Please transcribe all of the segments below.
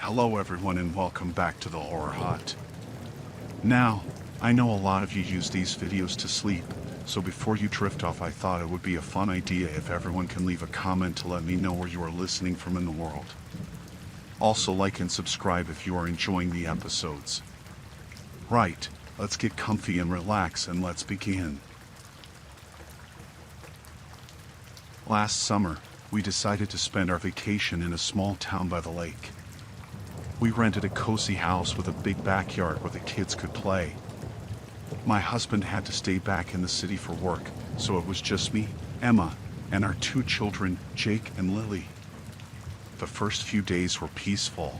Hello everyone and welcome back to the Horror Hut. Now, I know a lot of you use these videos to sleep, so before you drift off I thought it would be a fun idea if everyone can leave a comment to let me know where you are listening from in the world. Also like and subscribe if you are enjoying the episodes. Right, let's get comfy and relax and let's begin. Last summer, we decided to spend our vacation in a small town by the lake. We rented a cozy house with a big backyard where the kids could play. My husband had to stay back in the city for work, so it was just me, Emma, and our two children, Jake and Lily. The first few days were peaceful.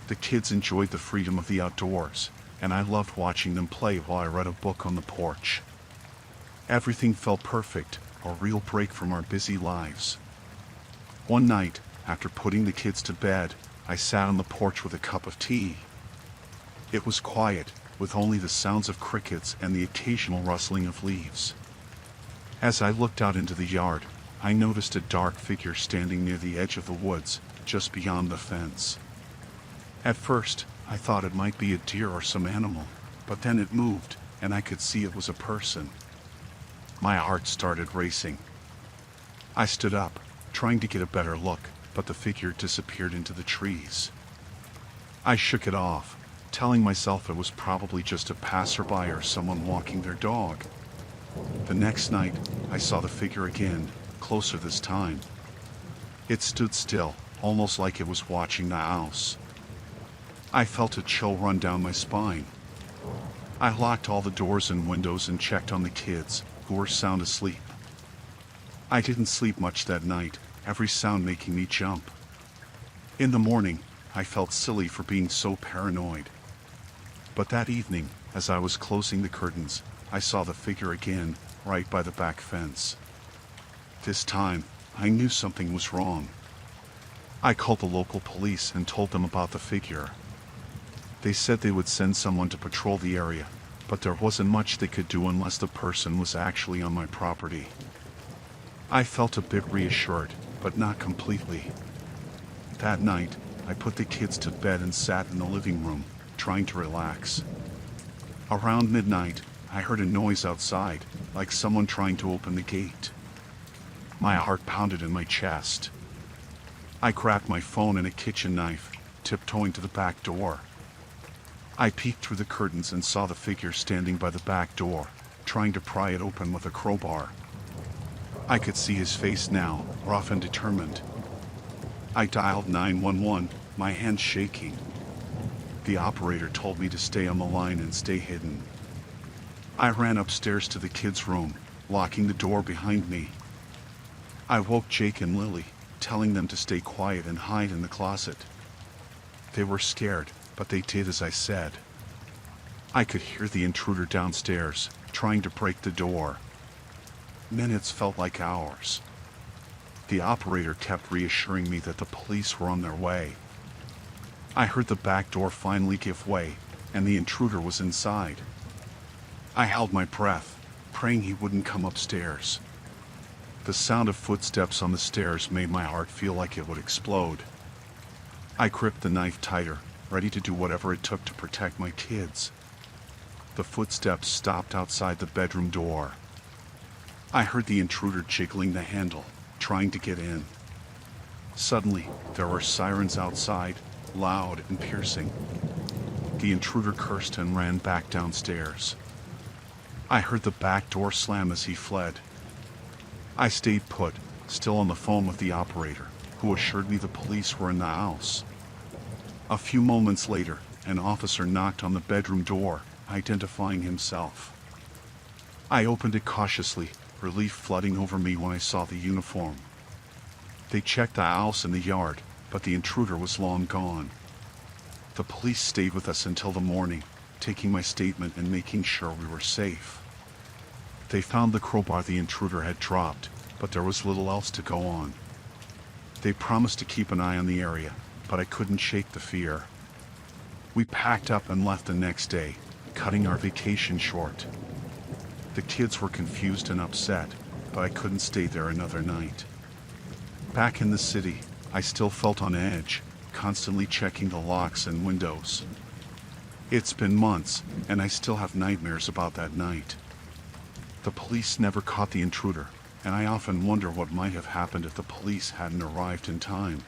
The kids enjoyed the freedom of the outdoors, and I loved watching them play while I read a book on the porch. Everything felt perfect, a real break from our busy lives. One night, after putting the kids to bed, I sat on the porch with a cup of tea. It was quiet, with only the sounds of crickets and the occasional rustling of leaves. As I looked out into the yard, I noticed a dark figure standing near the edge of the woods, just beyond the fence. At first, I thought it might be a deer or some animal, but then it moved, and I could see it was a person. My heart started racing. I stood up, trying to get a better look, but the figure disappeared into the trees. I shook it off, telling myself it was probably just a passerby or someone walking their dog. The next night, I saw the figure again, closer this time. It stood still, almost like it was watching the house. I felt a chill run down my spine. I locked all the doors and windows and checked on the kids, who were sound asleep. I didn't sleep much that night, every sound making me jump. In the morning, I felt silly for being so paranoid. But that evening, as I was closing the curtains, I saw the figure again, right by the back fence. This time, I knew something was wrong. I called the local police and told them about the figure. They said they would send someone to patrol the area, but there wasn't much they could do unless the person was actually on my property. I felt a bit reassured, but not completely. That night, I put the kids to bed and sat in the living room, trying to relax. Around midnight, I heard a noise outside, like someone trying to open the gate. My heart pounded in my chest. I grabbed my phone and a kitchen knife, tiptoeing to the back door. I peeked through the curtains and saw the figure standing by the back door, trying to pry it open with a crowbar. I could see his face now, rough and determined. I dialed 911, my hands shaking. The operator told me to stay on the line and stay hidden. I ran upstairs to the kids' room, locking the door behind me. I woke Jake and Lily, telling them to stay quiet and hide in the closet. They were scared, but they did as I said. I could hear the intruder downstairs, trying to break the door. Minutes felt like hours. The operator kept reassuring me that the police were on their way. I heard the back door finally give way, and the intruder was inside. I held my breath, praying he wouldn't come upstairs. The sound of footsteps on the stairs made my heart feel like it would explode. I gripped the knife tighter, ready to do whatever it took to protect my kids. The footsteps stopped outside the bedroom door. I heard the intruder jiggling the handle, trying to get in. Suddenly, there were sirens outside, loud and piercing. The intruder cursed and ran back downstairs. I heard the back door slam as he fled. I stayed put, still on the phone with the operator, who assured me the police were in the house. A few moments later, an officer knocked on the bedroom door, identifying himself. I opened it cautiously, relief flooding over me when I saw the uniform. They checked the house and the yard, but the intruder was long gone. The police stayed with us until the morning, taking my statement and making sure we were safe. They found the crowbar the intruder had dropped, but there was little else to go on. They promised to keep an eye on the area, but I couldn't shake the fear. We packed up and left the next day, cutting our vacation short. The kids were confused and upset, but I couldn't stay there another night. Back in the city, I still felt on edge, constantly checking the locks and windows. It's been months, and I still have nightmares about that night. The police never caught the intruder, and I often wonder what might have happened if the police hadn't arrived in time.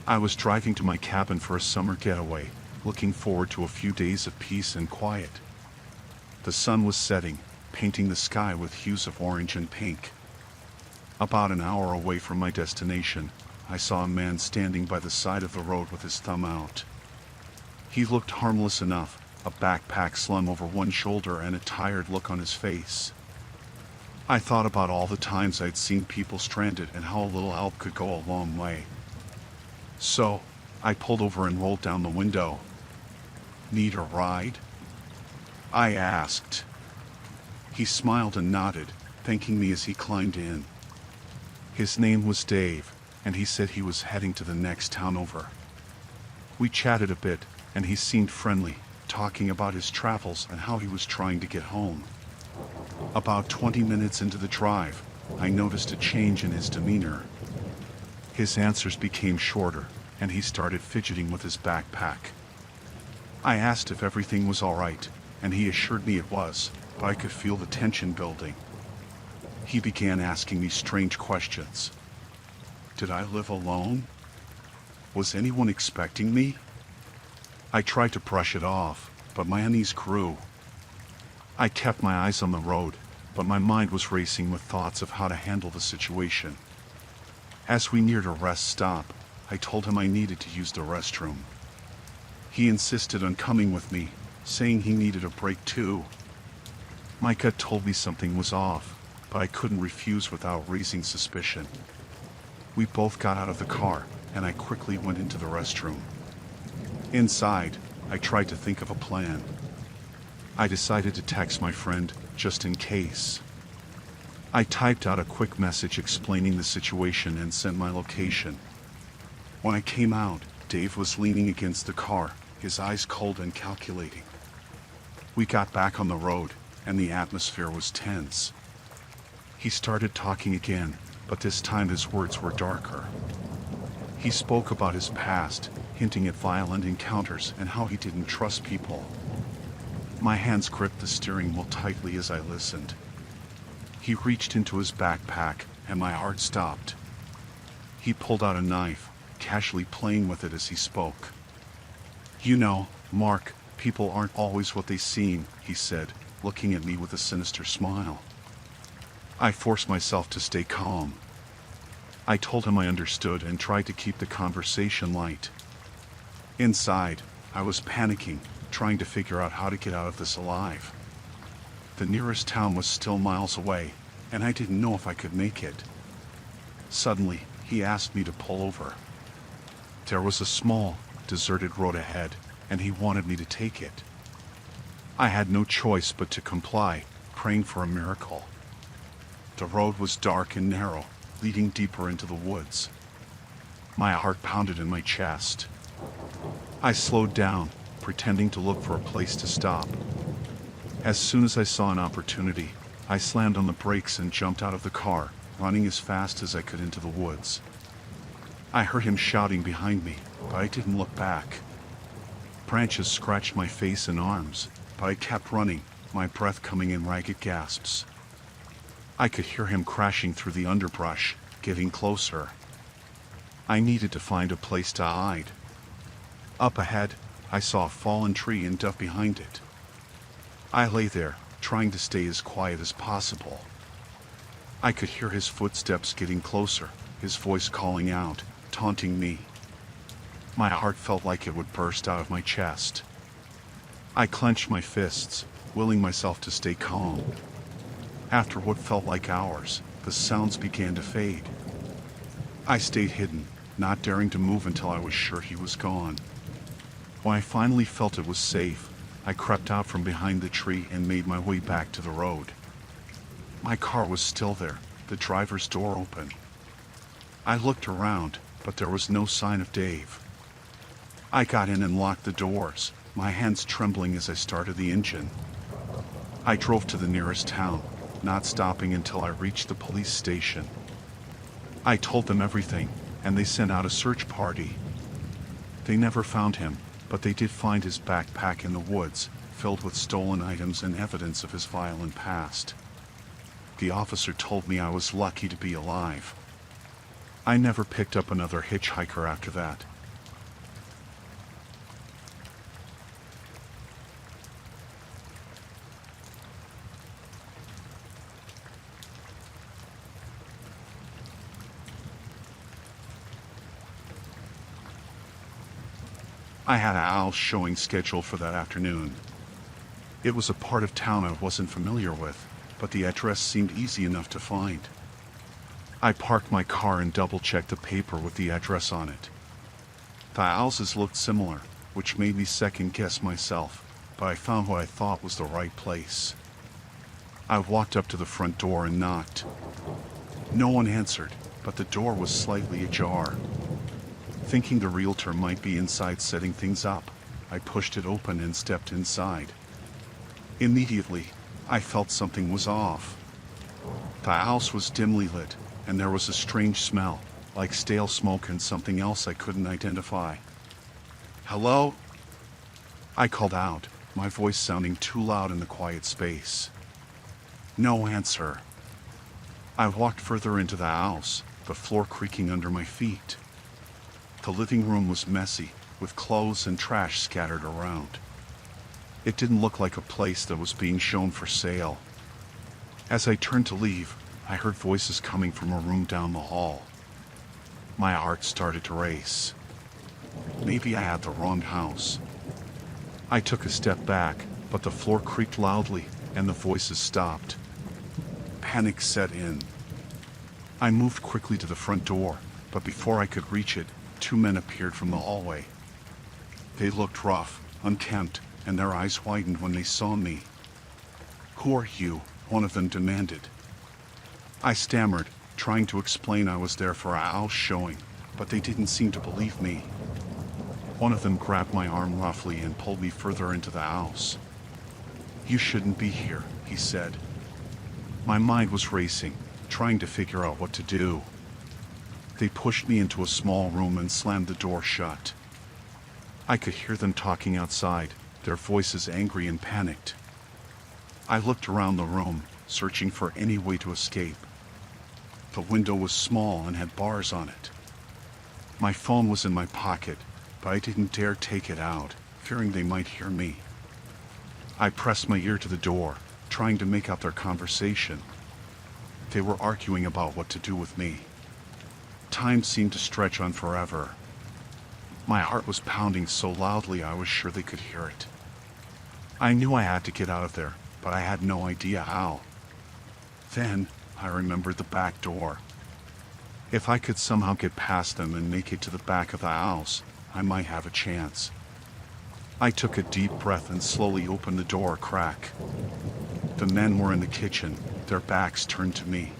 I was driving to my cabin for a summer getaway, looking forward to a few days of peace and quiet. The sun was setting, painting the sky with hues of orange and pink. About an hour away from my destination, I saw a man standing by the side of the road with his thumb out. He looked harmless enough, a backpack slung over one shoulder and a tired look on his face. I thought about all the times I'd seen people stranded and how a little help could go a long way. So, I pulled over and rolled down the window. "Need a ride?" I asked. He smiled and nodded, thanking me as he climbed in. His name was Dave, and he said he was heading to the next town over. We chatted a bit, and he seemed friendly, talking about his travels and how he was trying to get home. About 20 minutes into the drive, I noticed a change in his demeanor. His answers became shorter, and he started fidgeting with his backpack. I asked if everything was all right, and he assured me it was, but I could feel the tension building. He began asking me strange questions. Did I live alone? Was anyone expecting me? I tried to brush it off, but my unease grew. I kept my eyes on the road, but my mind was racing with thoughts of how to handle the situation. As we neared a rest stop, I told him I needed to use the restroom. He insisted on coming with me, saying he needed a break too. My gut told me something was off, but I couldn't refuse without raising suspicion. We both got out of the car, and I quickly went into the restroom. Inside, I tried to think of a plan. I decided to text my friend, just in case. I typed out a quick message explaining the situation and sent my location. When I came out, Dave was leaning against the car, his eyes cold and calculating. We got back on the road, and the atmosphere was tense. He started talking again, but this time his words were darker. He spoke about his past, hinting at violent encounters and how he didn't trust people. My hands gripped the steering wheel tightly as I listened. He reached into his backpack, and my heart stopped. He pulled out a knife, casually playing with it as he spoke. "You know, Mark, people aren't always what they seem," he said, looking at me with a sinister smile. I forced myself to stay calm. I told him I understood and tried to keep the conversation light. Inside, I was panicking, trying to figure out how to get out of this alive. The nearest town was still miles away, and I didn't know if I could make it. Suddenly, he asked me to pull over. There was a small, deserted road ahead, and he wanted me to take it. I had no choice but to comply, praying for a miracle. The road was dark and narrow, leading deeper into the woods. My heart pounded in my chest. I slowed down, pretending to look for a place to stop. As soon as I saw an opportunity, I slammed on the brakes and jumped out of the car, running as fast as I could into the woods. I heard him shouting behind me, but I didn't look back. Branches scratched my face and arms, but I kept running, my breath coming in ragged gasps. I could hear him crashing through the underbrush, getting closer. I needed to find a place to hide. Up ahead, I saw a fallen tree and duck behind it. I lay there, trying to stay as quiet as possible. I could hear his footsteps getting closer, his voice calling out, taunting me. My heart felt like it would burst out of my chest. I clenched my fists, willing myself to stay calm. After what felt like hours, the sounds began to fade. I stayed hidden, not daring to move until I was sure he was gone. When I finally felt it was safe, I crept out from behind the tree and made my way back to the road. My car was still there, the driver's door open. I looked around, but there was no sign of Dave. I got in and locked the doors, my hands trembling as I started the engine. I drove to the nearest town, not stopping until I reached the police station. I told them everything, and they sent out a search party. They never found him, but they did find his backpack in the woods, filled with stolen items and evidence of his violent past. The officer told me I was lucky to be alive. I never picked up another hitchhiker after that. I had a house showing scheduled for that afternoon. It was a part of town I wasn't familiar with, but the address seemed easy enough to find. I parked my car and double-checked the paper with the address on it. The houses looked similar, which made me second-guess myself, but I found what I thought was the right place. I walked up to the front door and knocked. No one answered, but the door was slightly ajar. Thinking the realtor might be inside setting things up, I pushed it open and stepped inside. Immediately, I felt something was off. The house was dimly lit, and there was a strange smell, like stale smoke and something else I couldn't identify. "Hello?" I called out, my voice sounding too loud in the quiet space. No answer. I walked further into the house, the floor creaking under my feet. The living room was messy, with clothes and trash scattered around. It didn't look like a place that was being shown for sale. As I turned to leave, I heard voices coming from a room down the hall. My heart started to race. Maybe I had the wrong house. I took a step back, but the floor creaked loudly, and the voices stopped. Panic set in. I moved quickly to the front door, but before I could reach it, 2 men appeared from the hallway. They looked rough, unkempt, and their eyes widened when they saw me. "Who are you?" one of them demanded. I stammered, trying to explain I was there for a house showing, but they didn't seem to believe me. One of them grabbed my arm roughly and pulled me further into the house. "You shouldn't be here," he said. My mind was racing, trying to figure out what to do. They pushed me into a small room and slammed the door shut. I could hear them talking outside, their voices angry and panicked. I looked around the room, searching for any way to escape. The window was small and had bars on it. My phone was in my pocket, but I didn't dare take it out, fearing they might hear me. I pressed my ear to the door, trying to make out their conversation. They were arguing about what to do with me. Time seemed to stretch on forever. My heart was pounding so loudly I was sure they could hear it. I knew I had to get out of there, but I had no idea how. Then, I remembered the back door. If I could somehow get past them and make it to the back of the house, I might have a chance. I took a deep breath and slowly opened the door a crack. The men were in the kitchen, their backs turned to me.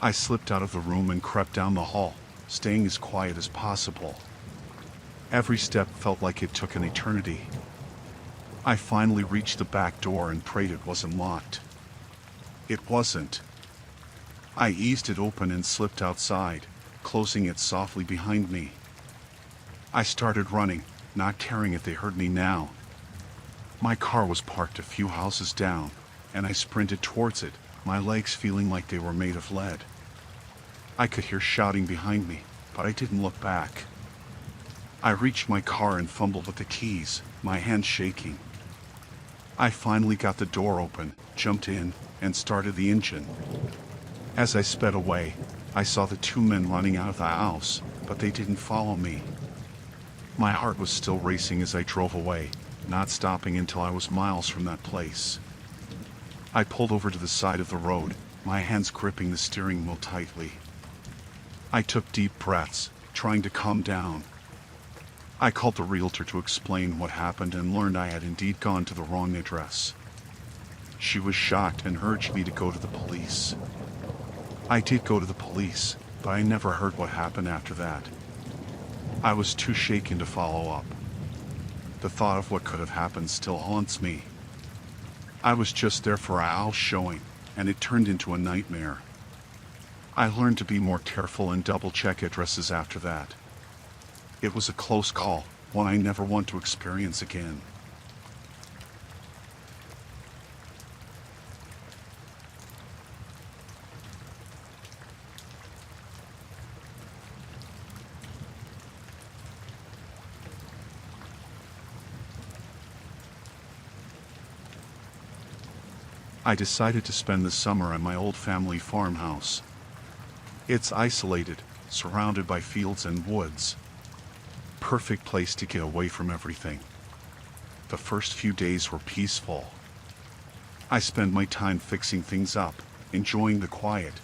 I slipped out of the room and crept down the hall, staying as quiet as possible. Every step felt like it took an eternity. I finally reached the back door and prayed it wasn't locked. It wasn't. I eased it open and slipped outside, closing it softly behind me. I started running, not caring if they heard me now. My car was parked a few houses down, and I sprinted towards it, my legs feeling like they were made of lead. I could hear shouting behind me, but I didn't look back. I reached my car and fumbled with the keys, my hands shaking. I finally got the door open, jumped in, and started the engine. As I sped away, I saw the 2 men running out of the house, but they didn't follow me. My heart was still racing as I drove away, not stopping until I was miles from that place. I pulled over to the side of the road, my hands gripping the steering wheel tightly. I took deep breaths, trying to calm down. I called the realtor to explain what happened and learned I had indeed gone to the wrong address. She was shocked and urged me to go to the police. I did go to the police, but I never heard what happened after that. I was too shaken to follow up. The thought of what could have happened still haunts me. I was just there for a house showing, and it turned into a nightmare. I learned to be more careful and double-check addresses after that. It was a close call, one I never want to experience again. I decided to spend the summer at my old family farmhouse. It's isolated, surrounded by fields and woods. Perfect place to get away from everything. The first few days were peaceful. I spent my time fixing things up, enjoying the quiet.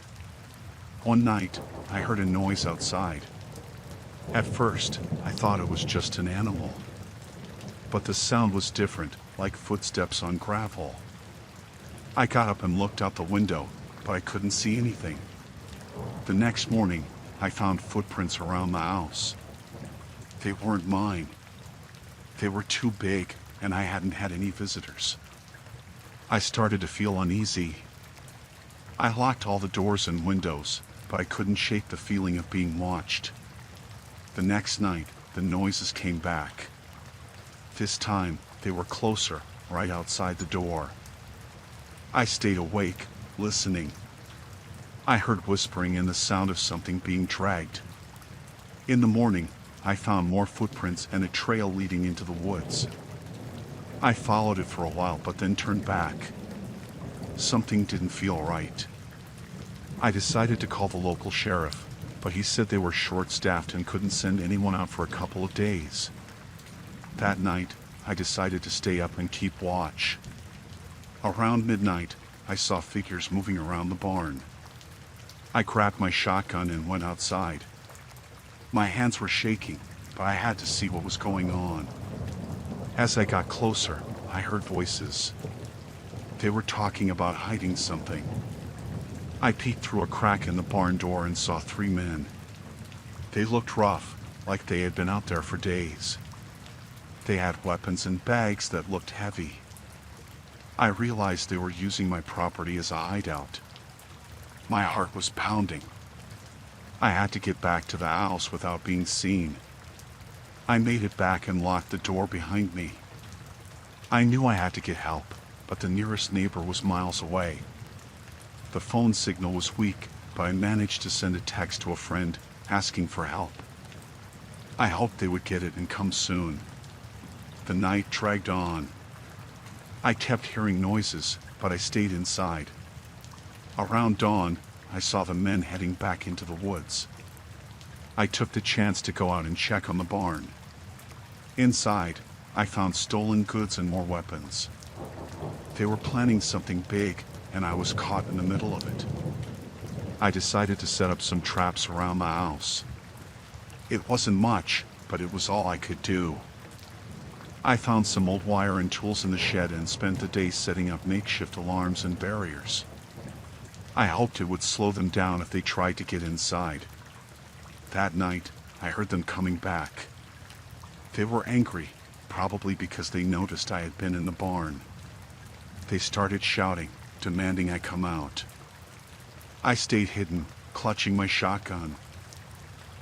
One night, I heard a noise outside. At first, I thought it was just an animal. But the sound was different, like footsteps on gravel. I got up and looked out the window, but I couldn't see anything. The next morning, I found footprints around the house. They weren't mine. They were too big, and I hadn't had any visitors. I started to feel uneasy. I locked all the doors and windows, but I couldn't shake the feeling of being watched. The next night, the noises came back. This time, they were closer, right outside the door. I stayed awake, listening. I heard whispering and the sound of something being dragged. In the morning, I found more footprints and a trail leading into the woods. I followed it for a while but then turned back. Something didn't feel right. I decided to call the local sheriff, but he said they were short-staffed and couldn't send anyone out for a couple of days. That night, I decided to stay up and keep watch. Around midnight, I saw figures moving around the barn. I grabbed my shotgun and went outside. My hands were shaking, but I had to see what was going on. As I got closer, I heard voices. They were talking about hiding something. I peeked through a crack in the barn door and saw 3 men. They looked rough, like they had been out there for days. They had weapons and bags that looked heavy. I realized they were using my property as a hideout. My heart was pounding. I had to get back to the house without being seen. I made it back and locked the door behind me. I knew I had to get help, but the nearest neighbor was miles away. The phone signal was weak, but I managed to send a text to a friend asking for help. I hoped they would get it and come soon. The night dragged on. I kept hearing noises, but I stayed inside. Around dawn, I saw the men heading back into the woods. I took the chance to go out and check on the barn. Inside, I found stolen goods and more weapons. They were planning something big, and I was caught in the middle of it. I decided to set up some traps around the house. It wasn't much, but it was all I could do. I found some old wire and tools in the shed and spent the day setting up makeshift alarms and barriers. I hoped it would slow them down if they tried to get inside. That night, I heard them coming back. They were angry, probably because they noticed I had been in the barn. They started shouting, demanding I come out. I stayed hidden, clutching my shotgun.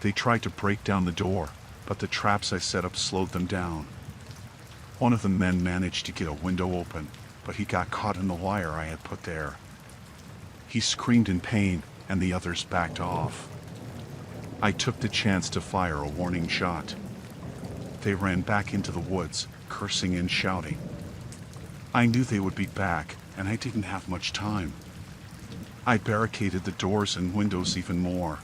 They tried to break down the door, but the traps I set up slowed them down. One of the men managed to get a window open, but he got caught in the wire I had put there. He screamed in pain, and the others backed off. I took the chance to fire a warning shot. They ran back into the woods, cursing and shouting. I knew they would be back, and I didn't have much time. I barricaded the doors and windows even more.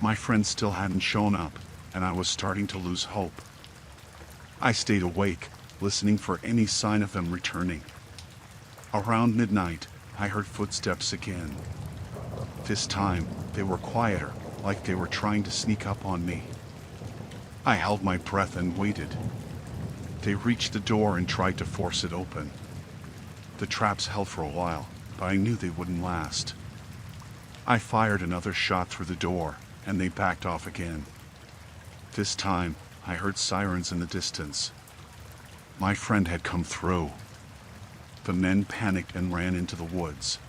My friends still hadn't shown up, and I was starting to lose hope. I stayed awake, listening for any sign of them returning. Around midnight, I heard footsteps again. This time, they were quieter, like they were trying to sneak up on me. I held my breath and waited. They reached the door and tried to force it open. The traps held for a while, but I knew they wouldn't last. I fired another shot through the door, and they backed off again. This time, I heard sirens in the distance. My friend had come through. The men panicked and ran into the woods.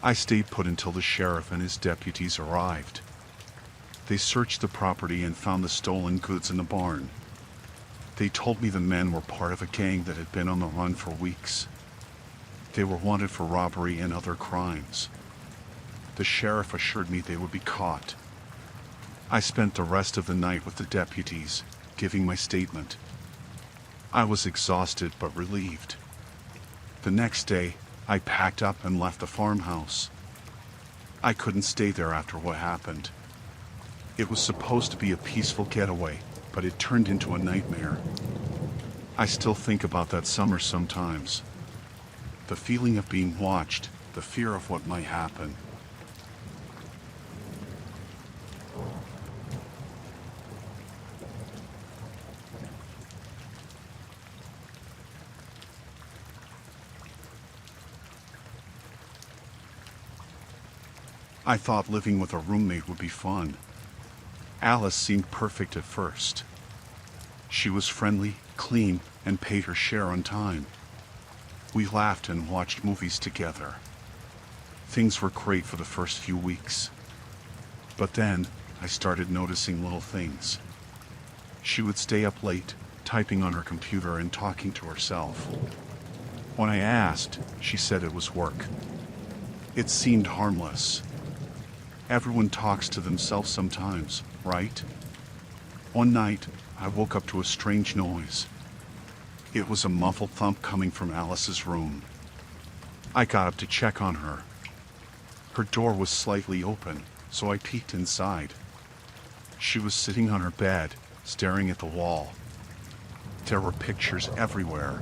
I stayed put until the sheriff and his deputies arrived. They searched the property and found the stolen goods in the barn. They told me the men were part of a gang that had been on the run for weeks. They were wanted for robbery and other crimes. The sheriff assured me they would be caught. I spent the rest of the night with the deputies, giving my statement. I was exhausted but relieved. The next day, I packed up and left the farmhouse. I couldn't stay there after what happened. It was supposed to be a peaceful getaway, but it turned into a nightmare. I still think about that summer sometimes. The feeling of being watched, the fear of what might happen. I thought living with a roommate would be fun. Alice seemed perfect at first. She was friendly, clean, and paid her share on time. We laughed and watched movies together. Things were great for the first few weeks. But then, I started noticing little things. She would stay up late, typing on her computer and talking to herself. When I asked, she said it was work. It seemed harmless. Everyone talks to themselves sometimes, right? One night, I woke up to a strange noise. It was a muffled thump coming from Alice's room. I got up to check on her. Her door was slightly open, so I peeked inside. She was sitting on her bed, staring at the wall. There were pictures everywhere.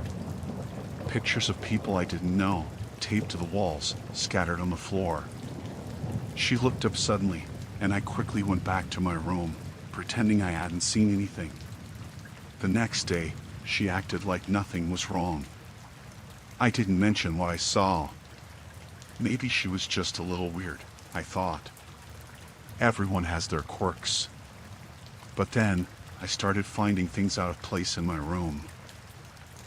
Pictures of people I didn't know, taped to the walls, scattered on the floor. She looked up suddenly, and I quickly went back to my room, pretending I hadn't seen anything. The next day, she acted like nothing was wrong. I didn't mention what I saw. Maybe she was just a little weird, I thought. Everyone has their quirks. But then, I started finding things out of place in my room.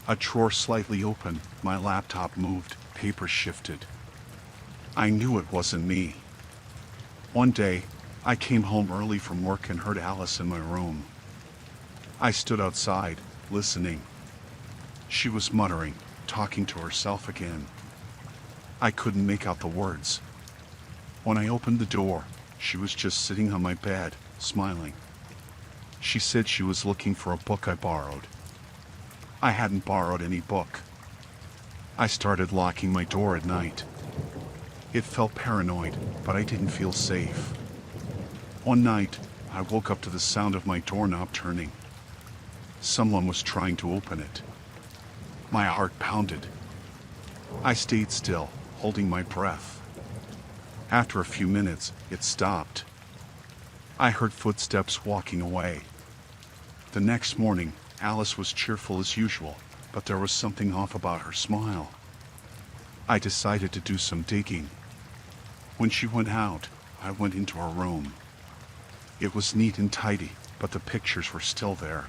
A drawer slightly open, my laptop moved, papers shifted. I knew it wasn't me. One day, I came home early from work and heard Alice in my room. I stood outside, listening. She was muttering, talking to herself again. I couldn't make out the words. When I opened the door, she was just sitting on my bed, smiling. She said she was looking for a book I borrowed. I hadn't borrowed any book. I started locking my door at night. It felt paranoid, but I didn't feel safe. One night, I woke up to the sound of my doorknob turning. Someone was trying to open it. My heart pounded. I stayed still, holding my breath. After a few minutes, it stopped. I heard footsteps walking away. The next morning, Alice was cheerful as usual, but there was something off about her smile. I decided to do some digging. When she went out, I went into her room. It was neat and tidy, but the pictures were still there.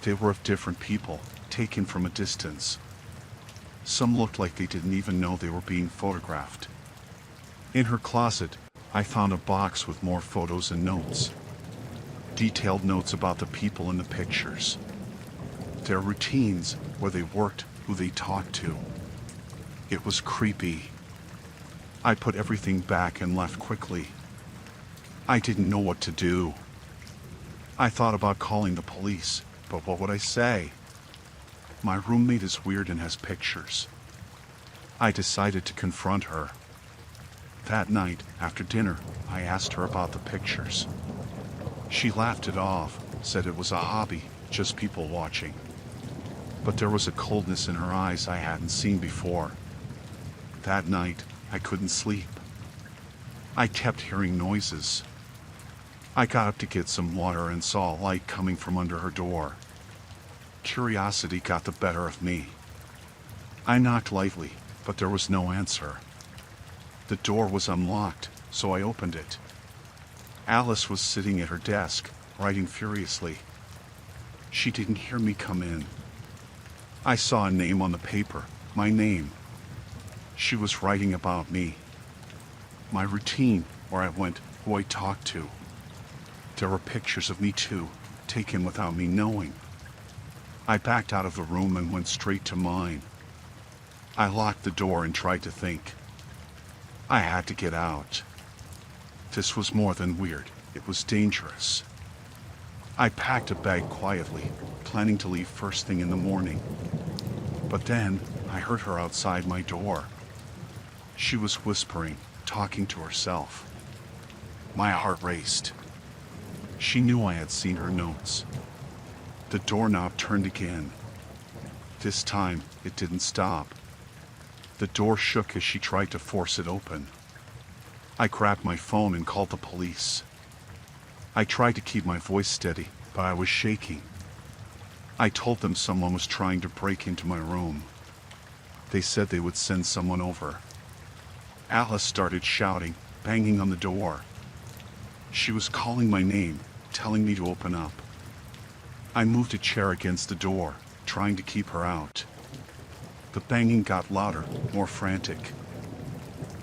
They were of different people, taken from a distance. Some looked like they didn't even know they were being photographed. In her closet, I found a box with more photos and notes. Detailed notes about the people in the pictures. Their routines, where they worked, who they talked to. It was creepy. I put everything back and left quickly. I didn't know what to do. I thought about calling the police, but what would I say? My roommate is weird and has pictures. I decided to confront her. That night, after dinner, I asked her about the pictures. She laughed it off, said it was a hobby, just people watching. But there was a coldness in her eyes I hadn't seen before. That night, I couldn't sleep. I kept hearing noises. I got up to get some water and saw a light coming from under her door. Curiosity got the better of me. I knocked lightly, but there was no answer. The door was unlocked, so I opened it. Alice was sitting at her desk, writing furiously. She didn't hear me come in. I saw a name on the paper, my name. She was writing about me. My routine, where I went, who I talked to. There were pictures of me too, taken without me knowing. I backed out of the room and went straight to mine. I locked the door and tried to think. I had to get out. This was more than weird, it was dangerous. I packed a bag quietly, planning to leave first thing in the morning. But then, I heard her outside my door. She was whispering, talking to herself. My heart raced. She knew I had seen her notes. The doorknob turned again. This time, it didn't stop. The door shook as she tried to force it open. I grabbed my phone and called the police. I tried to keep my voice steady, but I was shaking. I told them someone was trying to break into my room. They said they would send someone over. Alice started shouting, banging on the door. She was calling my name, telling me to open up. I moved a chair against the door, trying to keep her out. The banging got louder, more frantic.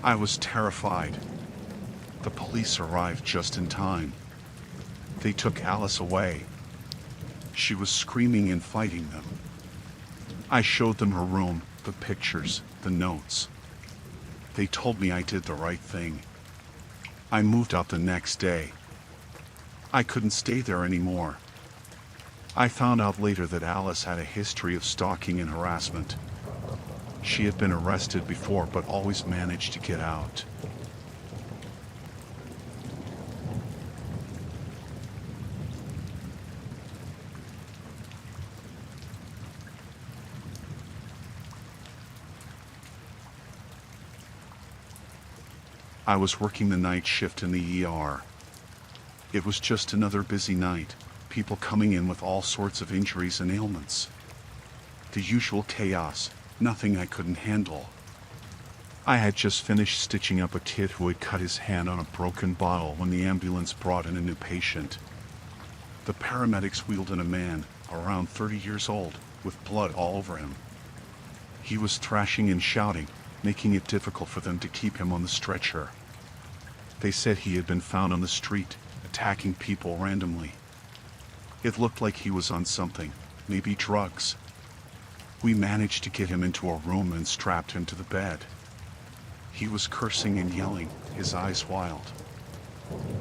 I was terrified. The police arrived just in time. They took Alice away. She was screaming and fighting them. I showed them her room, the pictures, the notes. They told me I did the right thing. I moved out the next day. I couldn't stay there anymore. I found out later that Alice had a history of stalking and harassment. She had been arrested before but always managed to get out. I was working the night shift in the ER. It was just another busy night, people coming in with all sorts of injuries and ailments. The usual chaos, nothing I couldn't handle. I had just finished stitching up a kid who had cut his hand on a broken bottle when the ambulance brought in a new patient. The paramedics wheeled in a man, around 30 years old, with blood all over him. He was thrashing and shouting, making it difficult for them to keep him on the stretcher. They said he had been found on the street, attacking people randomly. It looked like he was on something, maybe drugs. We managed to get him into a room and strapped him to the bed. He was cursing and yelling, his eyes wild.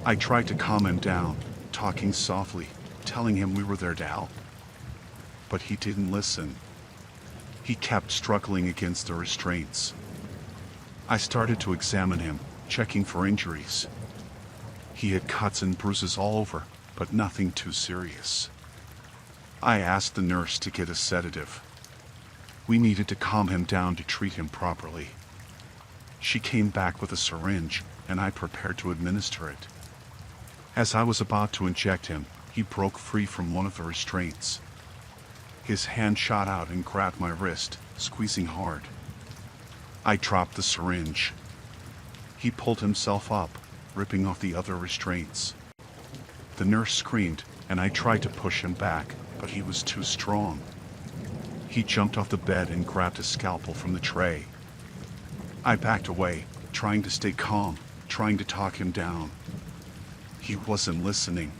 I tried to calm him down, talking softly, telling him we were there to help. But he didn't listen. He kept struggling against the restraints. I started to examine him, checking for injuries. He had cuts and bruises all over, but nothing too serious. I asked the nurse to get a sedative. We needed to calm him down to treat him properly. She came back with a syringe, and I prepared to administer it. As I was about to inject him, he broke free from one of the restraints. His hand shot out and grabbed my wrist, squeezing hard. I dropped the syringe. He pulled himself up, ripping off the other restraints. The nurse screamed, and I tried to push him back, but he was too strong. He jumped off the bed and grabbed a scalpel from the tray. I backed away, trying to stay calm, trying to talk him down. He wasn't listening.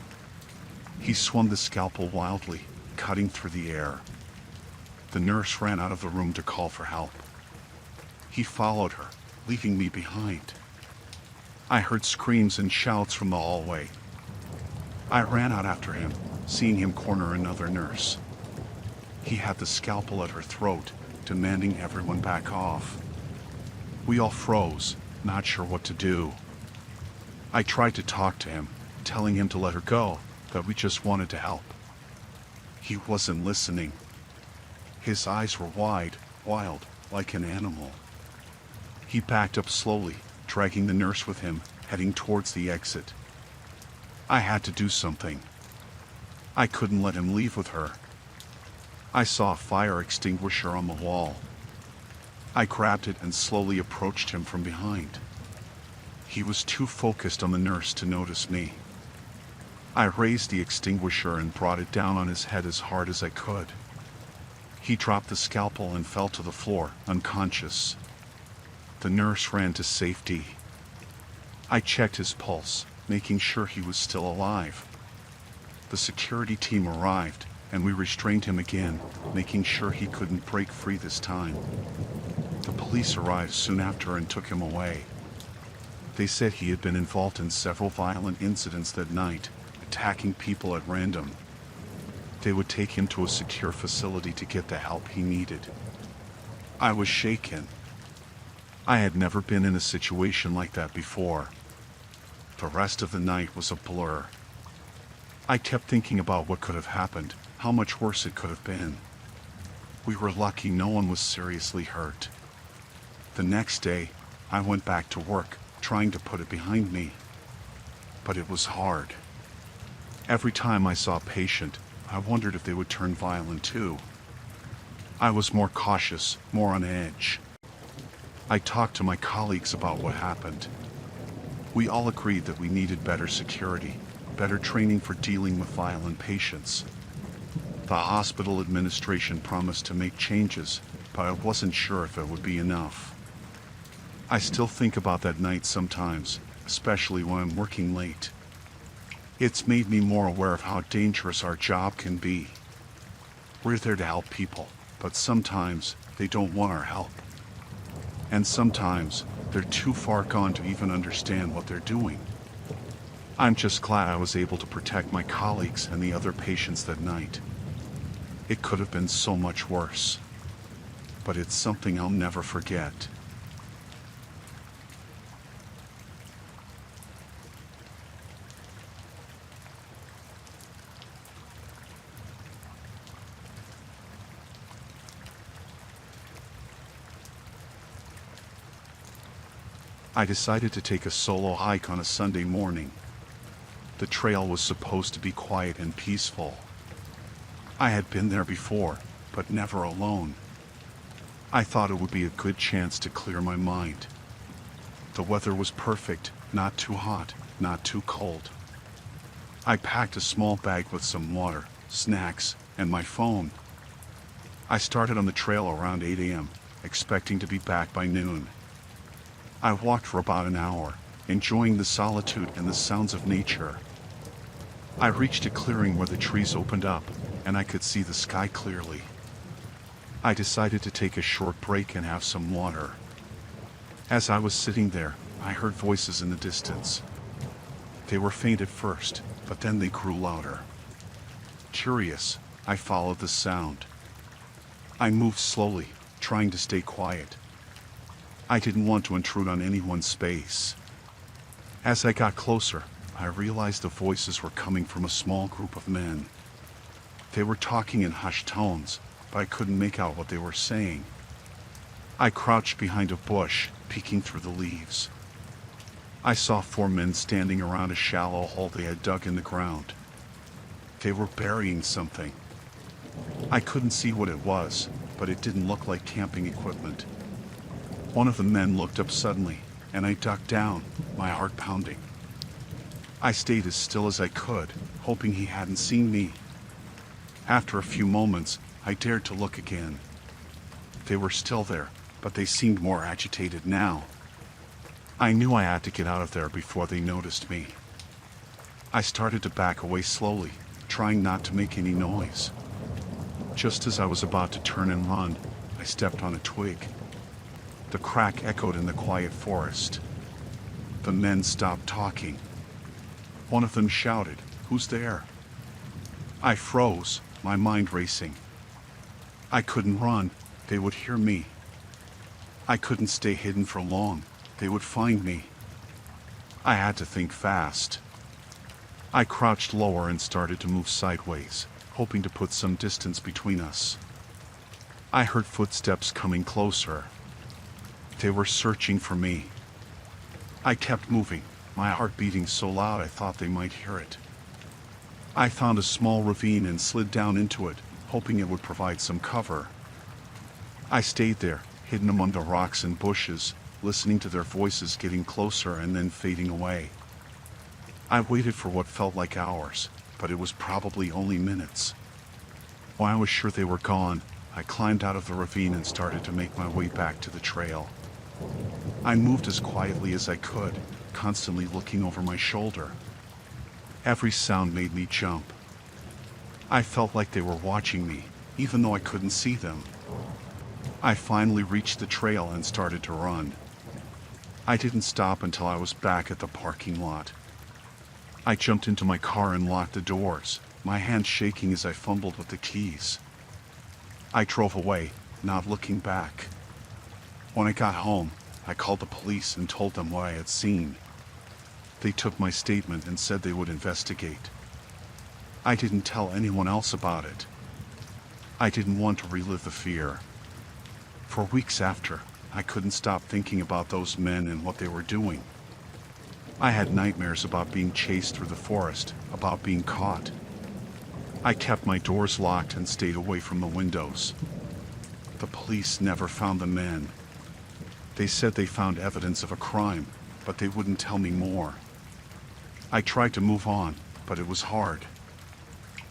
He swung the scalpel wildly, cutting through the air. The nurse ran out of the room to call for help. He followed her, leaving me behind. I heard screams and shouts from the hallway. I ran out after him, seeing him corner another nurse. He had the scalpel at her throat, demanding everyone back off. We all froze, not sure what to do. I tried to talk to him, telling him to let her go, that we just wanted to help. He wasn't listening. His eyes were wide, wild, like an animal. He backed up slowly, dragging the nurse with him, heading towards the exit. I had to do something. I couldn't let him leave with her. I saw a fire extinguisher on the wall. I grabbed it and slowly approached him from behind. He was too focused on the nurse to notice me. I raised the extinguisher and brought it down on his head as hard as I could. He dropped the scalpel and fell to the floor, unconscious. The nurse ran to safety. I checked his pulse, making sure he was still alive. The security team arrived, and we restrained him again, making sure he couldn't break free this time. The police arrived soon after and took him away. They said he had been involved in several violent incidents that night, attacking people at random. They would take him to a secure facility to get the help he needed. I was shaken. I had never been in a situation like that before. The rest of the night was a blur. I kept thinking about what could have happened, how much worse it could have been. We were lucky no one was seriously hurt. The next day, I went back to work, trying to put it behind me. But it was hard. Every time I saw a patient, I wondered if they would turn violent too. I was more cautious, more on edge. I talked to my colleagues about what happened. We all agreed that we needed better security, better training for dealing with violent patients. The hospital administration promised to make changes, but I wasn't sure if it would be enough. I still think about that night sometimes, especially when I'm working late. It's made me more aware of how dangerous our job can be. We're there to help people, but sometimes they don't want our help. And sometimes they're too far gone to even understand what they're doing. I'm just glad I was able to protect my colleagues and the other patients that night. It could have been so much worse. But it's something I'll never forget. I decided to take a solo hike on a Sunday morning. The trail was supposed to be quiet and peaceful. I had been there before, but never alone. I thought it would be a good chance to clear my mind. The weather was perfect, not too hot, not too cold. I packed a small bag with some water, snacks, and my phone. I started on the trail around 8 a.m., expecting to be back by noon. I walked for about an hour, enjoying the solitude and the sounds of nature. I reached a clearing where the trees opened up, and I could see the sky clearly. I decided to take a short break and have some water. As I was sitting there, I heard voices in the distance. They were faint at first, but then they grew louder. Curious, I followed the sound. I moved slowly, trying to stay quiet. I didn't want to intrude on anyone's space. As I got closer, I realized the voices were coming from a small group of men. They were talking in hushed tones, but I couldn't make out what they were saying. I crouched behind a bush, peeking through the leaves. I saw 4 men standing around a shallow hole they had dug in the ground. They were burying something. I couldn't see what it was, but it didn't look like camping equipment. One of the men looked up suddenly, and I ducked down, my heart pounding. I stayed as still as I could, hoping he hadn't seen me. After a few moments, I dared to look again. They were still there, but they seemed more agitated now. I knew I had to get out of there before they noticed me. I started to back away slowly, trying not to make any noise. Just as I was about to turn and run, I stepped on a twig. The crack echoed in the quiet forest. The men stopped talking. One of them shouted, "Who's there?" I froze, my mind racing. I couldn't run, they would hear me. I couldn't stay hidden for long, they would find me. I had to think fast. I crouched lower and started to move sideways, hoping to put some distance between us. I heard footsteps coming closer. They were searching for me. I kept moving, my heart beating so loud I thought they might hear it. I found a small ravine and slid down into it, hoping it would provide some cover. I stayed there, hidden among the rocks and bushes, listening to their voices getting closer and then fading away. I waited for what felt like hours, but it was probably only minutes. When I was sure they were gone, I climbed out of the ravine and started to make my way back to the trail. I moved as quietly as I could, constantly looking over my shoulder. Every sound made me jump. I felt like they were watching me, even though I couldn't see them. I finally reached the trail and started to run. I didn't stop until I was back at the parking lot. I jumped into my car and locked the doors, my hands shaking as I fumbled with the keys. I drove away, not looking back. When I got home, I called the police and told them what I had seen. They took my statement and said they would investigate. I didn't tell anyone else about it. I didn't want to relive the fear. For weeks after, I couldn't stop thinking about those men and what they were doing. I had nightmares about being chased through the forest, about being caught. I kept my doors locked and stayed away from the windows. The police never found the men. They said they found evidence of a crime, but they wouldn't tell me more. I tried to move on, but it was hard.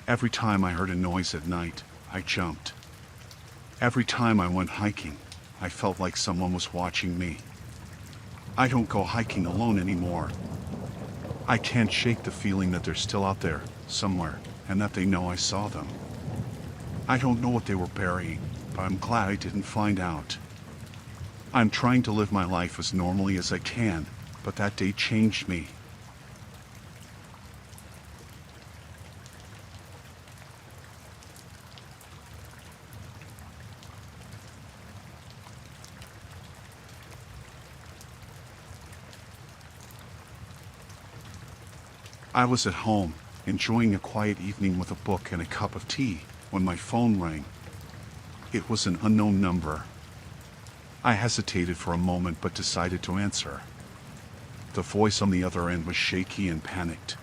Every time I heard a noise at night, I jumped. Every time I went hiking, I felt like someone was watching me. I don't go hiking alone anymore. I can't shake the feeling that they're still out there, somewhere, and that they know I saw them. I don't know what they were burying, but I'm glad I didn't find out. I'm trying to live my life as normally as I can, but that day changed me. I was at home, enjoying a quiet evening with a book and a cup of tea, when my phone rang. It was an unknown number. I hesitated for a moment but decided to answer. The voice on the other end was shaky and panicked.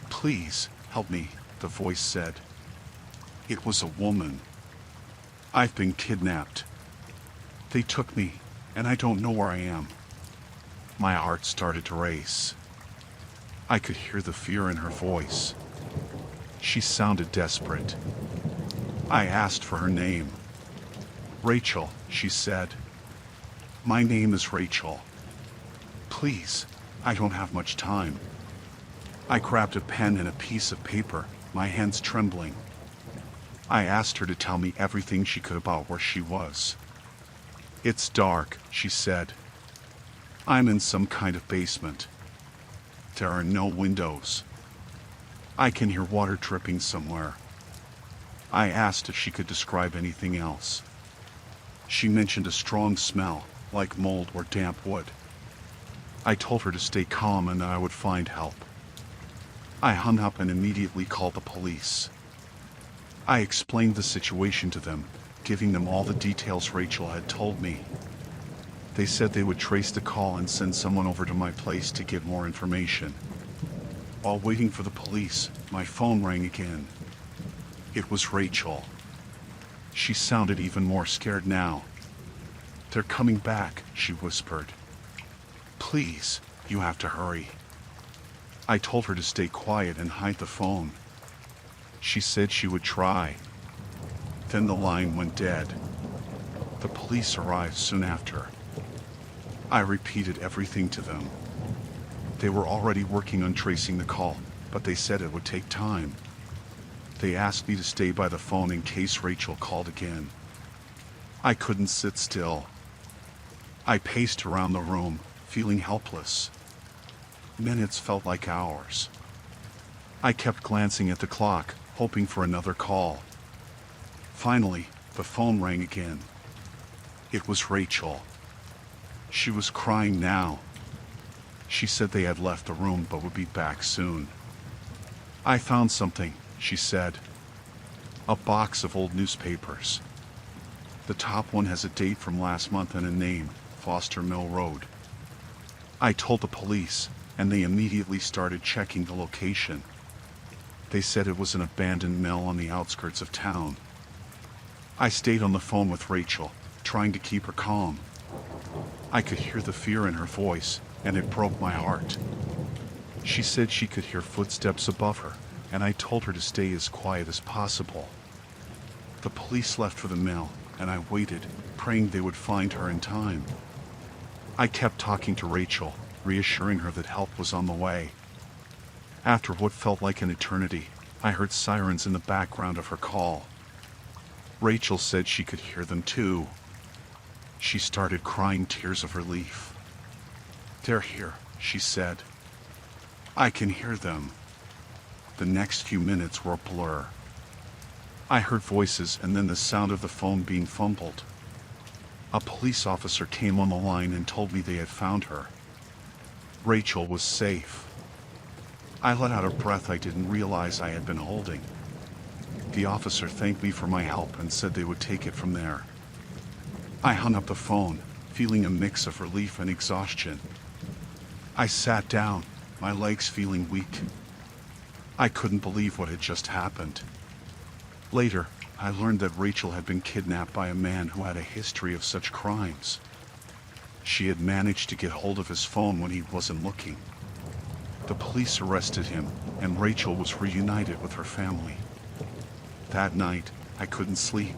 "Please, help me," the voice said. It was a woman. "I've been kidnapped. They took me, and I don't know where I am." My heart started to race. I could hear the fear in her voice. She sounded desperate. I asked for her name. "Rachel," she said. "My name is Rachel. Please, I don't have much time." I grabbed a pen and a piece of paper, my hands trembling. I asked her to tell me everything she could about where she was. "It's dark," she said. "I'm in some kind of basement. There are no windows. I can hear water dripping somewhere." I asked if she could describe anything else. She mentioned a strong smell, like mold or damp wood. I told her to stay calm and that I would find help. I hung up and immediately called the police. I explained the situation to them, giving them all the details Rachel had told me. They said they would trace the call and send someone over to my place to get more information. While waiting for the police, my phone rang again. It was Rachel. She sounded even more scared now. "They're coming back," she whispered. "Please, you have to hurry." I told her to stay quiet and hide the phone. She said she would try. Then the line went dead. The police arrived soon after. I repeated everything to them. They were already working on tracing the call, but they said it would take time. They asked me to stay by the phone in case Rachel called again. I couldn't sit still. I paced around the room, feeling helpless. Minutes felt like hours. I kept glancing at the clock, hoping for another call. Finally, the phone rang again. It was Rachel. She was crying now. She said they had left the room but would be back soon. "I found something," she said. "A box of old newspapers. The top one has a date from last month and a name, Foster Mill Road." I told the police, and they immediately started checking the location. They said it was an abandoned mill on the outskirts of town. I stayed on the phone with Rachel, trying to keep her calm. I could hear the fear in her voice, and it broke my heart. She said she could hear footsteps above her, and I told her to stay as quiet as possible. The police left for the mill, and I waited, praying they would find her in time. I kept talking to Rachel, reassuring her that help was on the way. After what felt like an eternity, I heard sirens in the background of her call. Rachel said she could hear them too. She started crying tears of relief. "They're here," she said. "I can hear them." The next few minutes were a blur. I heard voices and then the sound of the phone being fumbled. A police officer came on the line and told me they had found her. Rachel was safe. I let out a breath I didn't realize I had been holding. The officer thanked me for my help and said they would take it from there. I hung up the phone, feeling a mix of relief and exhaustion. I sat down, my legs feeling weak. I couldn't believe what had just happened. Later, I learned that Rachel had been kidnapped by a man who had a history of such crimes. She had managed to get hold of his phone when he wasn't looking. The police arrested him, and Rachel was reunited with her family. That night, I couldn't sleep.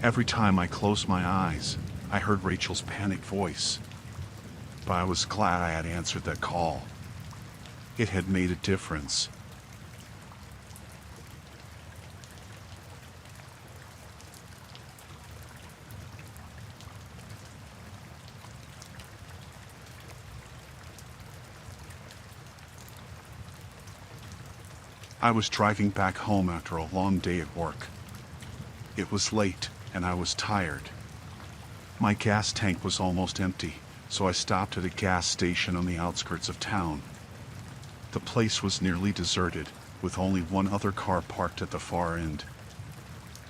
Every time I closed my eyes, I heard Rachel's panicked voice. But I was glad I had answered that call. It had made a difference. I was driving back home after a long day at work. It was late, and I was tired. My gas tank was almost empty, so I stopped at a gas station on the outskirts of town. The place was nearly deserted, with only one other car parked at the far end.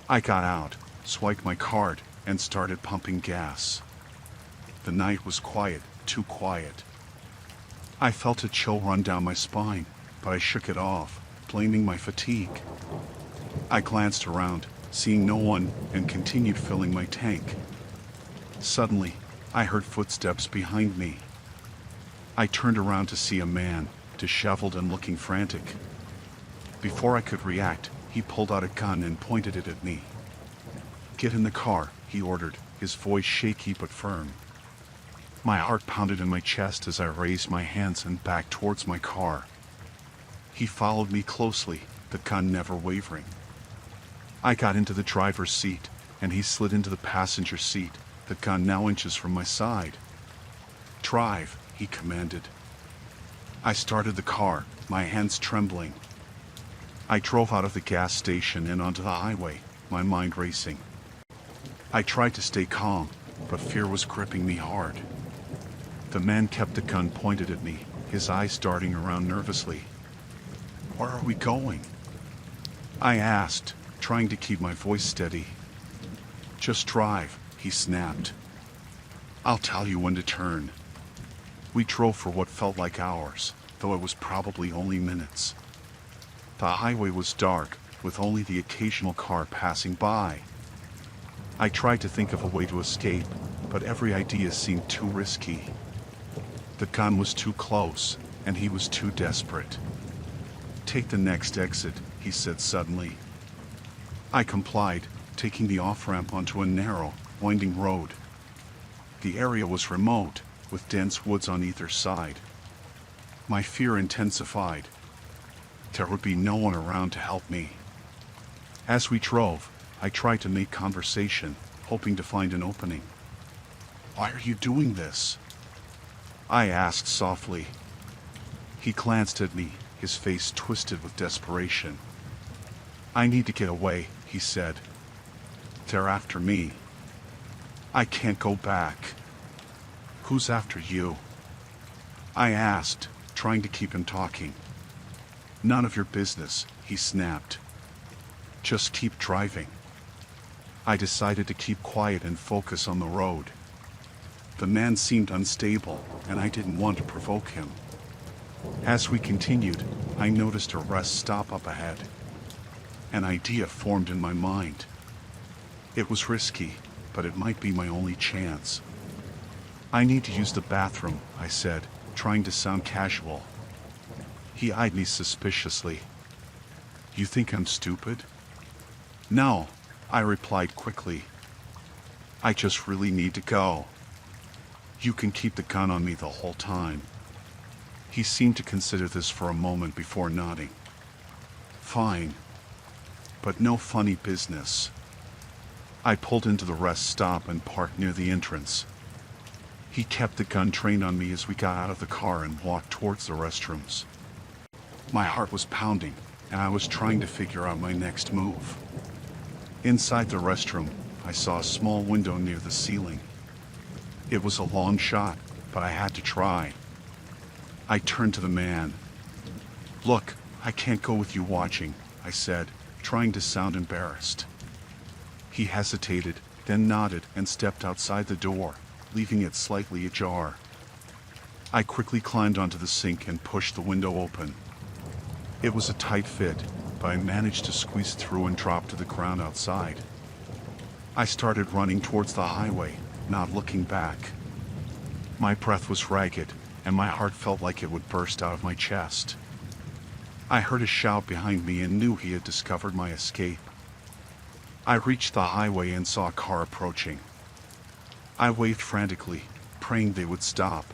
I got out, swiped my card, and started pumping gas. The night was quiet, too quiet. I felt a chill run down my spine, but I shook it off, blaming my fatigue. I glanced around, seeing no one, and continued filling my tank. Suddenly, I heard footsteps behind me. I turned around to see a man, disheveled and looking frantic. Before I could react, he pulled out a gun and pointed it at me. "Get in the car," he ordered, his voice shaky but firm. My heart pounded in my chest as I raised my hands and backed towards my car. He followed me closely, the gun never wavering. I got into the driver's seat, and he slid into the passenger seat, the gun now inches from my side. "Drive," he commanded. I started the car, my hands trembling. I drove out of the gas station and onto the highway, my mind racing. I tried to stay calm, but fear was gripping me hard. The man kept the gun pointed at me, his eyes darting around nervously. "Where are we going?" I asked, trying to keep my voice steady. "Just drive," he snapped. "I'll tell you when to turn." We drove for what felt like hours, though it was probably only minutes. The highway was dark, with only the occasional car passing by. I tried to think of a way to escape, but every idea seemed too risky. The gun was too close, and he was too desperate. "Take the next exit," he said suddenly. I complied, taking the off-ramp onto a narrow, winding road. The area was remote, with dense woods on either side. My fear intensified. There would be no one around to help me. As we drove, I tried to make conversation, hoping to find an opening. "Why are you doing this?" I asked softly. He glanced at me, his face twisted with desperation. "I need to get away," he said. "They're after me. I can't go back." "Who's after you?" I asked, trying to keep him talking. "None of your business," he snapped. "Just keep driving." I decided to keep quiet and focus on the road. The man seemed unstable, and I didn't want to provoke him. As we continued, I noticed a rest stop up ahead. An idea formed in my mind. It was risky, but it might be my only chance. "I need to use the bathroom," I said, trying to sound casual. He eyed me suspiciously. You think I'm stupid? No, I replied quickly. I just really need to go. You can keep the gun on me the whole time. He seemed to consider this for a moment before nodding. Fine. But no funny business. I pulled into the rest stop and parked near the entrance. He kept the gun trained on me as we got out of the car and walked towards the restrooms. My heart was pounding, and I was trying to figure out my next move. Inside the restroom, I saw a small window near the ceiling. It was a long shot, but I had to try. I turned to the man. Look, I can't go with you watching, I said, trying to sound embarrassed. He hesitated, then nodded and stepped outside the door, leaving it slightly ajar. I quickly climbed onto the sink and pushed the window open. It was a tight fit, but I managed to squeeze through and drop to the ground outside. I started running towards the highway, not looking back. My breath was ragged, and my heart felt like it would burst out of my chest. I heard a shout behind me and knew he had discovered my escape. I reached the highway and saw a car approaching. I waved frantically, praying they would stop.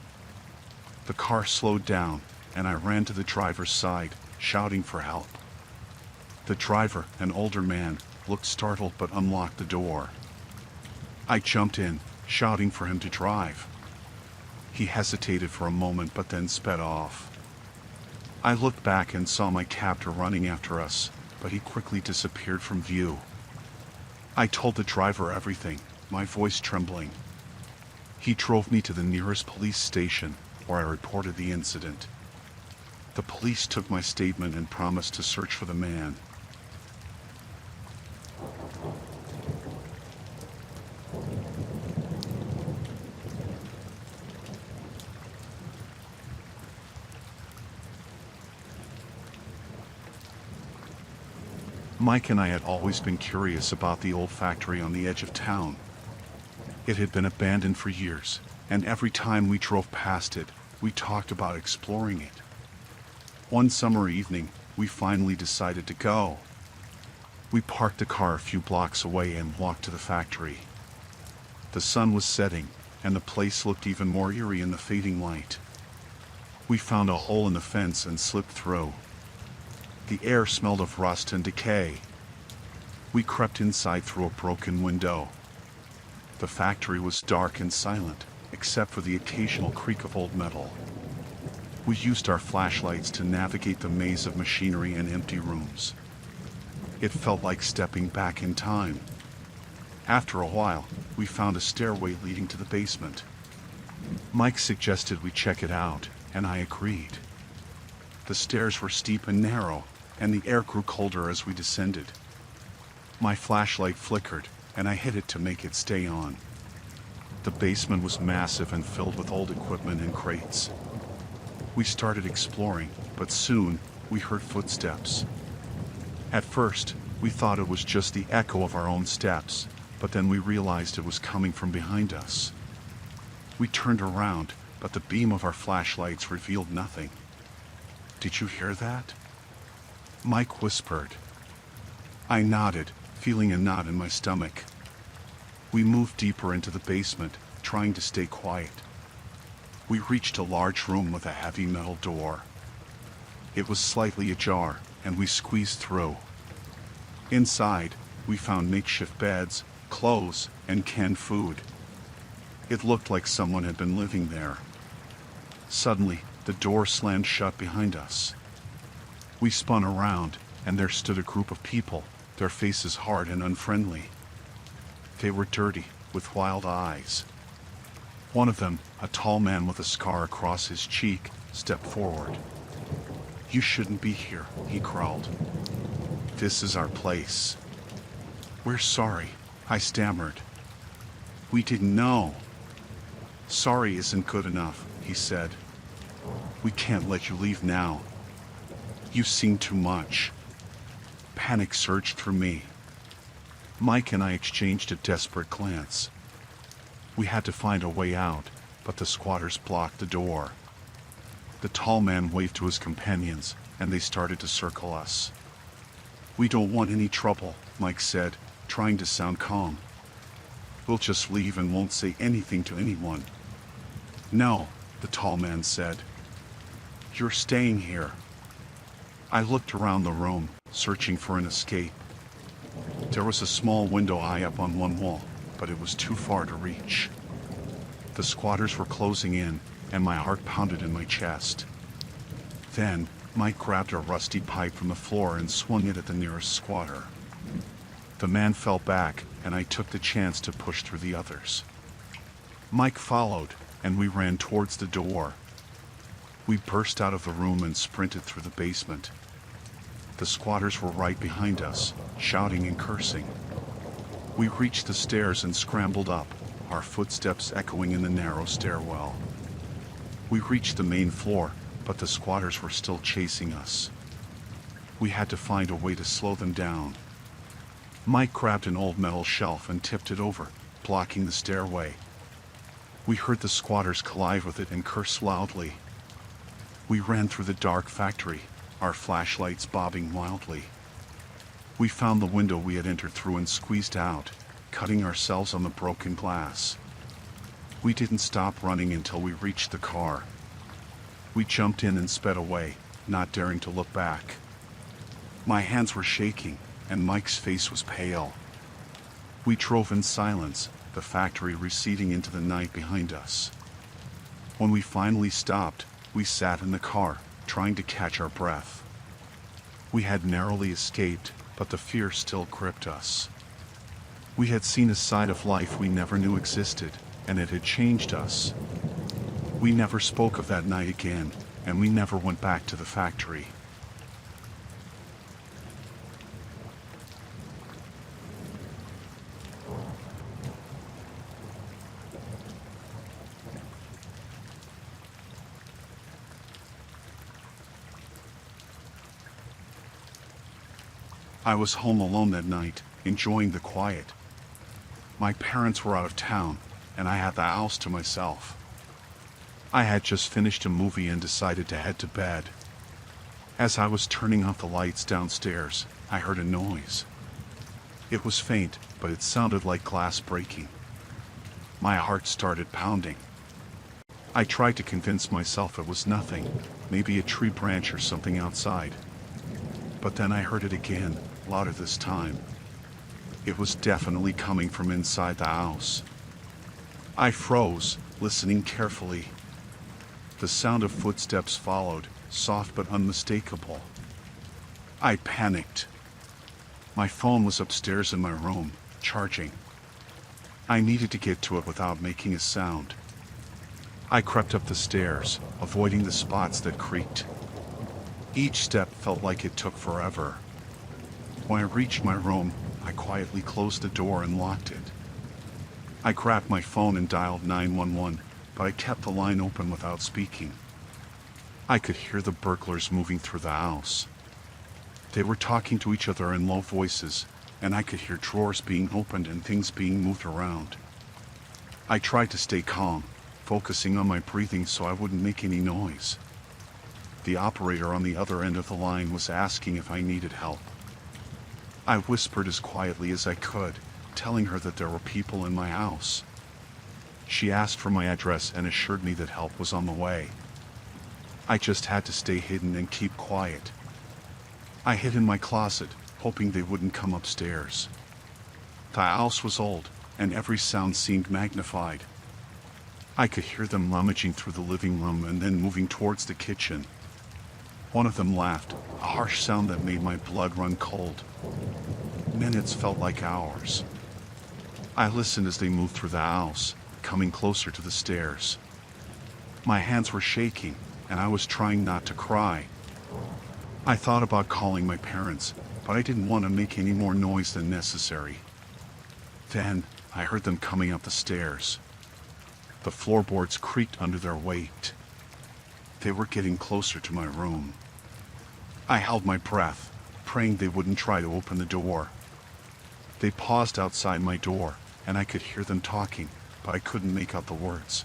The car slowed down, and I ran to the driver's side, shouting for help. The driver, an older man, looked startled but unlocked the door. I jumped in, shouting for him to drive. He hesitated for a moment but then sped off. I looked back and saw my captor running after us, but he quickly disappeared from view. I told the driver everything, my voice trembling. He drove me to the nearest police station, where I reported the incident. The police took my statement and promised to search for the man. Mike and I had always been curious about the old factory on the edge of town. It had been abandoned for years, and every time we drove past it, we talked about exploring it. One summer evening, we finally decided to go. We parked the car a few blocks away and walked to the factory. The sun was setting, and the place looked even more eerie in the fading light. We found a hole in the fence and slipped through. The air smelled of rust and decay. We crept inside through a broken window. The factory was dark and silent, except for the occasional creak of old metal. We used our flashlights to navigate the maze of machinery and empty rooms. It felt like stepping back in time. After a while, we found a stairway leading to the basement. Mike suggested we check it out, and I agreed. The stairs were steep and narrow, and the air grew colder as we descended. My flashlight flickered, and I hit it to make it stay on. The basement was massive and filled with old equipment and crates. We started exploring, but soon we heard footsteps. At first, we thought it was just the echo of our own steps, but then we realized it was coming from behind us. We turned around, but the beam of our flashlights revealed nothing. "Did you hear that?" Mike whispered. I nodded, feeling a knot in my stomach. We moved deeper into the basement, trying to stay quiet. We reached a large room with a heavy metal door. It was slightly ajar, and we squeezed through. Inside, we found makeshift beds, clothes, and canned food. It looked like someone had been living there. Suddenly, the door slammed shut behind us. We spun around, and there stood a group of people, their faces hard and unfriendly. They were dirty, with wild eyes. One of them, a tall man with a scar across his cheek, stepped forward. "You shouldn't be here," he growled. "This is our place." "We're sorry," I stammered. "We didn't know." "Sorry isn't good enough," he said. "We can't let you leave now. You've seen too much." Panic surged through me. Mike and I exchanged a desperate glance. We had to find a way out, but the squatters blocked the door. The tall man waved to his companions, and they started to circle us. "We don't want any trouble," Mike said, trying to sound calm. "We'll just leave and won't say anything to anyone." "No," the tall man said. "You're staying here." I looked around the room, searching for an escape. There was a small window high up on one wall, but it was too far to reach. The squatters were closing in, and my heart pounded in my chest. Then, Mike grabbed a rusty pipe from the floor and swung it at the nearest squatter. The man fell back, and I took the chance to push through the others. Mike followed, and we ran towards the door. We burst out of the room and sprinted through the basement. The squatters were right behind us, shouting and cursing. We reached the stairs and scrambled up, our footsteps echoing in the narrow stairwell. We reached the main floor, but the squatters were still chasing us. We had to find a way to slow them down. Mike grabbed an old metal shelf and tipped it over, blocking the stairway. We heard the squatters collide with it and curse loudly. We ran through the dark factory, our flashlights bobbing wildly. We found the window we had entered through and squeezed out, cutting ourselves on the broken glass. We didn't stop running until we reached the car. We jumped in and sped away, not daring to look back. My hands were shaking, and Mike's face was pale. We drove in silence, the factory receding into the night behind us. When we finally stopped, we sat in the car, trying to catch our breath. We had narrowly escaped, but the fear still gripped us. We had seen a side of life we never knew existed, and it had changed us. We never spoke of that night again, and we never went back to the factory. I was home alone that night, enjoying the quiet. My parents were out of town, and I had the house to myself. I had just finished a movie and decided to head to bed. As I was turning off the lights downstairs, I heard a noise. It was faint, but it sounded like glass breaking. My heart started pounding. I tried to convince myself it was nothing, maybe a tree branch or something outside. But then I heard it again, louder this time. It was definitely coming from inside the house. I froze, listening carefully. The sound of footsteps followed, soft but unmistakable. I panicked. My phone was upstairs in my room, charging. I needed to get to it without making a sound. I crept up the stairs, avoiding the spots that creaked. Each step felt like it took forever. When I reached my room, I quietly closed the door and locked it. I grabbed my phone and dialed 911, but I kept the line open without speaking. I could hear the burglars moving through the house. They were talking to each other in low voices, and I could hear drawers being opened and things being moved around. I tried to stay calm, focusing on my breathing so I wouldn't make any noise. The operator on the other end of the line was asking if I needed help. I whispered as quietly as I could, telling her that there were people in my house. She asked for my address and assured me that help was on the way. I just had to stay hidden and keep quiet. I hid in my closet, hoping they wouldn't come upstairs. The house was old, and every sound seemed magnified. I could hear them rummaging through the living room and then moving towards the kitchen. One of them laughed, a harsh sound that made my blood run cold. Minutes felt like hours. I listened as they moved through the house, coming closer to the stairs. My hands were shaking, and I was trying not to cry. I thought about calling my parents, but I didn't want to make any more noise than necessary. Then, I heard them coming up the stairs. The floorboards creaked under their weight. They were getting closer to my room. I held my breath, praying they wouldn't try to open the door. They paused outside my door, and I could hear them talking, but I couldn't make out the words.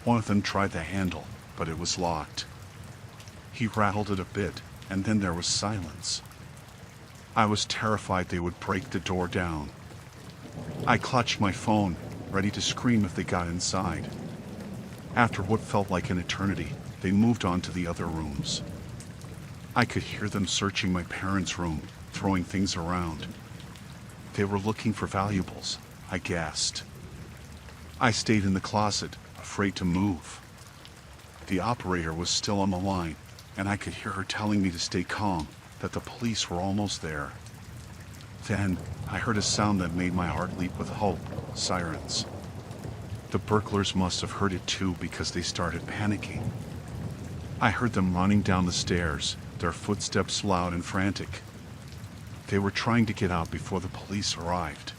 One of them tried the handle, but it was locked. He rattled it a bit, and then there was silence. I was terrified they would break the door down. I clutched my phone, ready to scream if they got inside. After what felt like an eternity, they moved on to the other rooms. I could hear them searching my parents' room, throwing things around. They were looking for valuables, I guessed. I stayed in the closet, afraid to move. The operator was still on the line, and I could hear her telling me to stay calm, that the police were almost there. Then, I heard a sound that made my heart leap with hope: sirens. The burglars must have heard it too because they started panicking. I heard them running down the stairs, their footsteps loud and frantic. They were trying to get out before the police arrived.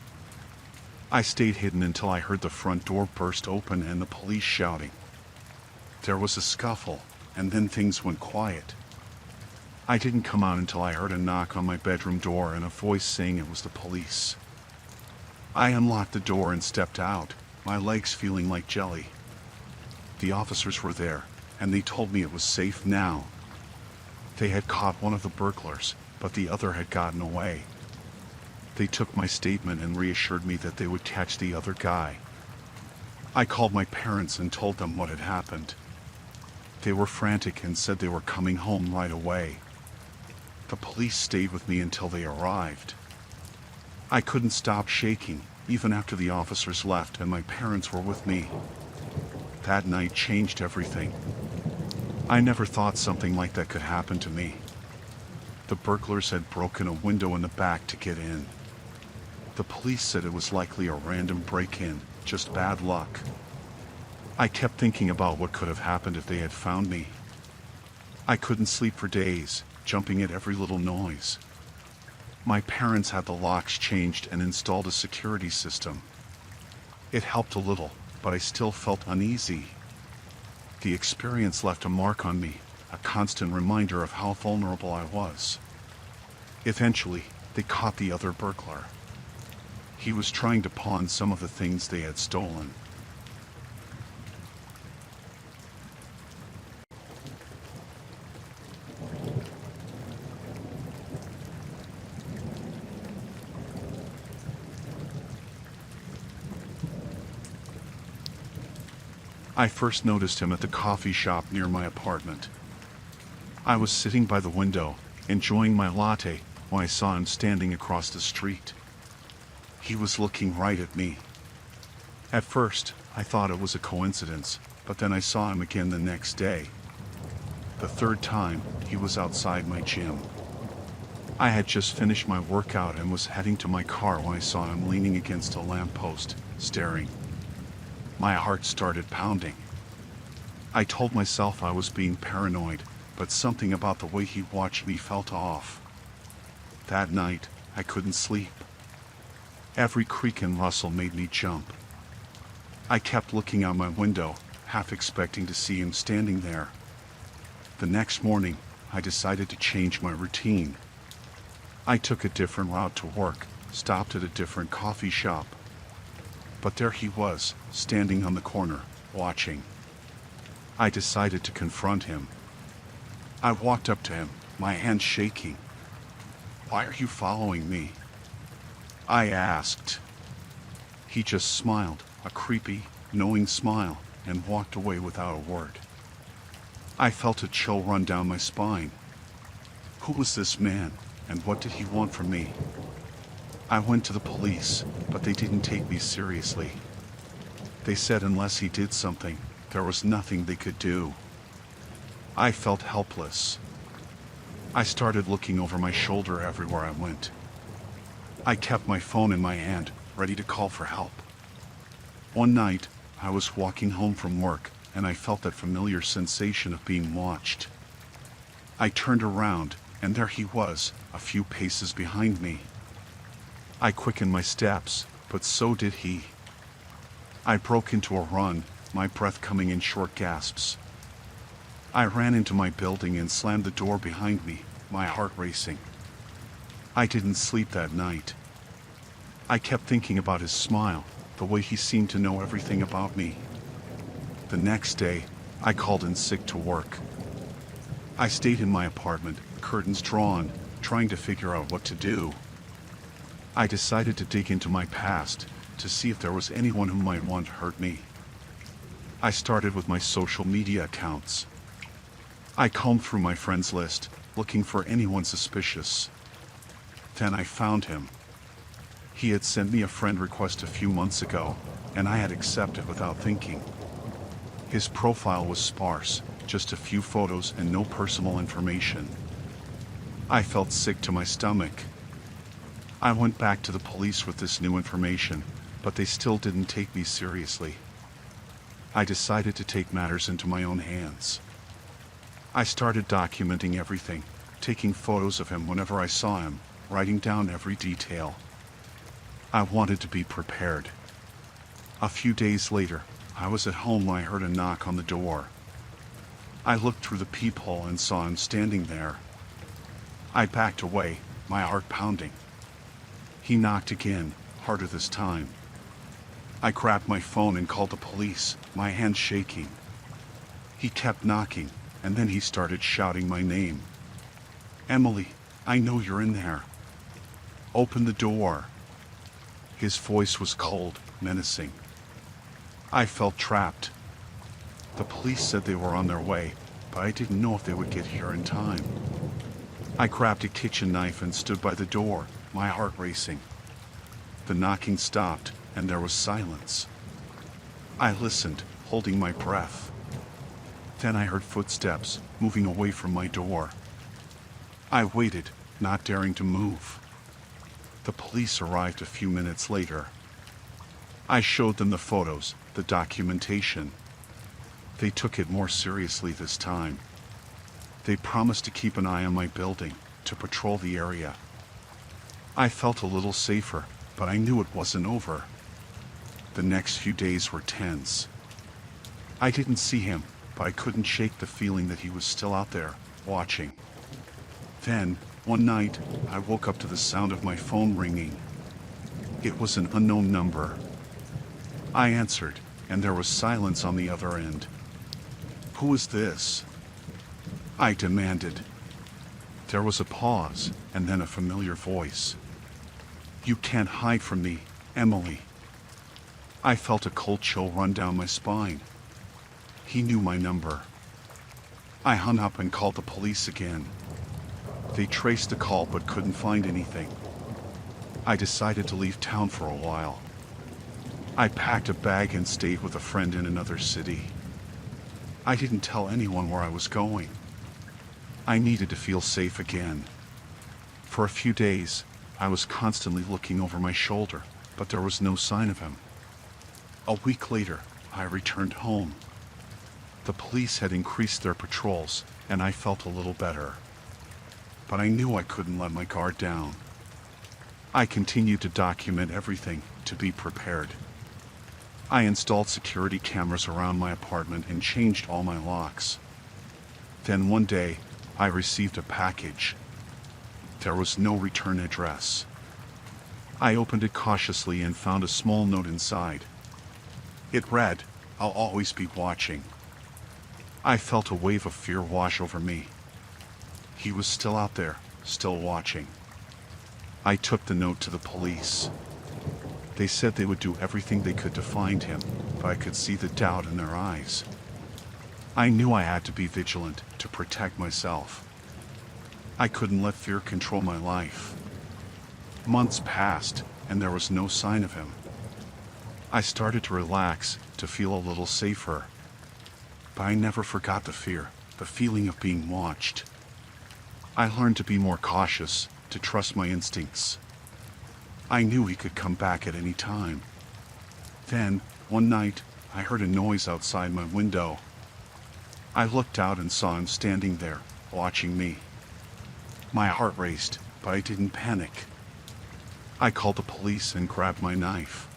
I stayed hidden until I heard the front door burst open and the police shouting. There was a scuffle, and then things went quiet. I didn't come out until I heard a knock on my bedroom door and a voice saying it was the police. I unlocked the door and stepped out, my legs feeling like jelly. The officers were there, and they told me it was safe now. They had caught one of the burglars, but the other had gotten away. They took my statement and reassured me that they would catch the other guy. I called my parents and told them what had happened. They were frantic and said they were coming home right away. The police stayed with me until they arrived. I couldn't stop shaking, even after the officers left and my parents were with me. That night changed everything. I never thought something like that could happen to me. The burglars had broken a window in the back to get in. The police said it was likely a random break-in, just bad luck. I kept thinking about what could have happened if they had found me. I couldn't sleep for days, jumping at every little noise. My parents had the locks changed and installed a security system. It helped a little, but I still felt uneasy. The experience left a mark on me, a constant reminder of how vulnerable I was. Eventually, they caught the other burglar. He was trying to pawn some of the things they had stolen. I first noticed him at the coffee shop near my apartment. I was sitting by the window, enjoying my latte, when I saw him standing across the street. He was looking right at me. At first, I thought it was a coincidence, but then I saw him again the next day. The third time, he was outside my gym. I had just finished my workout and was heading to my car when I saw him leaning against a lamppost, staring. My heart started pounding. I told myself I was being paranoid, but something about the way he watched me felt off. That night, I couldn't sleep. Every creak and rustle made me jump. I kept looking out my window, half expecting to see him standing there. The next morning, I decided to change my routine. I took a different route to work, stopped at a different coffee shop. But there he was, standing on the corner, watching. I decided to confront him. I walked up to him, my hands shaking. "Why are you following me?" I asked. He just smiled, a creepy, knowing smile, and walked away without a word. I felt a chill run down my spine. Who was this man, and what did he want from me? I went to the police, but they didn't take me seriously. They said unless he did something, there was nothing they could do. I felt helpless. I started looking over my shoulder everywhere I went. I kept my phone in my hand, ready to call for help. One night, I was walking home from work, and I felt that familiar sensation of being watched. I turned around, and there he was, a few paces behind me. I quickened my steps, but so did he. I broke into a run, my breath coming in short gasps. I ran into my building and slammed the door behind me, my heart racing. I didn't sleep that night. I kept thinking about his smile, the way he seemed to know everything about me. The next day, I called in sick to work. I stayed in my apartment, curtains drawn, trying to figure out what to do. I decided to dig into my past to see if there was anyone who might want to hurt me. I started with my social media accounts. I combed through my friends list, looking for anyone suspicious. Then I found him. He had sent me a friend request a few months ago, and I had accepted without thinking. His profile was sparse, just a few photos and no personal information. I felt sick to my stomach. I went back to the police with this new information, but they still didn't take me seriously. I decided to take matters into my own hands. I started documenting everything, taking photos of him whenever I saw him, writing down every detail. I wanted to be prepared. A few days later, I was at home when I heard a knock on the door. I looked through the peephole and saw him standing there. I backed away, my heart pounding. He knocked again, harder this time. I grabbed my phone and called the police, my hands shaking. He kept knocking, and then he started shouting my name. "Emily, I know you're in there. Open the door." His voice was cold, menacing. I felt trapped. The police said they were on their way, but I didn't know if they would get here in time. I grabbed a kitchen knife and stood by the door, my heart racing. The knocking stopped, and there was silence. I listened, holding my breath. Then I heard footsteps, moving away from my door. I waited, not daring to move. The police arrived a few minutes later. I showed them the photos, the documentation. They took it more seriously this time. They promised to keep an eye on my building, to patrol the area. I felt a little safer, but I knew it wasn't over. The next few days were tense. I didn't see him, but I couldn't shake the feeling that he was still out there, watching. Then, one night, I woke up to the sound of my phone ringing. It was an unknown number. I answered, and there was silence on the other end. "Who is this?" I demanded. There was a pause, and then a familiar voice. "You can't hide from me, Emily." I felt a cold chill run down my spine. He knew my number. I hung up and called the police again. They traced the call but couldn't find anything. I decided to leave town for a while. I packed a bag and stayed with a friend in another city. I didn't tell anyone where I was going. I needed to feel safe again. For a few days, I was constantly looking over my shoulder, but there was no sign of him. A week later, I returned home. The police had increased their patrols, and I felt a little better. But I knew I couldn't let my guard down. I continued to document everything, to be prepared. I installed security cameras around my apartment and changed all my locks. Then one day, I received a package. There was no return address. I opened it cautiously and found a small note inside. It read, "I'll always be watching." I felt a wave of fear wash over me. He was still out there, still watching. I took the note to the police. They said they would do everything they could to find him, but I could see the doubt in their eyes. I knew I had to be vigilant to protect myself. I couldn't let fear control my life. Months passed, and there was no sign of him. I started to relax, to feel a little safer. But I never forgot the fear, the feeling of being watched. I learned to be more cautious, to trust my instincts. I knew he could come back at any time. Then, one night, I heard a noise outside my window. I looked out and saw him standing there, watching me. My heart raced, but I didn't panic. I called the police and grabbed my knife.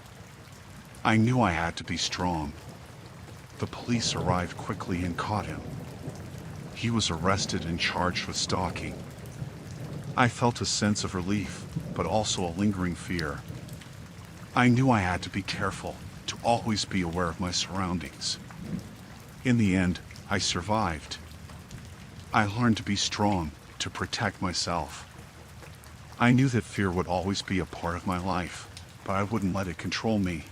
I knew I had to be strong. The police arrived quickly and caught him. He was arrested and charged with stalking. I felt a sense of relief, but also a lingering fear. I knew I had to be careful, to always be aware of my surroundings. In the end, I survived. I learned to be strong, to protect myself. I knew that fear would always be a part of my life, but I wouldn't let it control me.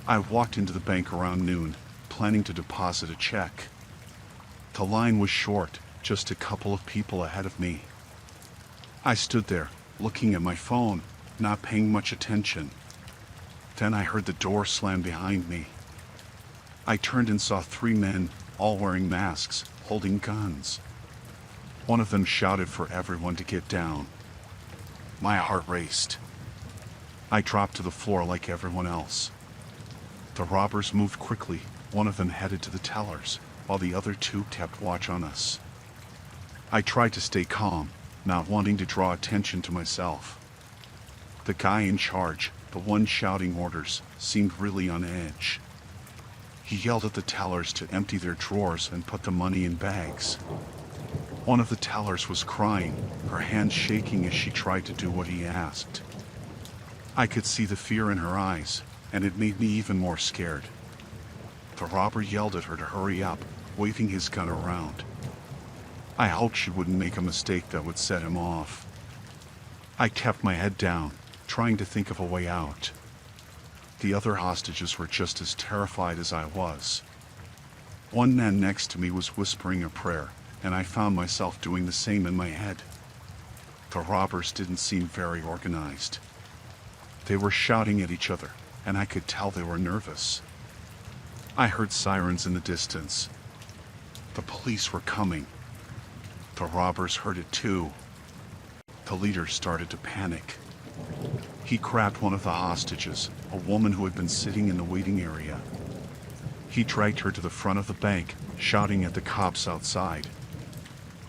I walked into the bank around noon, planning to deposit a check. The line was short, just a couple of people ahead of me. I stood there, looking at my phone, not paying much attention. Then I heard the door slam behind me. I turned and saw 3 men, all wearing masks, holding guns. One of them shouted for everyone to get down. My heart raced. I dropped to the floor like everyone else. The robbers moved quickly. One of them headed to the tellers, while the other 2 kept watch on us. I tried to stay calm, not wanting to draw attention to myself. The guy in charge, the one shouting orders, seemed really on edge. He yelled at the tellers to empty their drawers and put the money in bags. One of the tellers was crying, her hands shaking as she tried to do what he asked. I could see the fear in her eyes, and it made me even more scared. The robber yelled at her to hurry up, waving his gun around. I hoped she wouldn't make a mistake that would set him off. I kept my head down, trying to think of a way out. The other hostages were just as terrified as I was. One man next to me was whispering a prayer, and I found myself doing the same in my head. The robbers didn't seem very organized. They were shouting at each other, and I could tell they were nervous. I heard sirens in the distance. The police were coming. The robbers heard it too. The leader started to panic. He grabbed one of the hostages, a woman who had been sitting in the waiting area. He dragged her to the front of the bank, shouting at the cops outside.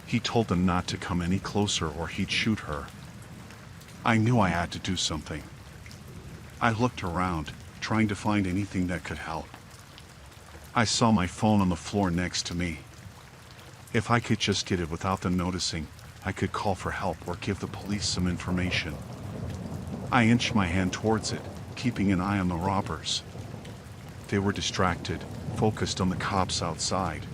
He told them not to come any closer or he'd shoot her. I knew I had to do something. I looked around, trying to find anything that could help. I saw my phone on the floor next to me. If I could just get it without them noticing, I could call for help or give the police some information. I inched my hand towards it, keeping an eye on the robbers. They were distracted, focused on the cops outside.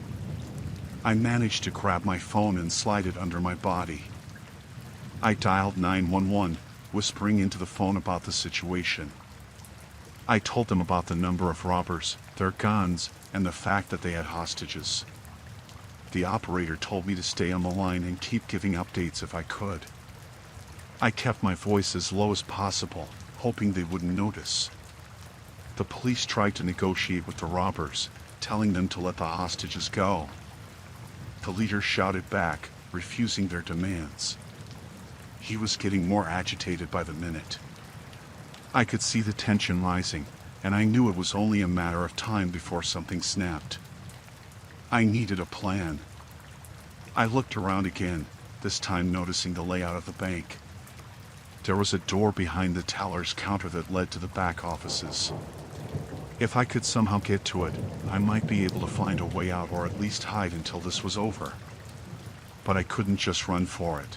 I managed to grab my phone and slide it under my body. I dialed 911, whispering into the phone about the situation. I told them about the number of robbers, their guns, and the fact that they had hostages. The operator told me to stay on the line and keep giving updates if I could. I kept my voice as low as possible, hoping they wouldn't notice. The police tried to negotiate with the robbers, telling them to let the hostages go. The leader shouted back, refusing their demands. He was getting more agitated by the minute. I could see the tension rising, and I knew it was only a matter of time before something snapped. I needed a plan. I looked around again, this time noticing the layout of the bank. There was a door behind the teller's counter that led to the back offices. If I could somehow get to it, I might be able to find a way out or at least hide until this was over. But I couldn't just run for it.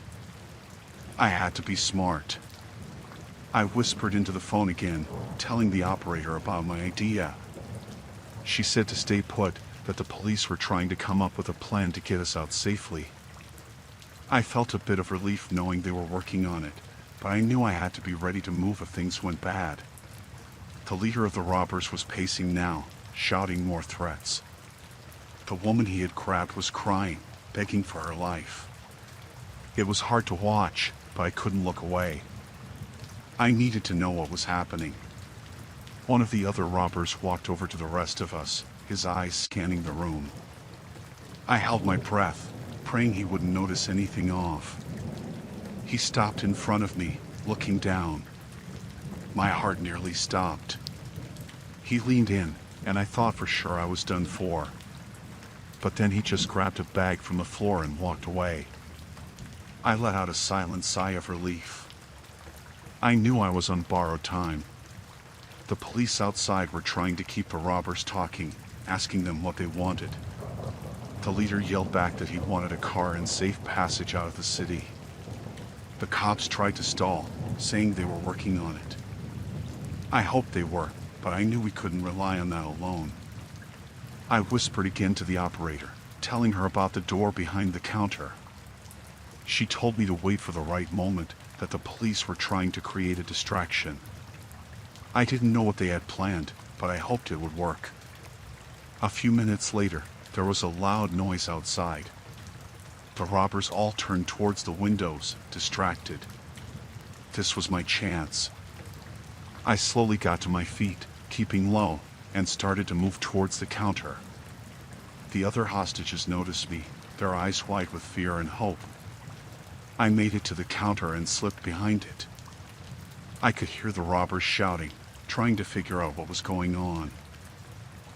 I had to be smart. I whispered into the phone again, telling the operator about my idea. She said to stay put, that the police were trying to come up with a plan to get us out safely. I felt a bit of relief knowing they were working on it, but I knew I had to be ready to move if things went bad. The leader of the robbers was pacing now, shouting more threats. The woman he had grabbed was crying, begging for her life. It was hard to watch, but I couldn't look away. I needed to know what was happening. One of the other robbers walked over to the rest of us, his eyes scanning the room. I held my breath, praying he wouldn't notice anything off. He stopped in front of me, looking down. My heart nearly stopped. He leaned in, and I thought for sure I was done for. But then he just grabbed a bag from the floor and walked away. I let out a silent sigh of relief. I knew I was on borrowed time. The police outside were trying to keep the robbers talking, asking them what they wanted. The leader yelled back that he wanted a car and safe passage out of the city. The cops tried to stall, saying they were working on it. I hoped they were, but I knew we couldn't rely on that alone. I whispered again to the operator, telling her about the door behind the counter. She told me to wait for the right moment, that the police were trying to create a distraction. I didn't know what they had planned, but I hoped it would work. A few minutes later, there was a loud noise outside. The robbers all turned towards the windows, distracted. This was my chance. I slowly got to my feet, keeping low, and started to move towards the counter. The other hostages noticed me, their eyes wide with fear and hope. I made it to the counter and slipped behind it. I could hear the robbers shouting, trying to figure out what was going on.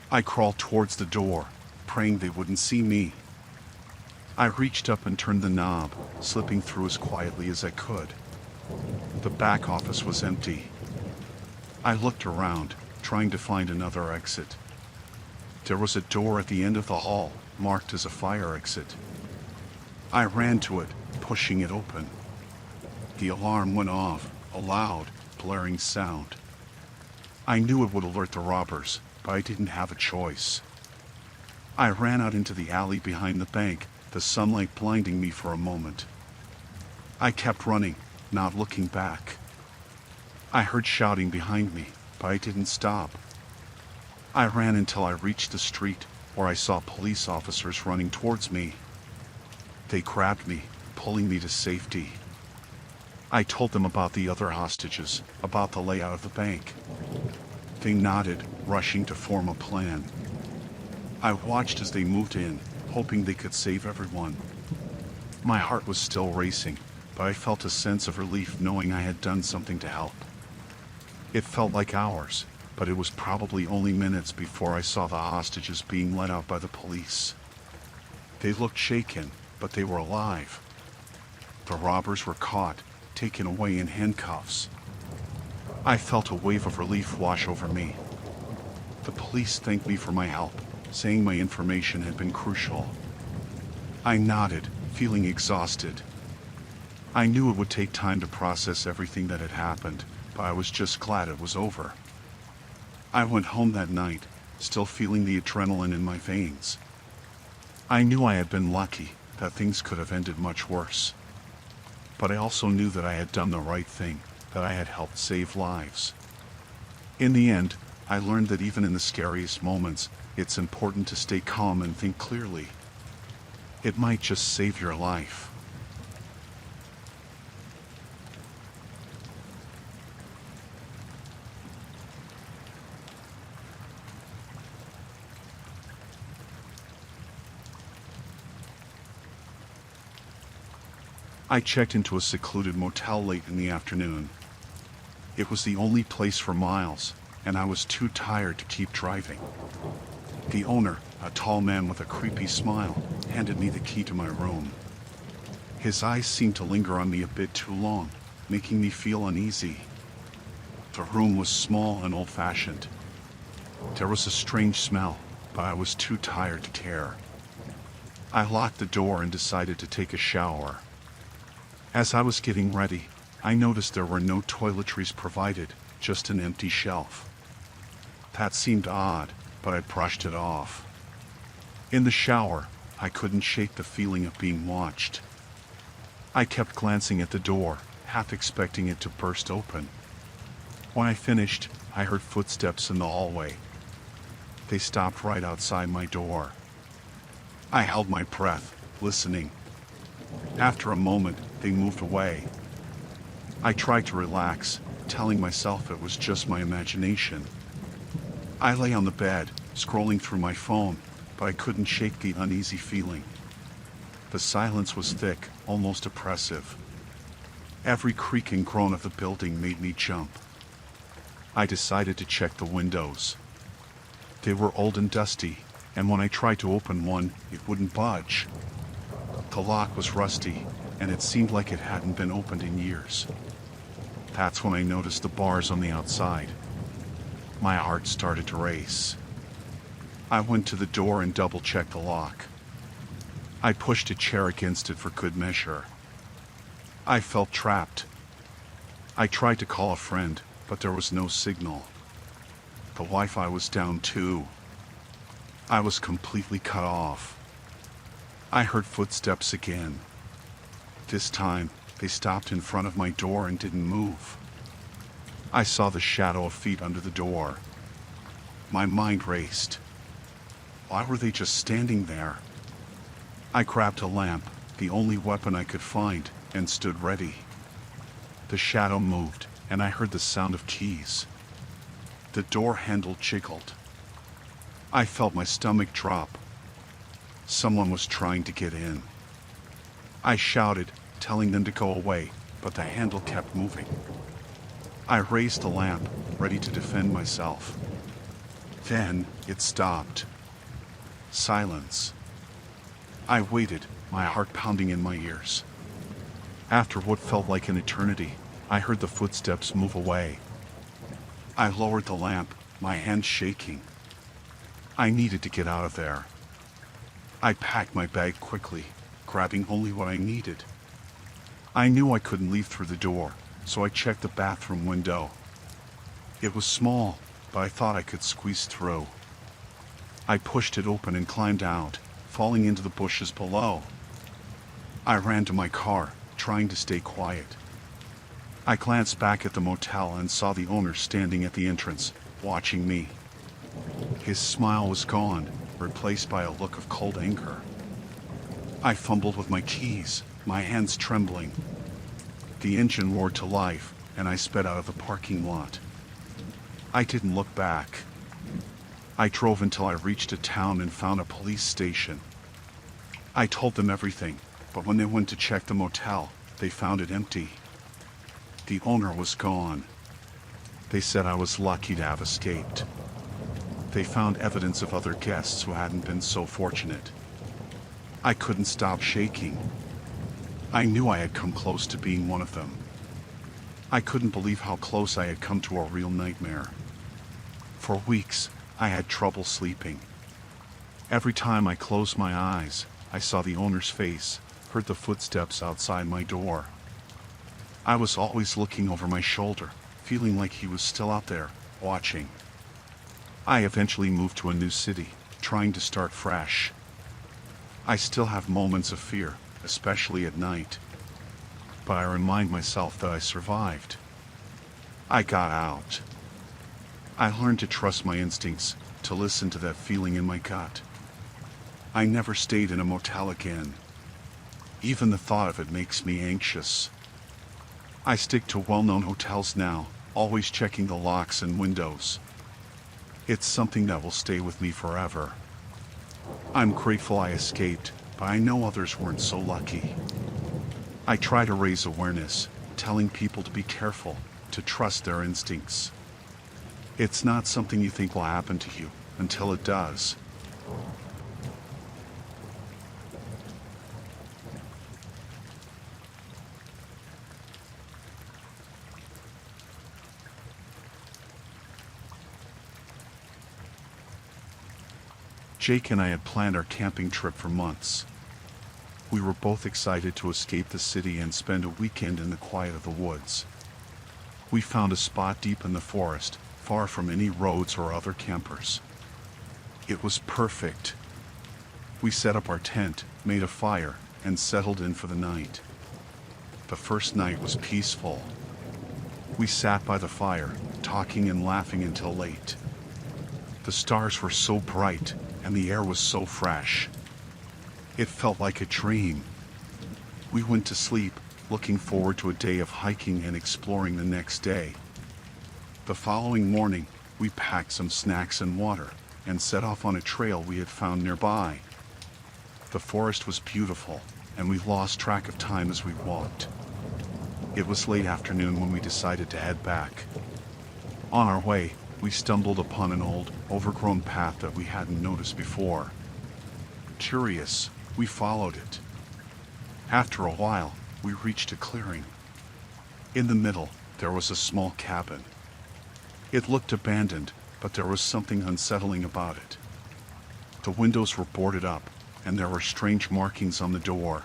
I crawled towards the door, praying they wouldn't see me. I reached up and turned the knob, slipping through as quietly as I could. The back office was empty. I looked around, trying to find another exit. There was a door at the end of the hall, marked as a fire exit. I ran to it, pushing it open. The alarm went off, a loud, blaring sound. I knew it would alert the robbers, but I didn't have a choice. I ran out into the alley behind the bank, the sunlight blinding me for a moment. I kept running, not looking back. I heard shouting behind me, but I didn't stop. I ran until I reached the street, where I saw police officers running towards me. They grabbed me, pulling me to safety. I told them about the other hostages, about the layout of the bank. They nodded, rushing to form a plan. I watched as they moved in, hoping they could save everyone. My heart was still racing, but I felt a sense of relief knowing I had done something to help. It felt like hours, but it was probably only minutes before I saw the hostages being let out by the police. They looked shaken, but they were alive. The robbers were caught, taken away in handcuffs. I felt a wave of relief wash over me. The police thanked me for my help, saying my information had been crucial. I nodded, feeling exhausted. I knew it would take time to process everything that had happened, but I was just glad it was over. I went home that night, still feeling the adrenaline in my veins. I knew I had been lucky, that things could have ended much worse. But I also knew that I had done the right thing, that I had helped save lives. In the end, I learned that even in the scariest moments, it's important to stay calm and think clearly. It might just save your life. I checked into a secluded motel late in the afternoon. It was the only place for miles, and I was too tired to keep driving. The owner, a tall man with a creepy smile, handed me the key to my room. His eyes seemed to linger on me a bit too long, making me feel uneasy. The room was small and old-fashioned. There was a strange smell, but I was too tired to care. I locked the door and decided to take a shower. As I was getting ready, I noticed there were no toiletries provided, just an empty shelf. That seemed odd, but I brushed it off. In the shower, I couldn't shake the feeling of being watched. I kept glancing at the door, half expecting it to burst open. When I finished, I heard footsteps in the hallway. They stopped right outside my door. I held my breath, listening. After a moment, they moved away. I tried to relax, telling myself it was just my imagination. I lay on the bed, scrolling through my phone, but I couldn't shake the uneasy feeling. The silence was thick, almost oppressive. Every creak and groan of the building made me jump. I decided to check the windows. They were old and dusty, and when I tried to open one, it wouldn't budge. The lock was rusty, and it seemed like it hadn't been opened in years. That's when I noticed the bars on the outside. My heart started to race. I went to the door and double-checked the lock. I pushed a chair against it for good measure. I felt trapped. I tried to call a friend, but there was no signal. The Wi-Fi was down too. I was completely cut off. I heard footsteps again. This time, they stopped in front of my door and didn't move. I saw the shadow of feet under the door. My mind raced. Why were they just standing there? I grabbed a lamp, the only weapon I could find, and stood ready. The shadow moved, and I heard the sound of keys. The door handle jiggled. I felt my stomach drop. Someone was trying to get in. I shouted, telling them to go away, but the handle kept moving. I raised the lamp, ready to defend myself. Then it stopped. Silence. I waited, my heart pounding in my ears. After what felt like an eternity, I heard the footsteps move away. I lowered the lamp, my hands shaking. I needed to get out of there. I packed my bag quickly, grabbing only what I needed. I knew I couldn't leave through the door, so I checked the bathroom window. It was small, but I thought I could squeeze through. I pushed it open and climbed out, falling into the bushes below. I ran to my car, trying to stay quiet. I glanced back at the motel and saw the owner standing at the entrance, watching me. His smile was gone, replaced by a look of cold anger. I fumbled with my keys, my hands trembling. The engine roared to life, and I sped out of the parking lot. I didn't look back. I drove until I reached a town and found a police station. I told them everything, but when they went to check the motel, they found it empty. The owner was gone. They said I was lucky to have escaped. They found evidence of other guests who hadn't been so fortunate. I couldn't stop shaking. I knew I had come close to being one of them. I couldn't believe how close I had come to a real nightmare. For weeks, I had trouble sleeping. Every time I closed my eyes, I saw the owner's face, heard the footsteps outside my door. I was always looking over my shoulder, feeling like he was still out there, watching. I eventually moved to a new city, trying to start fresh. I still have moments of fear, especially at night. But I remind myself that I survived. I got out. I learned to trust my instincts, to listen to that feeling in my gut. I never stayed in a motel again. Even the thought of it makes me anxious. I stick to well-known hotels now, always checking the locks and windows. It's something that will stay with me forever. I'm grateful I escaped, but I know others weren't so lucky. I try to raise awareness, telling people to be careful, to trust their instincts. It's not something you think will happen to you, until it does. Jake and I had planned our camping trip for months. We were both excited to escape the city and spend a weekend in the quiet of the woods. We found a spot deep in the forest, far from any roads or other campers. It was perfect. We set up our tent, made a fire, and settled in for the night. The first night was peaceful. We sat by the fire, talking and laughing until late. The stars were so bright, and the air was so fresh. It felt like a dream. We went to sleep, looking forward to a day of hiking and exploring the next day. The following morning, we packed some snacks and water, and set off on a trail we had found nearby. The forest was beautiful, and we lost track of time as we walked. It was late afternoon when we decided to head back. On our way, we stumbled upon an old, overgrown path that we hadn't noticed before. Curious, we followed it. After a while, we reached a clearing. In the middle, there was a small cabin. It looked abandoned, but there was something unsettling about it. The windows were boarded up, and there were strange markings on the door.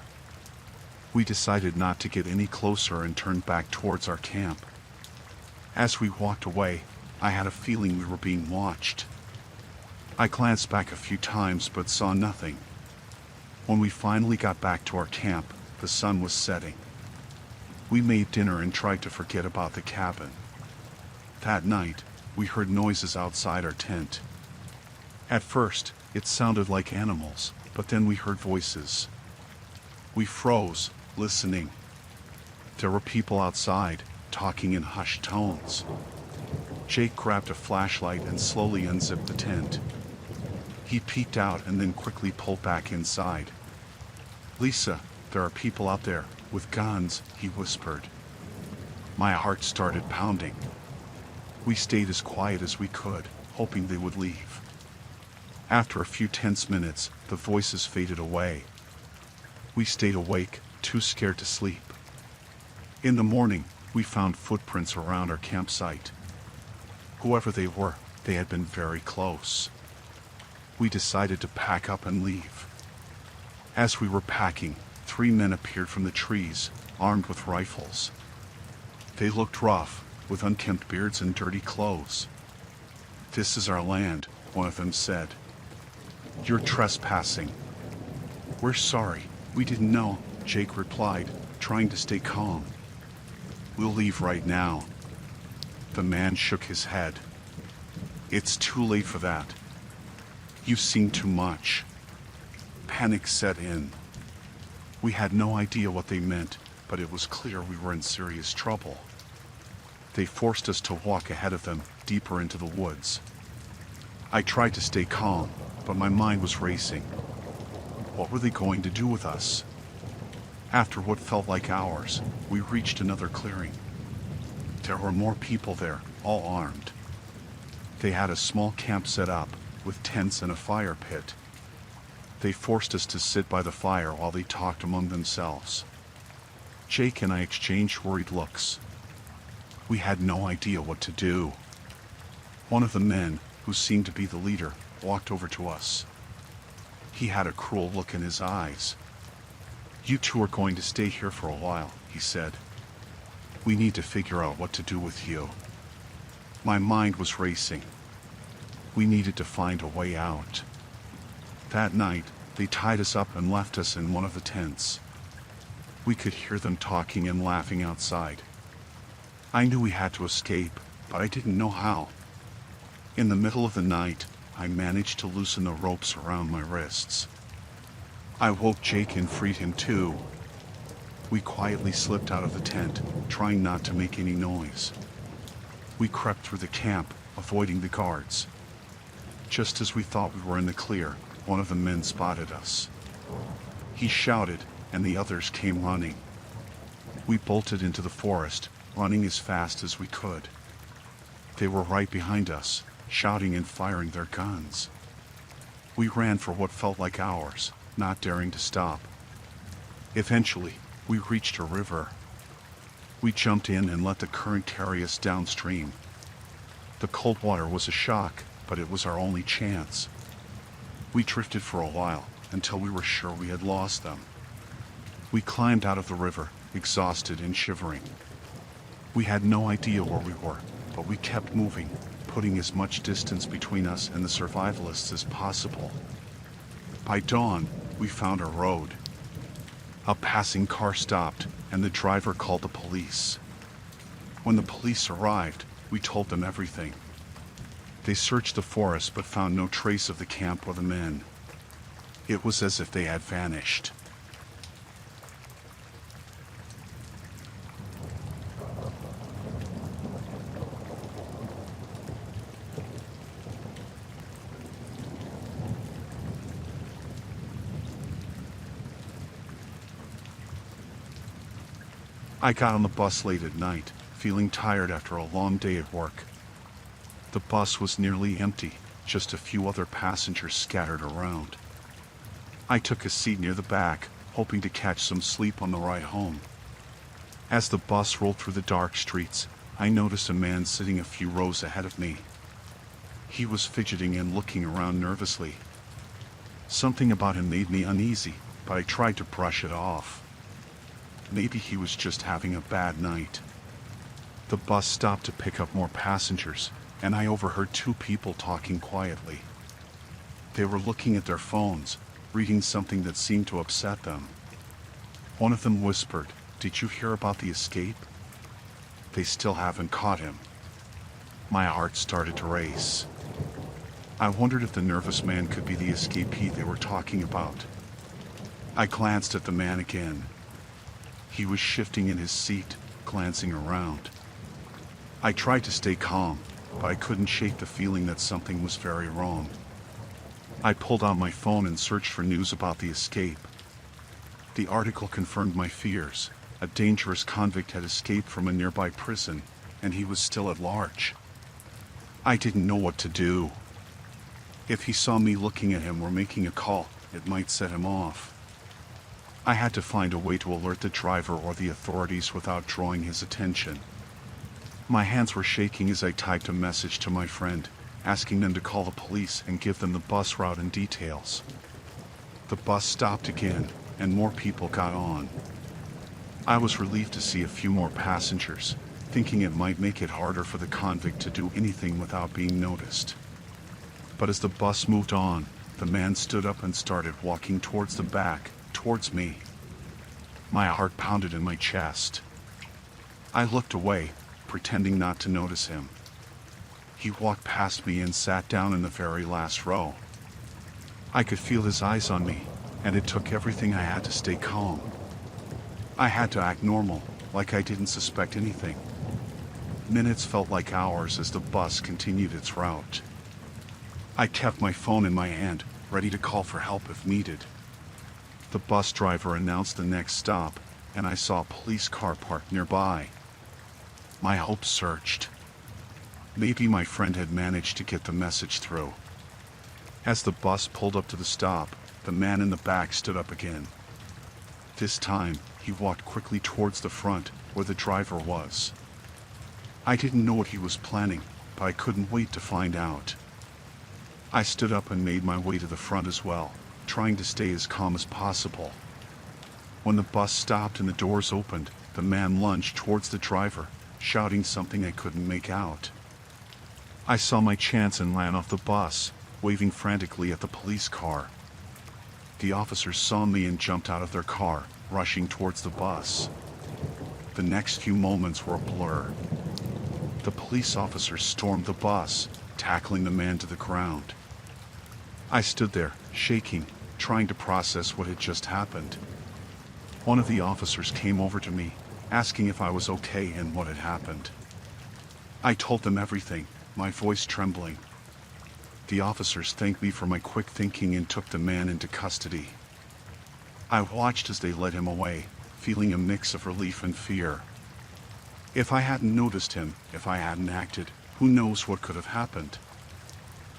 We decided not to get any closer and turned back towards our camp. As we walked away, I had a feeling we were being watched. I glanced back a few times but saw nothing. When we finally got back to our camp, the sun was setting. We made dinner and tried to forget about the cabin. That night, we heard noises outside our tent. At first, it sounded like animals, but then we heard voices. We froze, listening. There were people outside, talking in hushed tones. Jake grabbed a flashlight and slowly unzipped the tent. He peeked out and then quickly pulled back inside. "Lisa, there are people out there, with guns," he whispered. My heart started pounding. We stayed as quiet as we could, hoping they would leave. After a few tense minutes, the voices faded away. We stayed awake, too scared to sleep. In the morning, we found footprints around our campsite. Whoever they were, they had been very close. We decided to pack up and leave. As we were packing, 3 men appeared from the trees, armed with rifles. They looked rough, with unkempt beards and dirty clothes. "This is our land," one of them said. "You're trespassing." "We're sorry, we didn't know," Jake replied, trying to stay calm. "We'll leave right now." The man shook his head. "It's too late for that. You've seen too much." Panic set in. We had no idea what they meant, but it was clear we were in serious trouble. They forced us to walk ahead of them, deeper into the woods. I tried to stay calm, but my mind was racing. What were they going to do with us? After what felt like hours, we reached another clearing. There were more people there, all armed. They had a small camp set up, with tents and a fire pit. They forced us to sit by the fire while they talked among themselves. Jake and I exchanged worried looks. We had no idea what to do. One of the men, who seemed to be the leader, walked over to us. He had a cruel look in his eyes. "You two are going to stay here for a while," he said. "We need to figure out what to do with you." My mind was racing. We needed to find a way out. That night, they tied us up and left us in one of the tents. We could hear them talking and laughing outside. I knew we had to escape, but I didn't know how. In the middle of the night, I managed to loosen the ropes around my wrists. I woke Jake and freed him too. We quietly slipped out of the tent, trying not to make any noise. We crept through the camp, avoiding the guards. Just as we thought we were in the clear, one of the men spotted us. He shouted, and the others came running. We bolted into the forest, running as fast as we could. They were right behind us, shouting and firing their guns. We ran for what felt like hours, not daring to stop. Eventually, we reached a river. We jumped in and let the current carry us downstream. The cold water was a shock, but it was our only chance. We drifted for a while, until we were sure we had lost them. We climbed out of the river, exhausted and shivering. We had no idea where we were, but we kept moving, putting as much distance between us and the survivalists as possible. By dawn, we found a road. A passing car stopped, and the driver called the police. When the police arrived, we told them everything. They searched the forest but found no trace of the camp or the men. It was as if they had vanished. I got on the bus late at night, feeling tired after a long day at work. The bus was nearly empty, just a few other passengers scattered around. I took a seat near the back, hoping to catch some sleep on the ride home. As the bus rolled through the dark streets, I noticed a man sitting a few rows ahead of me. He was fidgeting and looking around nervously. Something about him made me uneasy, but I tried to brush it off. Maybe he was just having a bad night. The bus stopped to pick up more passengers, and I overheard two people talking quietly. They were looking at their phones, reading something that seemed to upset them. One of them whispered, "Did you hear about the escape? They still haven't caught him." My heart started to race. I wondered if the nervous man could be the escapee they were talking about. I glanced at the man again. He was shifting in his seat, glancing around. I tried to stay calm, but I couldn't shake the feeling that something was very wrong. I pulled out my phone and searched for news about the escape. The article confirmed my fears. A dangerous convict had escaped from a nearby prison, and he was still at large. I didn't know what to do. If he saw me looking at him or making a call, it might set him off. I had to find a way to alert the driver or the authorities without drawing his attention. My hands were shaking as I typed a message to my friend, asking them to call the police and give them the bus route and details. The bus stopped again, and more people got on. I was relieved to see a few more passengers, thinking it might make it harder for the convict to do anything without being noticed. But as the bus moved on, the man stood up and started walking towards the back, towards me. My heart pounded in my chest. I looked away, pretending not to notice him. He walked past me and sat down in the very last row. I could feel his eyes on me, and it took everything I had to stay calm. I had to act normal, like I didn't suspect anything. Minutes felt like hours as the bus continued its route. I kept my phone in my hand, ready to call for help if needed. The bus driver announced the next stop, and I saw a police car parked nearby. My hopes surged. Maybe my friend had managed to get the message through. As the bus pulled up to the stop, the man in the back stood up again. This time, he walked quickly towards the front, where the driver was. I didn't know what he was planning, but I couldn't wait to find out. I stood up and made my way to the front as well, trying to stay as calm as possible. When the bus stopped and the doors opened, the man lunged towards the driver, shouting something I couldn't make out. I saw my chance and ran off the bus, waving frantically at the police car. The officers saw me and jumped out of their car, rushing towards the bus. The next few moments were a blur. The police officers stormed the bus, tackling the man to the ground. I stood there, shaking, trying to process what had just happened. One of the officers came over to me, asking if I was okay and what had happened. I told them everything, my voice trembling. The officers thanked me for my quick thinking and took the man into custody. I watched as they led him away, feeling a mix of relief and fear. If I hadn't noticed him, if I hadn't acted, who knows what could have happened?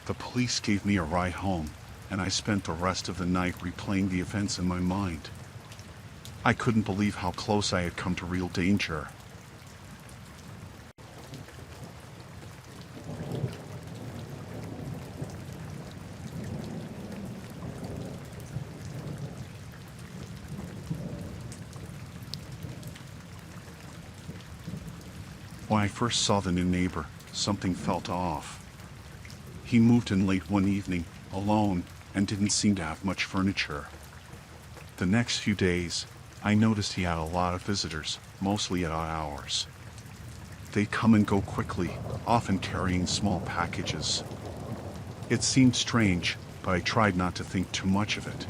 The police gave me a ride home, and I spent the rest of the night replaying the events in my mind. I couldn't believe how close I had come to real danger. When I first saw the new neighbor, something felt off. He moved in late one evening, alone, and didn't seem to have much furniture. The next few days, I noticed he had a lot of visitors, mostly at odd hours. They'd come and go quickly, often carrying small packages. It seemed strange, but I tried not to think too much of it.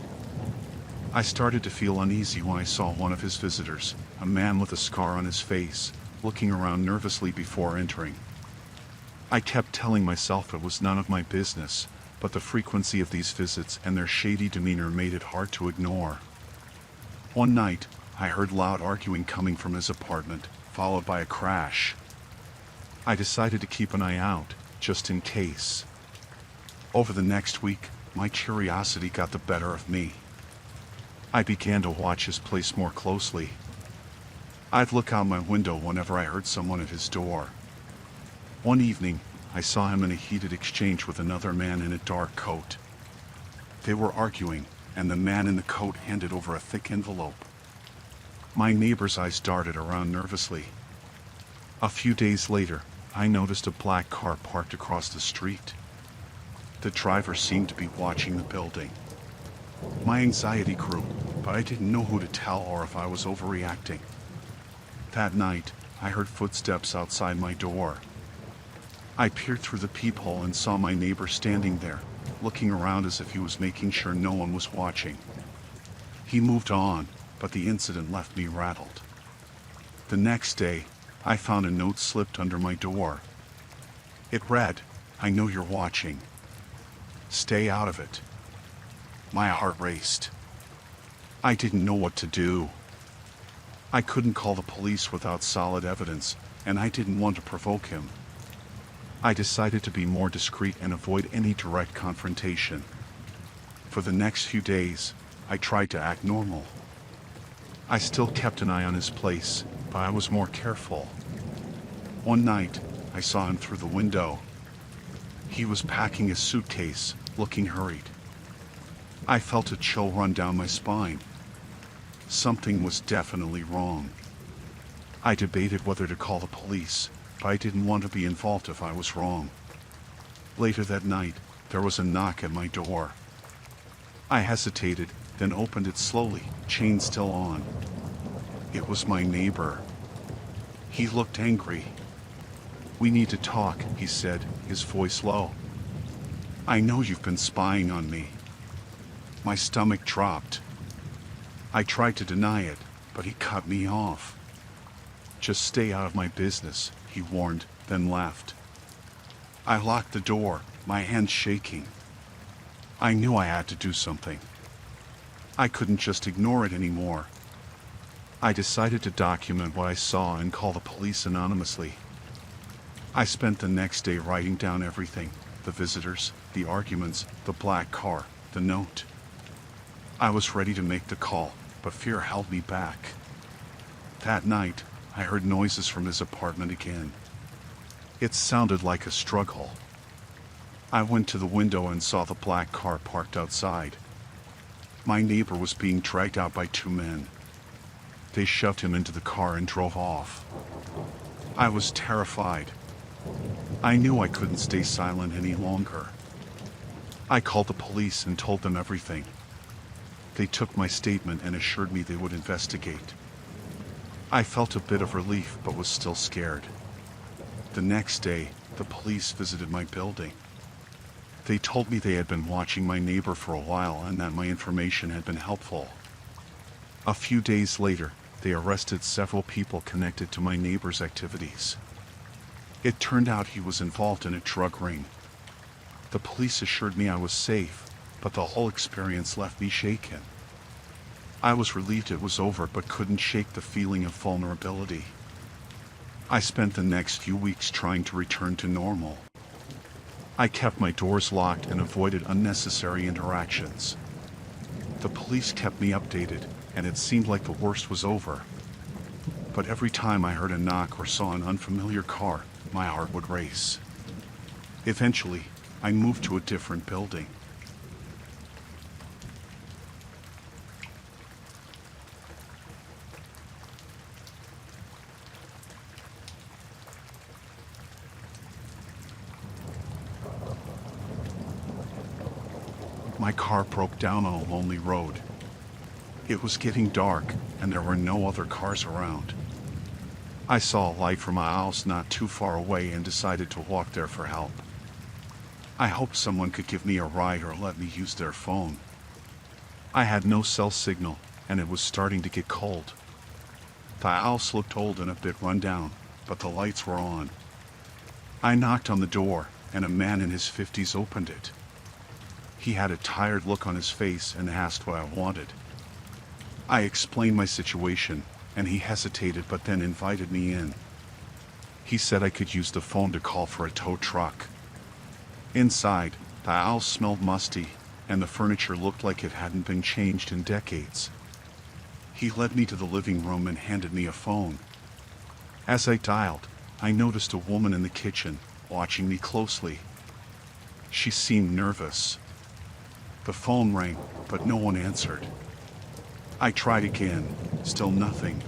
I started to feel uneasy when I saw one of his visitors, a man with a scar on his face, looking around nervously before entering. I kept telling myself it was none of my business, but the frequency of these visits and their shady demeanor made it hard to ignore. One night, I heard loud arguing coming from his apartment, followed by a crash. I decided to keep an eye out, just in case. Over the next week, my curiosity got the better of me. I began to watch his place more closely. I'd look out my window whenever I heard someone at his door. One evening, I saw him in a heated exchange with another man in a dark coat. They were arguing, and the man in the coat handed over a thick envelope. My neighbor's eyes darted around nervously. A few days later, I noticed a black car parked across the street. The driver seemed to be watching the building. My anxiety grew, but I didn't know who to tell or if I was overreacting. That night, I heard footsteps outside my door. I peered through the peephole and saw my neighbor standing there, looking around as if he was making sure no one was watching. He moved on, but the incident left me rattled. The next day, I found a note slipped under my door. It read, "I know you're watching. Stay out of it." My heart raced. I didn't know what to do. I couldn't call the police without solid evidence, and I didn't want to provoke him. I decided to be more discreet and avoid any direct confrontation. For the next few days, I tried to act normal. I still kept an eye on his place, but I was more careful. One night, I saw him through the window. He was packing his suitcase, looking hurried. I felt a chill run down my spine. Something was definitely wrong. I debated whether to call the police, but I didn't want to be involved if I was wrong. Later that night, there was a knock at my door. I hesitated, then opened it slowly, chain still on. It was my neighbor. He looked angry. "We need to talk," he said, his voice low. "I know you've been spying on me." My stomach dropped. I tried to deny it, but he cut me off. "Just stay out of my business," he warned, then left. I locked the door, my hands shaking. I knew I had to do something. I couldn't just ignore it anymore. I decided to document what I saw and call the police anonymously. I spent the next day writing down everything: the visitors, the arguments, the black car, the note. I was ready to make the call, but fear held me back. That night, I heard noises from his apartment again. It sounded like a struggle. I went to the window and saw the black car parked outside. My neighbor was being dragged out by two men. They shoved him into the car and drove off. I was terrified. I knew I couldn't stay silent any longer. I called the police and told them everything. They took my statement and assured me they would investigate. I felt a bit of relief but was still scared. The next day, the police visited my building. They told me they had been watching my neighbor for a while and that my information had been helpful. A few days later, they arrested several people connected to my neighbor's activities. It turned out he was involved in a drug ring. The police assured me I was safe, but the whole experience left me shaken. I was relieved it was over but couldn't shake the feeling of vulnerability. I spent the next few weeks trying to return to normal. I kept my doors locked and avoided unnecessary interactions. The police kept me updated, and it seemed like the worst was over. But every time I heard a knock or saw an unfamiliar car, my heart would race. Eventually, I moved to a different building. My car broke down on a lonely road. It was getting dark, and there were no other cars around. I saw a light from a house not too far away and decided to walk there for help. I hoped someone could give me a ride or let me use their phone. I had no cell signal, and it was starting to get cold. The house looked old and a bit run down, but the lights were on. I knocked on the door, and a man in his 50s opened it. He had a tired look on his face and asked what I wanted. I explained my situation, and he hesitated but then invited me in. He said I could use the phone to call for a tow truck. Inside, the house smelled musty, and the furniture looked like it hadn't been changed in decades. He led me to the living room and handed me a phone. As I dialed, I noticed a woman in the kitchen, watching me closely. She seemed nervous. The phone rang, but no one answered. I tried again, still nothing.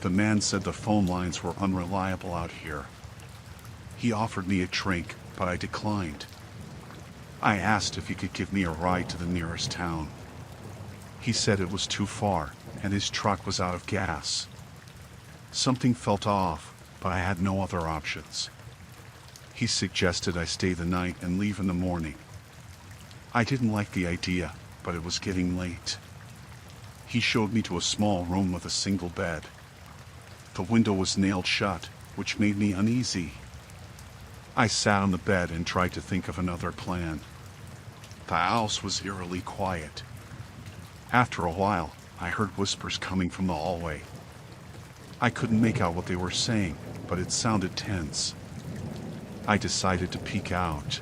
The man said the phone lines were unreliable out here. He offered me a drink, but I declined. I asked if he could give me a ride to the nearest town. He said it was too far, and his truck was out of gas. Something felt off, but I had no other options. He suggested I stay the night and leave in the morning. I didn't like the idea, but it was getting late. He showed me to a small room with a single bed. The window was nailed shut, which made me uneasy. I sat on the bed and tried to think of another plan. The house was eerily quiet. After a while, I heard whispers coming from the hallway. I couldn't make out what they were saying, but it sounded tense. I decided to peek out.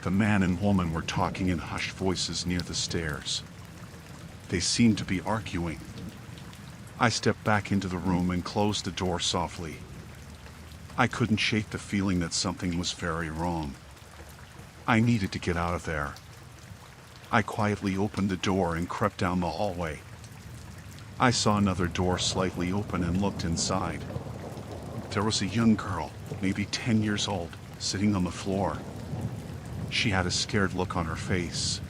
The man and woman were talking in hushed voices near the stairs. They seemed to be arguing. I stepped back into the room and closed the door softly. I couldn't shake the feeling that something was very wrong. I needed to get out of there. I quietly opened the door and crept down the hallway. I saw another door slightly open and looked inside. There was a young girl, maybe 10 years old, sitting on the floor. She had a scared look on her face.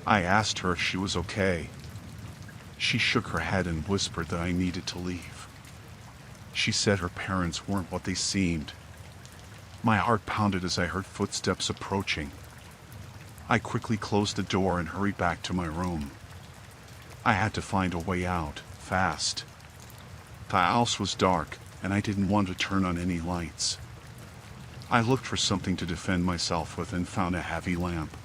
I asked her if she was okay. She shook her head and whispered that I needed to leave. She said her parents weren't what they seemed. My heart pounded as I heard footsteps approaching. I quickly closed the door and hurried back to my room. I had to find a way out, fast. The house was dark, and I didn't want to turn on any lights. I looked for something to defend myself with and found a heavy lamp.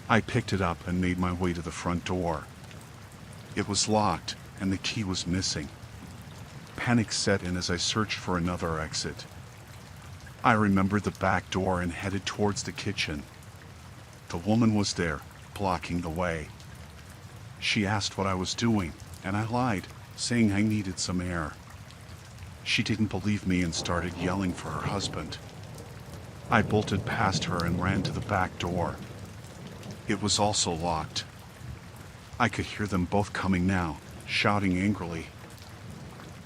I picked it up and made my way to the front door. It was locked, and the key was missing. Panic set in as I searched for another exit. I remembered the back door and headed towards the kitchen. The woman was there, blocking the way. She asked what I was doing, and I lied, saying I needed some air. She didn't believe me and started yelling for her husband. I bolted past her and ran to the back door. It was also locked. I could hear them both coming now, shouting angrily.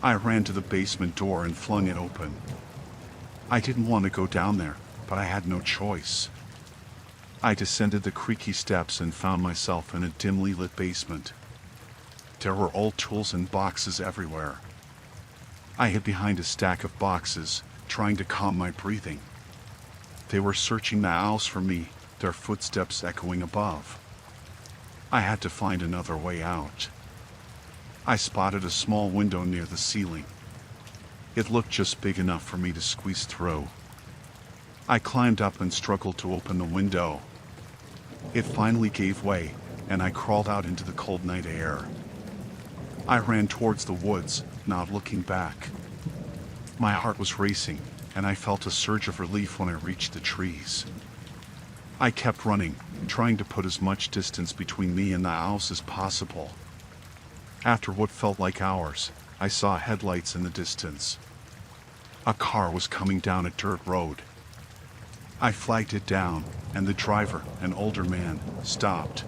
I ran to the basement door and flung it open. I didn't want to go down there, but I had no choice. I descended the creaky steps and found myself in a dimly lit basement. There were old tools and boxes everywhere. I hid behind a stack of boxes, trying to calm my breathing. They were searching the house for me, their footsteps echoing above. I had to find another way out. I spotted a small window near the ceiling. It looked just big enough for me to squeeze through. I climbed up and struggled to open the window. It finally gave way, and I crawled out into the cold night air. I ran towards the woods, not looking back. My heart was racing, and I felt a surge of relief when I reached the trees. I kept running, trying to put as much distance between me and the house as possible. After what felt like hours, I saw headlights in the distance. A car was coming down a dirt road. I flagged it down, and the driver, an older man, stopped.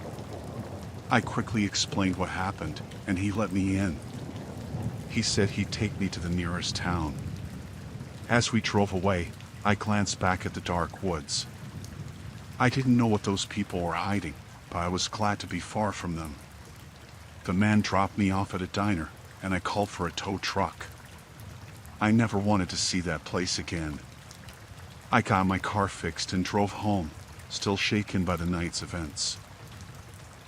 I quickly explained what happened, and he let me in. He said he'd take me to the nearest town. As we drove away, I glanced back at the dark woods. I didn't know what those people were hiding, but I was glad to be far from them. The man dropped me off at a diner, and I called for a tow truck. I never wanted to see that place again. I got my car fixed and drove home, still shaken by the night's events.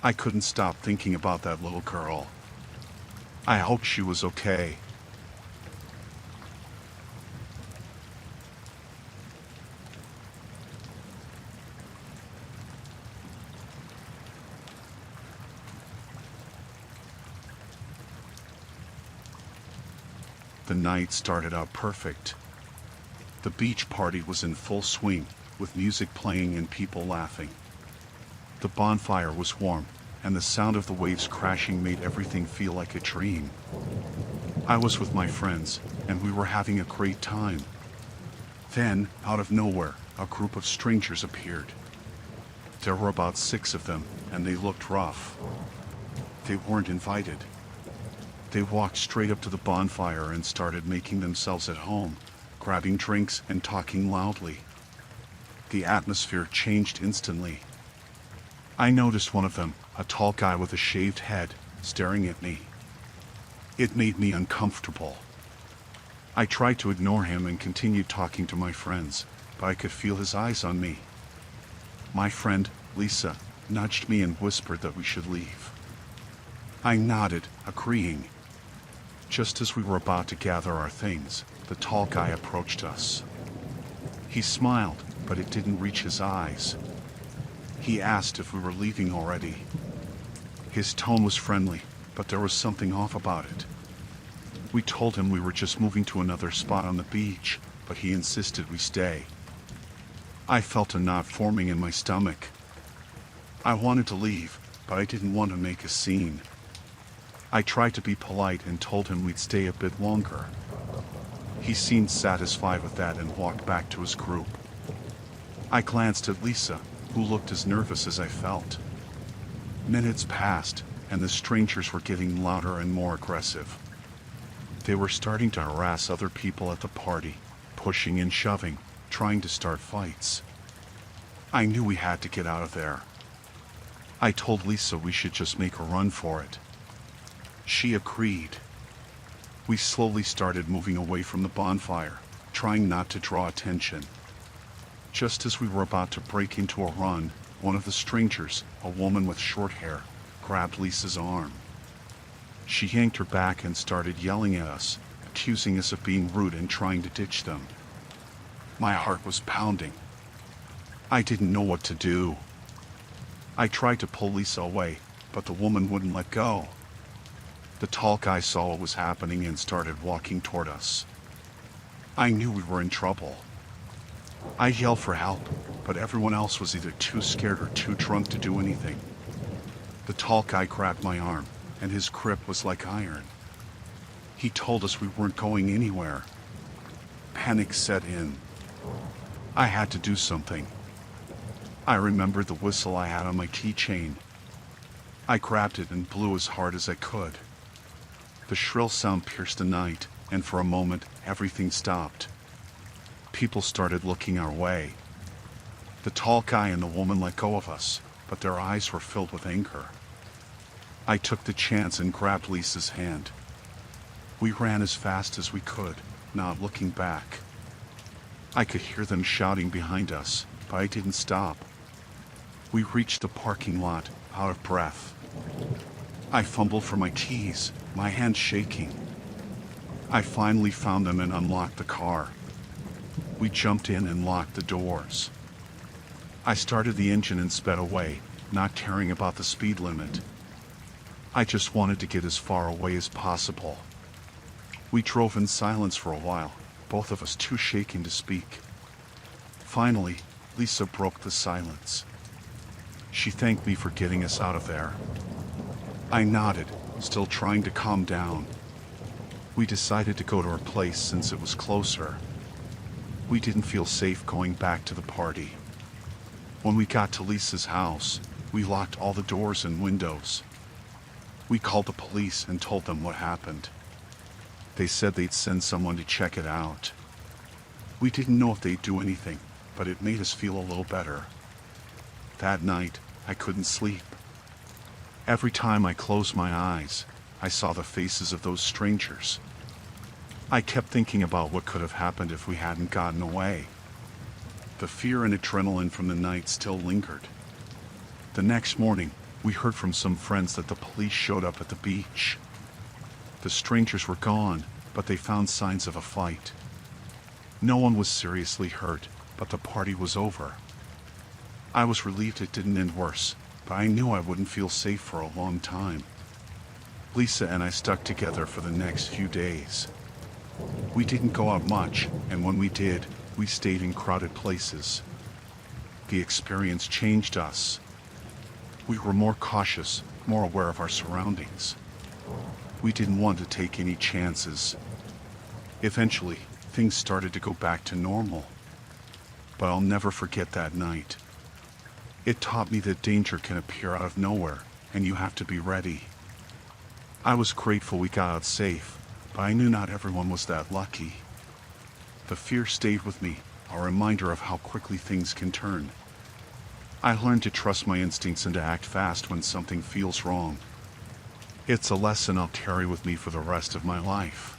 I couldn't stop thinking about that little girl. I hoped she was okay. The night started out perfect. The beach party was in full swing, with music playing and people laughing. The bonfire was warm, and the sound of the waves crashing made everything feel like a dream. I was with my friends, and we were having a great time. Then, out of nowhere, a group of strangers appeared. There were about 6 of them, and they looked rough. They weren't invited. They walked straight up to the bonfire and started making themselves at home, grabbing drinks and talking loudly. The atmosphere changed instantly. I noticed one of them, a tall guy with a shaved head, staring at me. It made me uncomfortable. I tried to ignore him and continued talking to my friends, but I could feel his eyes on me. My friend, Lisa, nudged me and whispered that we should leave. I nodded, agreeing. Just as we were about to gather our things, the tall guy approached us. He smiled, but it didn't reach his eyes. He asked if we were leaving already. His tone was friendly, but there was something off about it. We told him we were just moving to another spot on the beach, but he insisted we stay. I felt a knot forming in my stomach. I wanted to leave, but I didn't want to make a scene. I tried to be polite and told him we'd stay a bit longer. He seemed satisfied with that and walked back to his group. I glanced at Lisa, who looked as nervous as I felt. Minutes passed, and the strangers were getting louder and more aggressive. They were starting to harass other people at the party, pushing and shoving, trying to start fights. I knew we had to get out of there. I told Lisa we should just make a run for it. She agreed. We slowly started moving away from the bonfire, trying not to draw attention. Just as we were about to break into a run, one of the strangers, a woman with short hair, grabbed Lisa's arm. She yanked her back and started yelling at us, accusing us of being rude and trying to ditch them. My heart was pounding. I didn't know what to do. I tried to pull Lisa away, but the woman wouldn't let go. The tall guy saw what was happening and started walking toward us. I knew we were in trouble. I yelled for help, but everyone else was either too scared or too drunk to do anything. The tall guy grabbed my arm, and his grip was like iron. He told us we weren't going anywhere. Panic set in. I had to do something. I remembered the whistle I had on my keychain. I grabbed it and blew as hard as I could. The shrill sound pierced the night, and for a moment, everything stopped. People started looking our way. The tall guy and the woman let go of us, but their eyes were filled with anger. I took the chance and grabbed Lisa's hand. We ran as fast as we could, not looking back. I could hear them shouting behind us, but I didn't stop. We reached the parking lot, out of breath. I fumbled for my keys, my hands shaking. I finally found them and unlocked the car. We jumped in and locked the doors. I started the engine and sped away, not caring about the speed limit. I just wanted to get as far away as possible. We drove in silence for a while, both of us too shaken to speak. Finally, Lisa broke the silence. She thanked me for getting us out of there. I nodded, still trying to calm down. We decided to go to her place since it was closer. We didn't feel safe going back to the party. When we got to Lisa's house, we locked all the doors and windows. We called the police and told them what happened. They said they'd send someone to check it out. We didn't know if they'd do anything, but it made us feel a little better. That night, I couldn't sleep. Every time I closed my eyes, I saw the faces of those strangers. I kept thinking about what could have happened if we hadn't gotten away. The fear and adrenaline from the night still lingered. The next morning, we heard from some friends that the police showed up at the beach. The strangers were gone, but they found signs of a fight. No one was seriously hurt, but the party was over. I was relieved it didn't end worse, but I knew I wouldn't feel safe for a long time. Lisa and I stuck together for the next few days. We didn't go out much, and when we did, we stayed in crowded places. The experience changed us. We were more cautious, more aware of our surroundings. We didn't want to take any chances. Eventually, things started to go back to normal. But I'll never forget that night. It taught me that danger can appear out of nowhere, and you have to be ready. I was grateful we got out safe, but I knew not everyone was that lucky. The fear stayed with me, a reminder of how quickly things can turn. I learned to trust my instincts and to act fast when something feels wrong. It's a lesson I'll carry with me for the rest of my life.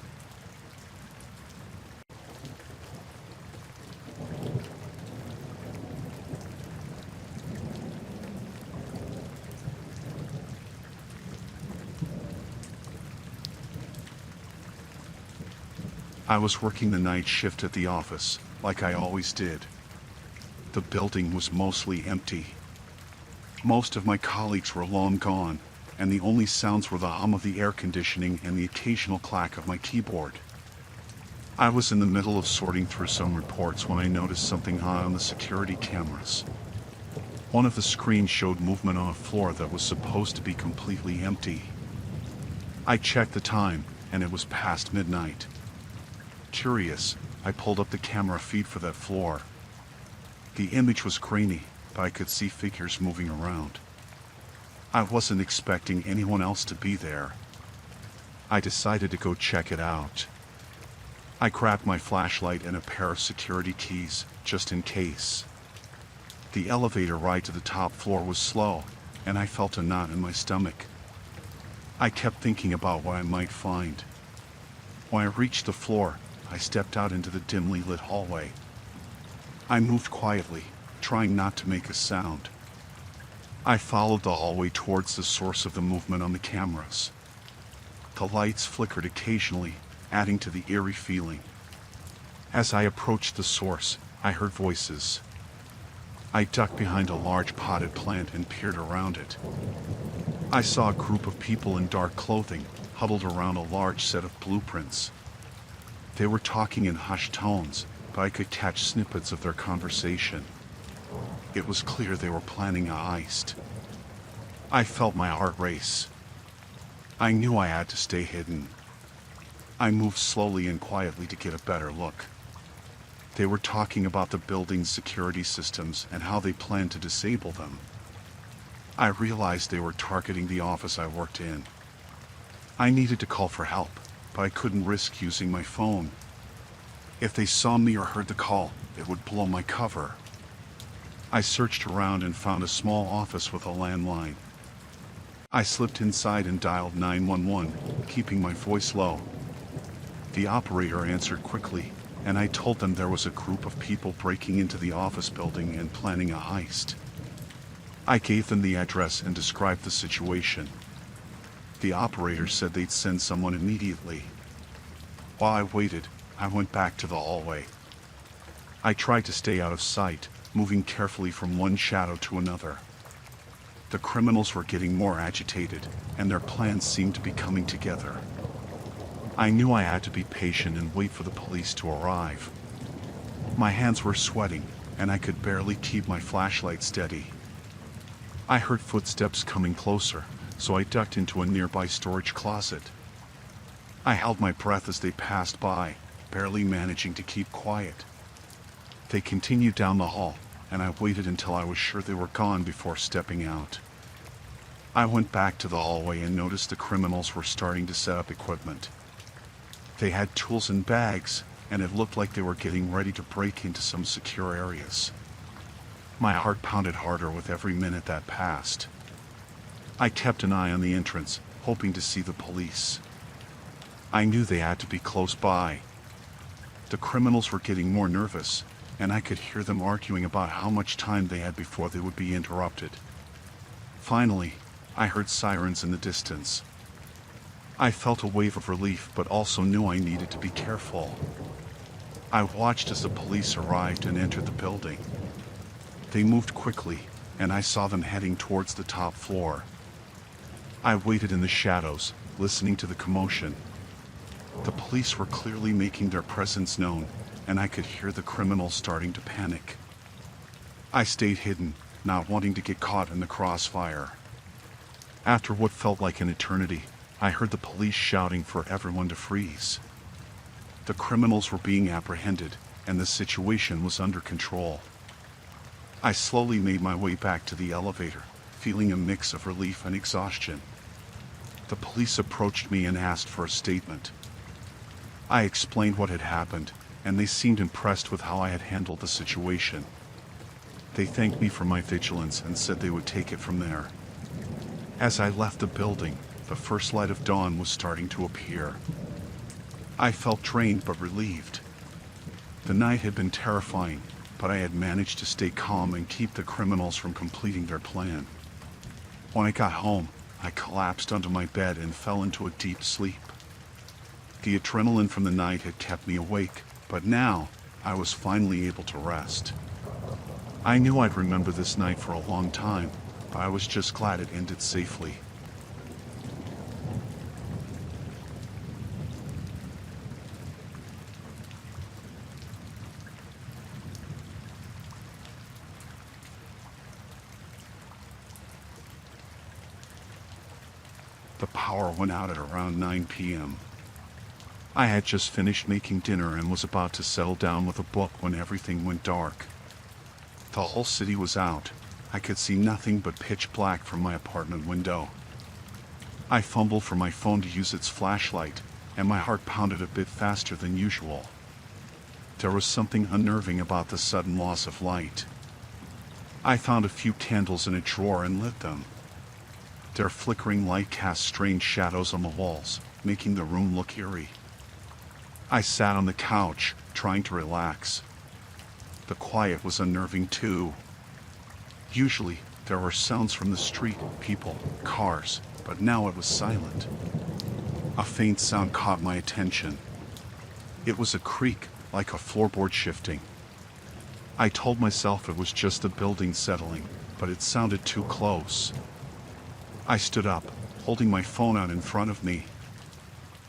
I was working the night shift at the office, like I always did. The building was mostly empty. Most of my colleagues were long gone, and the only sounds were the hum of the air conditioning and the occasional clack of my keyboard. I was in the middle of sorting through some reports when I noticed something odd on the security cameras. One of the screens showed movement on a floor that was supposed to be completely empty. I checked the time, and it was past midnight. Curious, I pulled up the camera feed for that floor. The image was grainy, but I could see figures moving around. I wasn't expecting anyone else to be there. I decided to go check it out. I grabbed my flashlight and a pair of security keys, just in case. The elevator ride to the top floor was slow, and I felt a knot in my stomach. I kept thinking about what I might find. When I reached the floor, I stepped out into the dimly lit hallway. I moved quietly, trying not to make a sound. I followed the hallway towards the source of the movement on the cameras. The lights flickered occasionally, adding to the eerie feeling. As I approached the source, I heard voices. I ducked behind a large potted plant and peered around it. I saw a group of people in dark clothing, huddled around a large set of blueprints. They were talking in hushed tones, but I could catch snippets of their conversation. It was clear they were planning a heist. I felt my heart race. I knew I had to stay hidden. I moved slowly and quietly to get a better look. They were talking about the building's security systems and how they planned to disable them. I realized they were targeting the office I worked in. I needed to call for help, but I couldn't risk using my phone. If they saw me or heard the call, it would blow my cover. I searched around and found a small office with a landline. I slipped inside and dialed 911, keeping my voice low. The operator answered quickly, and I told them there was a group of people breaking into the office building and planning a heist. I gave them the address and described the situation. The operator said they'd send someone immediately. While I waited, I went back to the hallway. I tried to stay out of sight, moving carefully from one shadow to another. The criminals were getting more agitated, and their plans seemed to be coming together. I knew I had to be patient and wait for the police to arrive. My hands were sweating, and I could barely keep my flashlight steady. I heard footsteps coming closer, so I ducked into a nearby storage closet. I held my breath as they passed by, barely managing to keep quiet. They continued down the hall, and I waited until I was sure they were gone before stepping out. I went back to the hallway and noticed the criminals were starting to set up equipment. They had tools and bags, and it looked like they were getting ready to break into some secure areas. My heart pounded harder with every minute that passed. I kept an eye on the entrance, hoping to see the police. I knew they had to be close by. The criminals were getting more nervous, and I could hear them arguing about how much time they had before they would be interrupted. Finally, I heard sirens in the distance. I felt a wave of relief, but also knew I needed to be careful. I watched as the police arrived and entered the building. They moved quickly, and I saw them heading towards the top floor. I waited in the shadows, listening to the commotion. The police were clearly making their presence known, and I could hear the criminals starting to panic. I stayed hidden, not wanting to get caught in the crossfire. After what felt like an eternity, I heard the police shouting for everyone to freeze. The criminals were being apprehended, and the situation was under control. I slowly made my way back to the elevator, feeling a mix of relief and exhaustion. The police approached me and asked for a statement. I explained what had happened, and they seemed impressed with how I had handled the situation. They thanked me for my vigilance and said they would take it from there. As I left the building, the first light of dawn was starting to appear. I felt drained but relieved. The night had been terrifying, but I had managed to stay calm and keep the criminals from completing their plan. When I got home, I collapsed onto my bed and fell into a deep sleep. The adrenaline from the night had kept me awake, but now I was finally able to rest. I knew I'd remember this night for a long time, but I was just glad it ended safely. The power went out at around 9 p.m. I had just finished making dinner and was about to settle down with a book when everything went dark. The whole city was out. I could see nothing but pitch black from my apartment window. I fumbled for my phone to use its flashlight, and my heart pounded a bit faster than usual. There was something unnerving about the sudden loss of light. I found a few candles in a drawer and lit them. Their flickering light cast strange shadows on the walls, making the room look eerie. I sat on the couch, trying to relax. The quiet was unnerving too. Usually, there were sounds from the street, people, cars, but now it was silent. A faint sound caught my attention. It was a creak, like a floorboard shifting. I told myself it was just the building settling, but it sounded too close. I stood up, holding my phone out in front of me.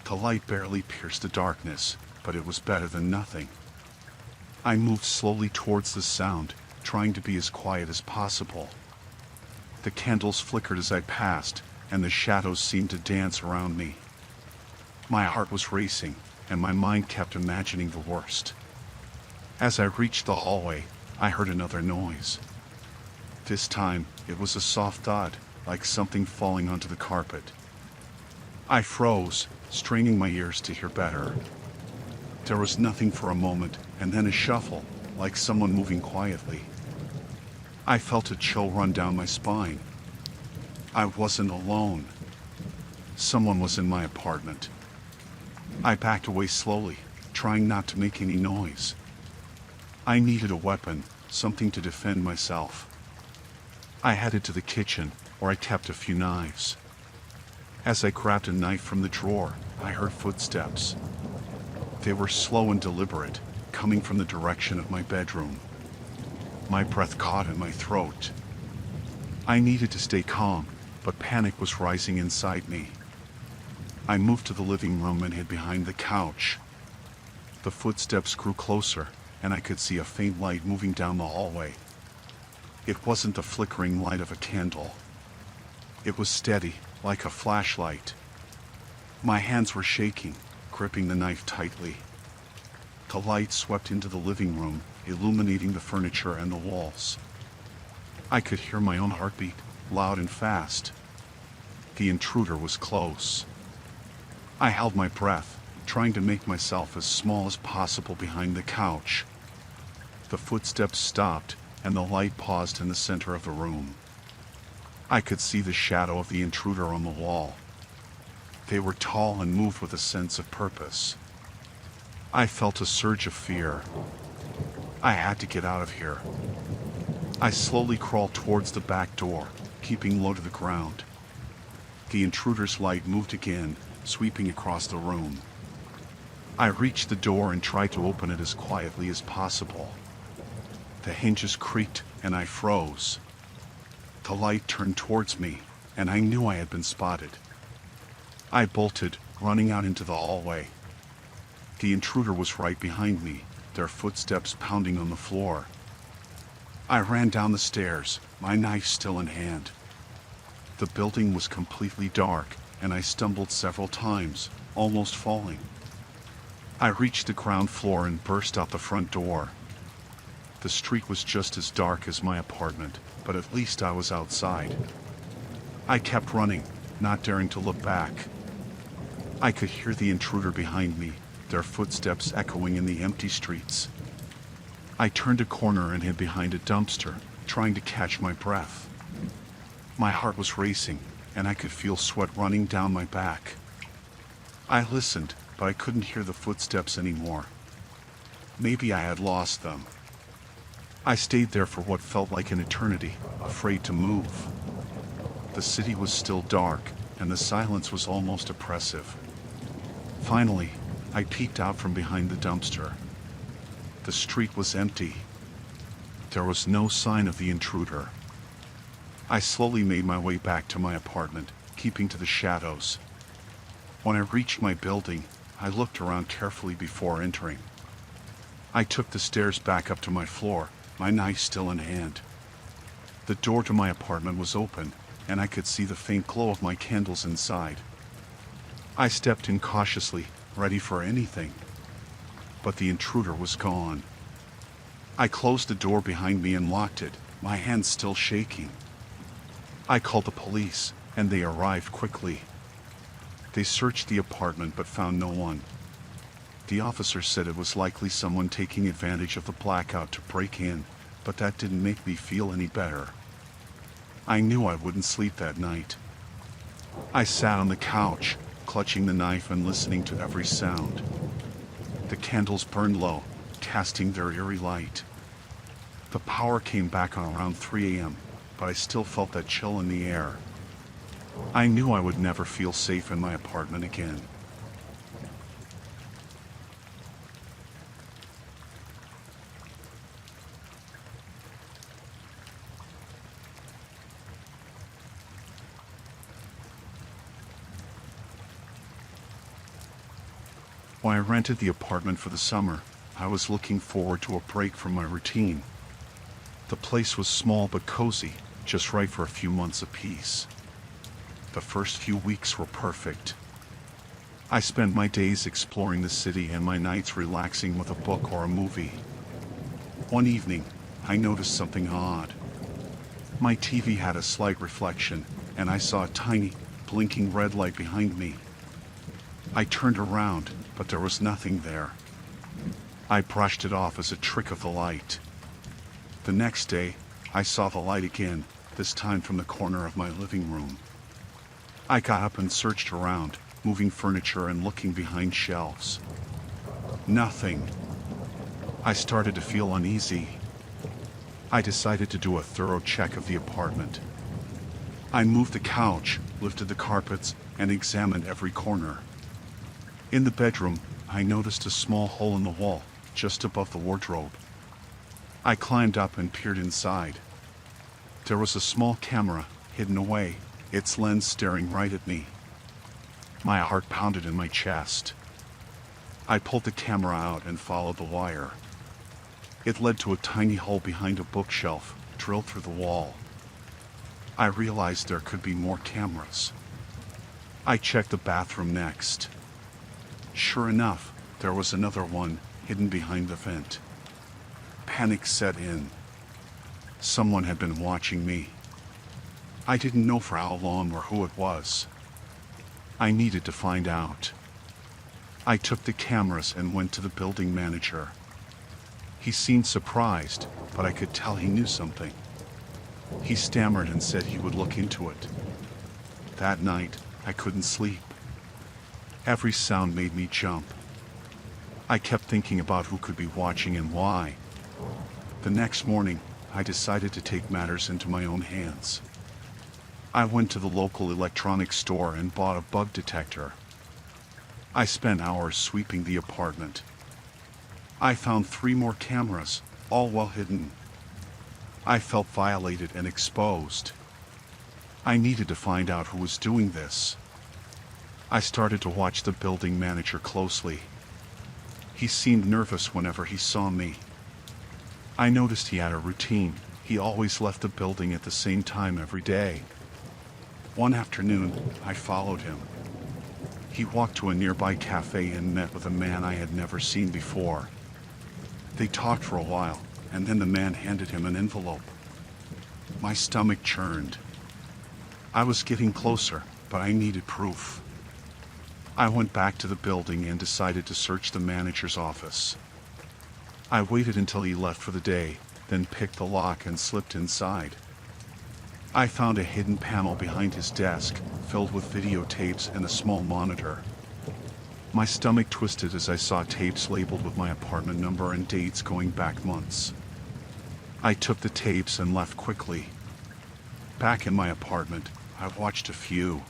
The light barely pierced the darkness, but it was better than nothing. I moved slowly towards the sound, trying to be as quiet as possible. The candles flickered as I passed, and the shadows seemed to dance around me. My heart was racing, and my mind kept imagining the worst. As I reached the hallway, I heard another noise. This time, it was a soft thud, like something falling onto the carpet. I froze, straining my ears to hear better. There was nothing for a moment, and then a shuffle, like someone moving quietly. I felt a chill run down my spine. I wasn't alone. Someone was in my apartment. I backed away slowly, trying not to make any noise. I needed a weapon, something to defend myself. I headed to the kitchen, where I kept a few knives. As I grabbed a knife from the drawer, I heard footsteps. They were slow and deliberate, coming from the direction of my bedroom. My breath caught in my throat. I needed to stay calm, but panic was rising inside me. I moved to the living room and hid behind the couch. The footsteps grew closer, and I could see a faint light moving down the hallway. It wasn't the flickering light of a candle. It was steady, like a flashlight. My hands were shaking, gripping the knife tightly. The light swept into the living room, illuminating the furniture and the walls. I could hear my own heartbeat, loud and fast. The intruder was close. I held my breath, trying to make myself as small as possible behind the couch. The footsteps stopped, and the light paused in the center of the room. I could see the shadow of the intruder on the wall. They were tall and moved with a sense of purpose. I felt a surge of fear. I had to get out of here. I slowly crawled towards the back door, keeping low to the ground. The intruder's light moved again, sweeping across the room. I reached the door and tried to open it as quietly as possible. The hinges creaked, and I froze. The light turned towards me, and I knew I had been spotted. I bolted, running out into the hallway. The intruder was right behind me, their footsteps pounding on the floor. I ran down the stairs, my knife still in hand. The building was completely dark, and I stumbled several times, almost falling. I reached the ground floor and burst out the front door. The street was just as dark as my apartment, but at least I was outside. I kept running, not daring to look back. I could hear the intruder behind me, their footsteps echoing in the empty streets. I turned a corner and hid behind a dumpster, trying to catch my breath. My heart was racing, and I could feel sweat running down my back. I listened, but I couldn't hear the footsteps anymore. Maybe I had lost them. I stayed there for what felt like an eternity, afraid to move. The city was still dark, and the silence was almost oppressive. Finally, I peeked out from behind the dumpster. The street was empty. There was no sign of the intruder. I slowly made my way back to my apartment, keeping to the shadows. When I reached my building, I looked around carefully before entering. I took the stairs back up to my floor, my knife still in hand. The door to my apartment was open, and I could see the faint glow of my candles inside. I stepped in cautiously, ready for anything. But the intruder was gone. I closed the door behind me and locked it, my hands still shaking. I called the police, and they arrived quickly. They searched the apartment but found no one. The officer said it was likely someone taking advantage of the blackout to break in, but that didn't make me feel any better. I knew I wouldn't sleep that night. I sat on the couch, clutching the knife and listening to every sound. The candles burned low, casting their eerie light. The power came back on around 3 a.m., but I still felt that chill in the air. I knew I would never feel safe in my apartment again. When I rented the apartment for the summer, I was looking forward to a break from my routine. The place was small but cozy, just right for a few months of peace. The first few weeks were perfect. I spent my days exploring the city and my nights relaxing with a book or a movie. One evening, I noticed something odd. My TV had a slight reflection, and I saw a tiny, blinking red light behind me. I turned around, but there was nothing there. I brushed it off as a trick of the light. The next day, I saw the light again, this time from the corner of my living room. I got up and searched around, moving furniture and looking behind shelves. Nothing. I started to feel uneasy. I decided to do a thorough check of the apartment. I moved the couch, lifted the carpets, and examined every corner. In the bedroom, I noticed a small hole in the wall, just above the wardrobe. I climbed up and peered inside. There was a small camera, hidden away, its lens staring right at me. My heart pounded in my chest. I pulled the camera out and followed the wire. It led to a tiny hole behind a bookshelf, drilled through the wall. I realized there could be more cameras. I checked the bathroom next. Sure enough, there was another one, hidden behind the vent. Panic set in. Someone had been watching me. I didn't know for how long or who it was. I needed to find out. I took the cameras and went to the building manager. He seemed surprised, but I could tell he knew something. He stammered and said he would look into it. That night, I couldn't sleep. Every sound made me jump. I kept thinking about who could be watching and why. The next morning, I decided to take matters into my own hands. I went to the local electronics store and bought a bug detector. I spent hours sweeping the apartment. I found 3 more cameras, all well hidden. I felt violated and exposed. I needed to find out who was doing this. I started to watch the building manager closely. He seemed nervous whenever he saw me. I noticed he had a routine. He always left the building at the same time every day. One afternoon, I followed him. He walked to a nearby cafe and met with a man I had never seen before. They talked for a while, and then the man handed him an envelope. My stomach churned. I was getting closer, but I needed proof. I went back to the building and decided to search the manager's office. I waited until he left for the day, then picked the lock and slipped inside. I found a hidden panel behind his desk, filled with videotapes and a small monitor. My stomach twisted as I saw tapes labeled with my apartment number and dates going back months. I took the tapes and left quickly. Back in my apartment, I watched a few.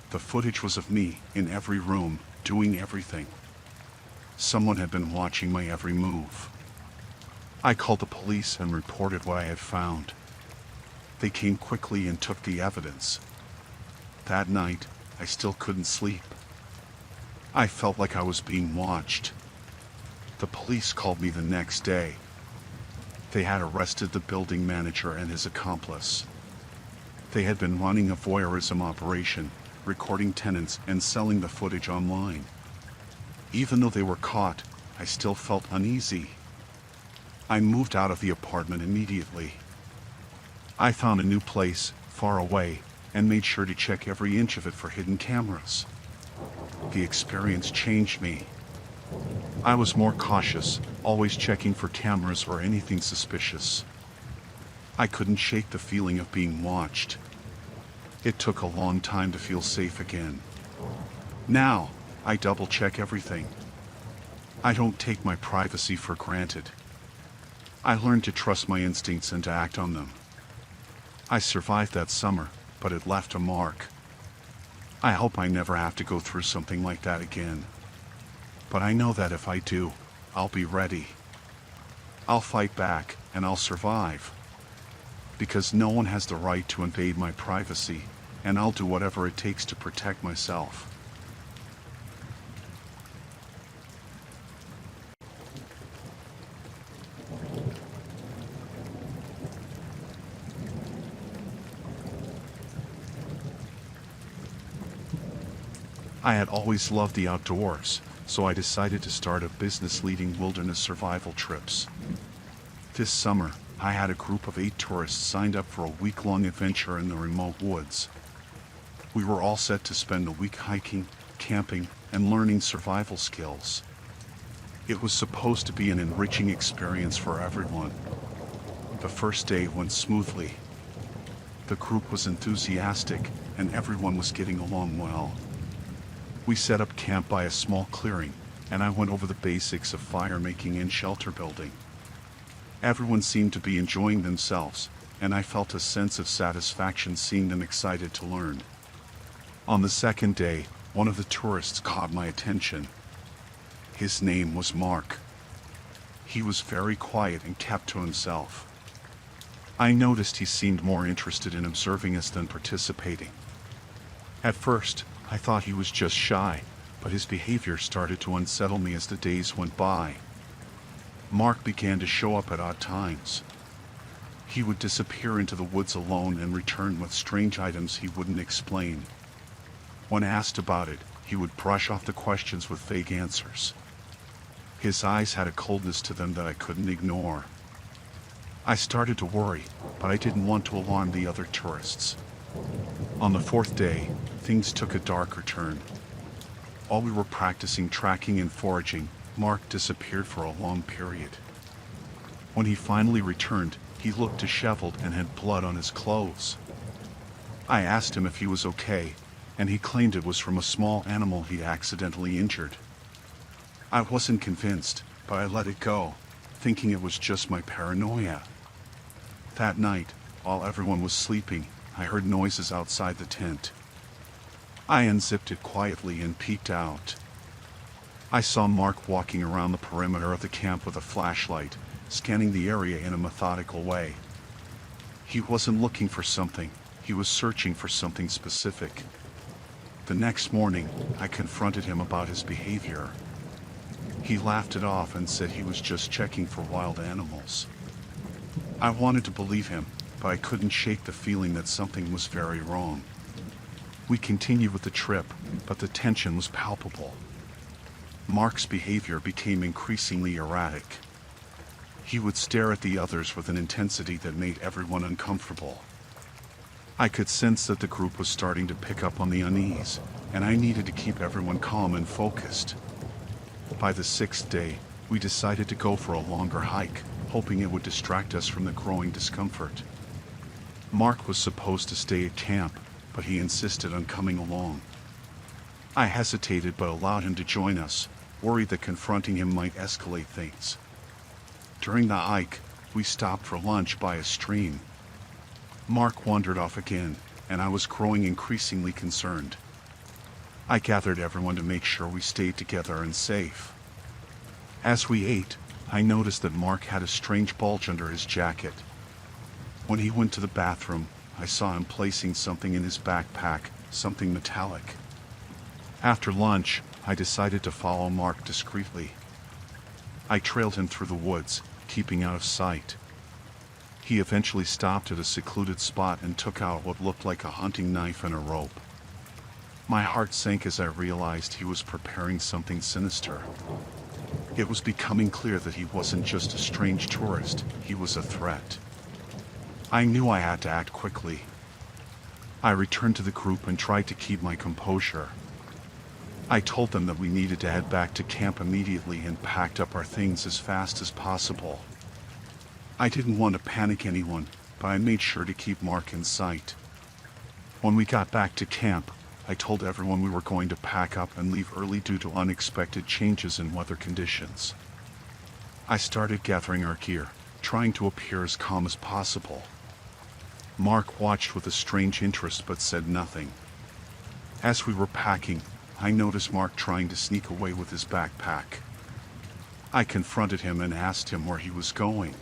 The footage was of me, in every room, doing everything. Someone had been watching my every move. I called the police and reported what I had found. They came quickly and took the evidence. That night, I still couldn't sleep. I felt like I was being watched. The police called me the next day. They had arrested the building manager and his accomplice. They had been running a voyeurism operation, recording tenants and selling the footage online. Even though they were caught, I still felt uneasy. I moved out of the apartment immediately. I found a new place, far away, and made sure to check every inch of it for hidden cameras. The experience changed me. I was more cautious, always checking for cameras or anything suspicious. I couldn't shake the feeling of being watched. It took a long time to feel safe again. Now, I double-check everything. I don't take my privacy for granted. I learned to trust my instincts and to act on them. I survived that summer, but it left a mark. I hope I never have to go through something like that again. But I know that if I do, I'll be ready. I'll fight back, and I'll survive. Because no one has the right to invade my privacy, and I'll do whatever it takes to protect myself. I had always loved the outdoors, so I decided to start a business leading wilderness survival trips. This summer, I had a group of 8 tourists signed up for a week-long adventure in the remote woods. We were all set to spend a week hiking, camping, and learning survival skills. It was supposed to be an enriching experience for everyone. The first day went smoothly. The group was enthusiastic, and everyone was getting along well. We set up camp by a small clearing, and I went over the basics of fire making and shelter building. Everyone seemed to be enjoying themselves, and I felt a sense of satisfaction seeing them excited to learn. On the second day, one of the tourists caught my attention. His name was Mark. He was very quiet and kept to himself. I noticed he seemed more interested in observing us than participating. At first, I thought he was just shy, but his behavior started to unsettle me as the days went by. Mark began to show up at odd times. He would disappear into the woods alone and return with strange items he wouldn't explain. When asked about it, he would brush off the questions with vague answers. His eyes had a coldness to them that I couldn't ignore. I started to worry, but I didn't want to alarm the other tourists. On the 4th day, things took a darker turn. While we were practicing tracking and foraging, Mark disappeared for a long period. When he finally returned, he looked disheveled and had blood on his clothes. I asked him if he was okay, and he claimed it was from a small animal he accidentally injured. I wasn't convinced, but I let it go, thinking it was just my paranoia. That night, while everyone was sleeping, I heard noises outside the tent. I unzipped it quietly and peeked out. I saw Mark walking around the perimeter of the camp with a flashlight, scanning the area in a methodical way. He wasn't looking for something, he was searching for something specific. The next morning, I confronted him about his behavior. He laughed it off and said he was just checking for wild animals. I wanted to believe him, but I couldn't shake the feeling that something was very wrong. We continued with the trip, but the tension was palpable. Mark's behavior became increasingly erratic. He would stare at the others with an intensity that made everyone uncomfortable. I could sense that the group was starting to pick up on the unease, and I needed to keep everyone calm and focused. By the 6th day, we decided to go for a longer hike, hoping it would distract us from the growing discomfort. Mark was supposed to stay at camp, but he insisted on coming along. I hesitated but allowed him to join us, worried that confronting him might escalate things. During the hike, we stopped for lunch by a stream. Mark wandered off again, and I was growing increasingly concerned. I gathered everyone to make sure we stayed together and safe. As we ate, I noticed that Mark had a strange bulge under his jacket. When he went to the bathroom, I saw him placing something in his backpack, something metallic. After lunch, I decided to follow Mark discreetly. I trailed him through the woods, keeping out of sight. He eventually stopped at a secluded spot and took out what looked like a hunting knife and a rope. My heart sank as I realized he was preparing something sinister. It was becoming clear that he wasn't just a strange tourist, he was a threat. I knew I had to act quickly. I returned to the group and tried to keep my composure. I told them that we needed to head back to camp immediately and packed up our things as fast as possible. I didn't want to panic anyone, but I made sure to keep Mark in sight. When we got back to camp, I told everyone we were going to pack up and leave early due to unexpected changes in weather conditions. I started gathering our gear, trying to appear as calm as possible. Mark watched with a strange interest but said nothing. As we were packing, I noticed Mark trying to sneak away with his backpack. I confronted him and asked him where he was going.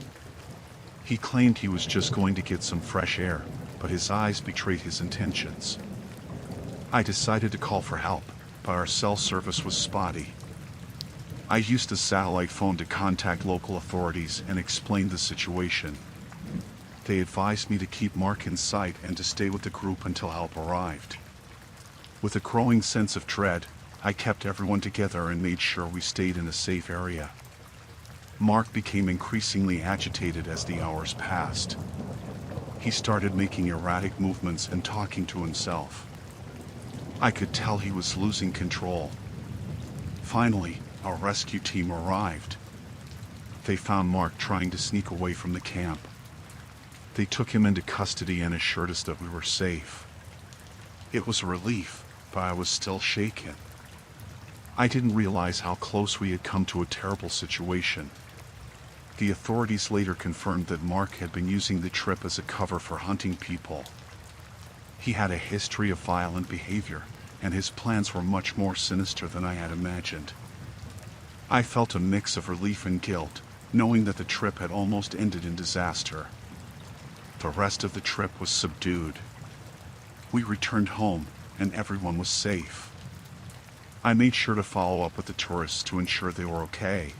He claimed he was just going to get some fresh air, but his eyes betrayed his intentions. I decided to call for help, but our cell service was spotty. I used a satellite phone to contact local authorities and explained the situation. They advised me to keep Mark in sight and to stay with the group until help arrived. With a growing sense of dread, I kept everyone together and made sure we stayed in a safe area. Mark became increasingly agitated as the hours passed. He started making erratic movements and talking to himself. I could tell he was losing control. Finally, our rescue team arrived. They found Mark trying to sneak away from the camp. They took him into custody and assured us that we were safe. It was a relief, but I was still shaken. I didn't realize how close we had come to a terrible situation. The authorities later confirmed that Mark had been using the trip as a cover for hunting people. He had a history of violent behavior, and his plans were much more sinister than I had imagined. I felt a mix of relief and guilt, knowing that the trip had almost ended in disaster. The rest of the trip was subdued. We returned home, and everyone was safe. I made sure to follow up with the tourists to ensure they were okay.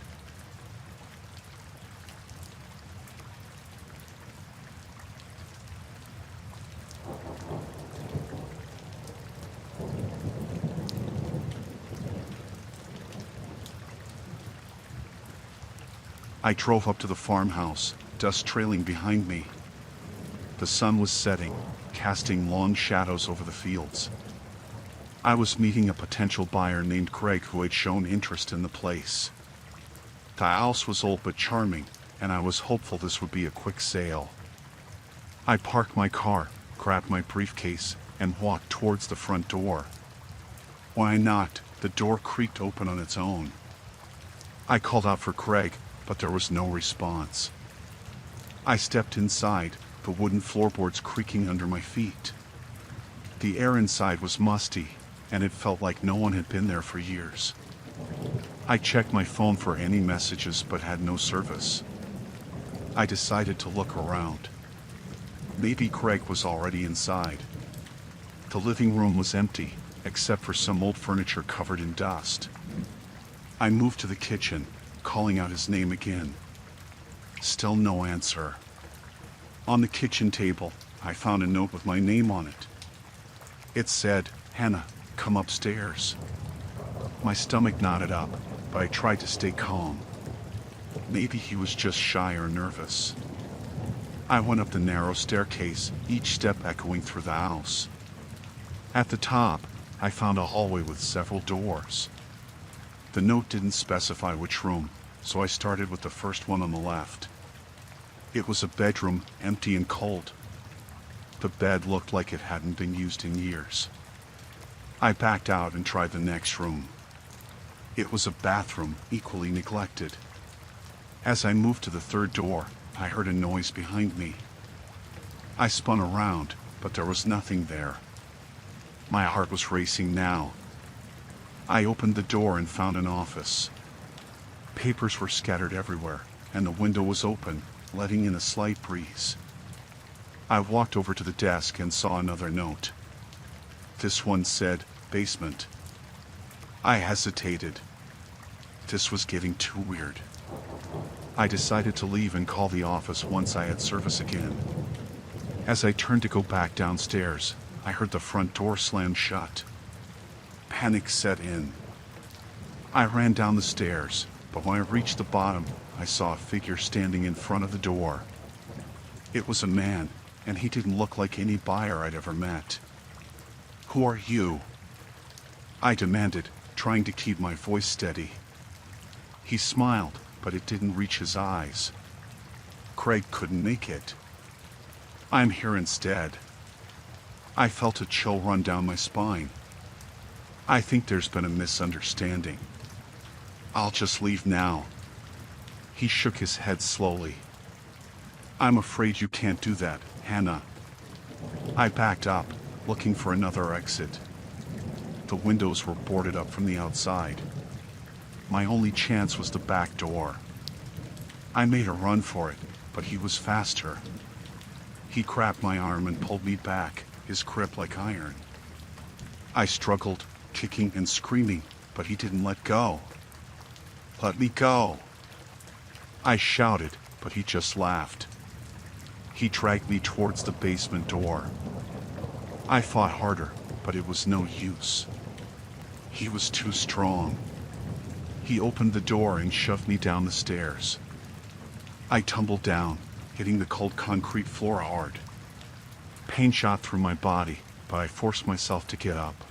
I drove up to the farmhouse, dust trailing behind me. The sun was setting, casting long shadows over the fields. I was meeting a potential buyer named Greg who had shown interest in the place. The house was old but charming, and I was hopeful this would be a quick sale. I parked my car, grabbed my briefcase, and walked towards the front door. When I knocked, the door creaked open on its own. I called out for Greg, but there was no response. I stepped inside, the wooden floorboards creaking under my feet. The air inside was musty, and it felt like no one had been there for years. I checked my phone for any messages but had no service. I decided to look around. Maybe Greg was already inside. The living room was empty, except for some old furniture covered in dust. I moved to the kitchen, calling out his name again. Still no answer. On the kitchen table, I found a note with my name on it. It said, "Hannah, come upstairs." My stomach knotted up, but I tried to stay calm. Maybe he was just shy or nervous. I went up the narrow staircase, each step echoing through the house. At the top, I found a hallway with several doors. The note didn't specify which room, so I started with the first one on the left. It was a bedroom, empty and cold. The bed looked like it hadn't been used in years. I backed out and tried the next room. It was a bathroom, equally neglected. As I moved to the third door, I heard a noise behind me. I spun around, but there was nothing there. My heart was racing now. I opened the door and found an office. Papers were scattered everywhere, and the window was open, letting in a slight breeze. I walked over to the desk and saw another note. This one said, "Basement." I hesitated. This was getting too weird. I decided to leave and call the office once I had service again. As I turned to go back downstairs, I heard the front door slam shut. Panic set in. I ran down the stairs, but when I reached the bottom, I saw a figure standing in front of the door. It was a man, and he didn't look like any buyer I'd ever met. "Who are you?" I demanded, trying to keep my voice steady. He smiled, but it didn't reach his eyes. "Craig couldn't make it. I'm here instead." I felt a chill run down my spine. "I think there's been a misunderstanding. I'll just leave now." He shook his head slowly. "I'm afraid you can't do that, Hannah." I backed up, looking for another exit. The windows were boarded up from the outside. My only chance was the back door. I made a run for it, but he was faster. He grabbed my arm and pulled me back, his grip like iron. I struggled, kicking and screaming, but he didn't let go. "Let me go!" I shouted, but he just laughed. He dragged me towards the basement door. I fought harder, but it was no use. He was too strong. He opened the door and shoved me down the stairs. I tumbled down, hitting the cold concrete floor hard. Pain shot through my body, but I forced myself to get up.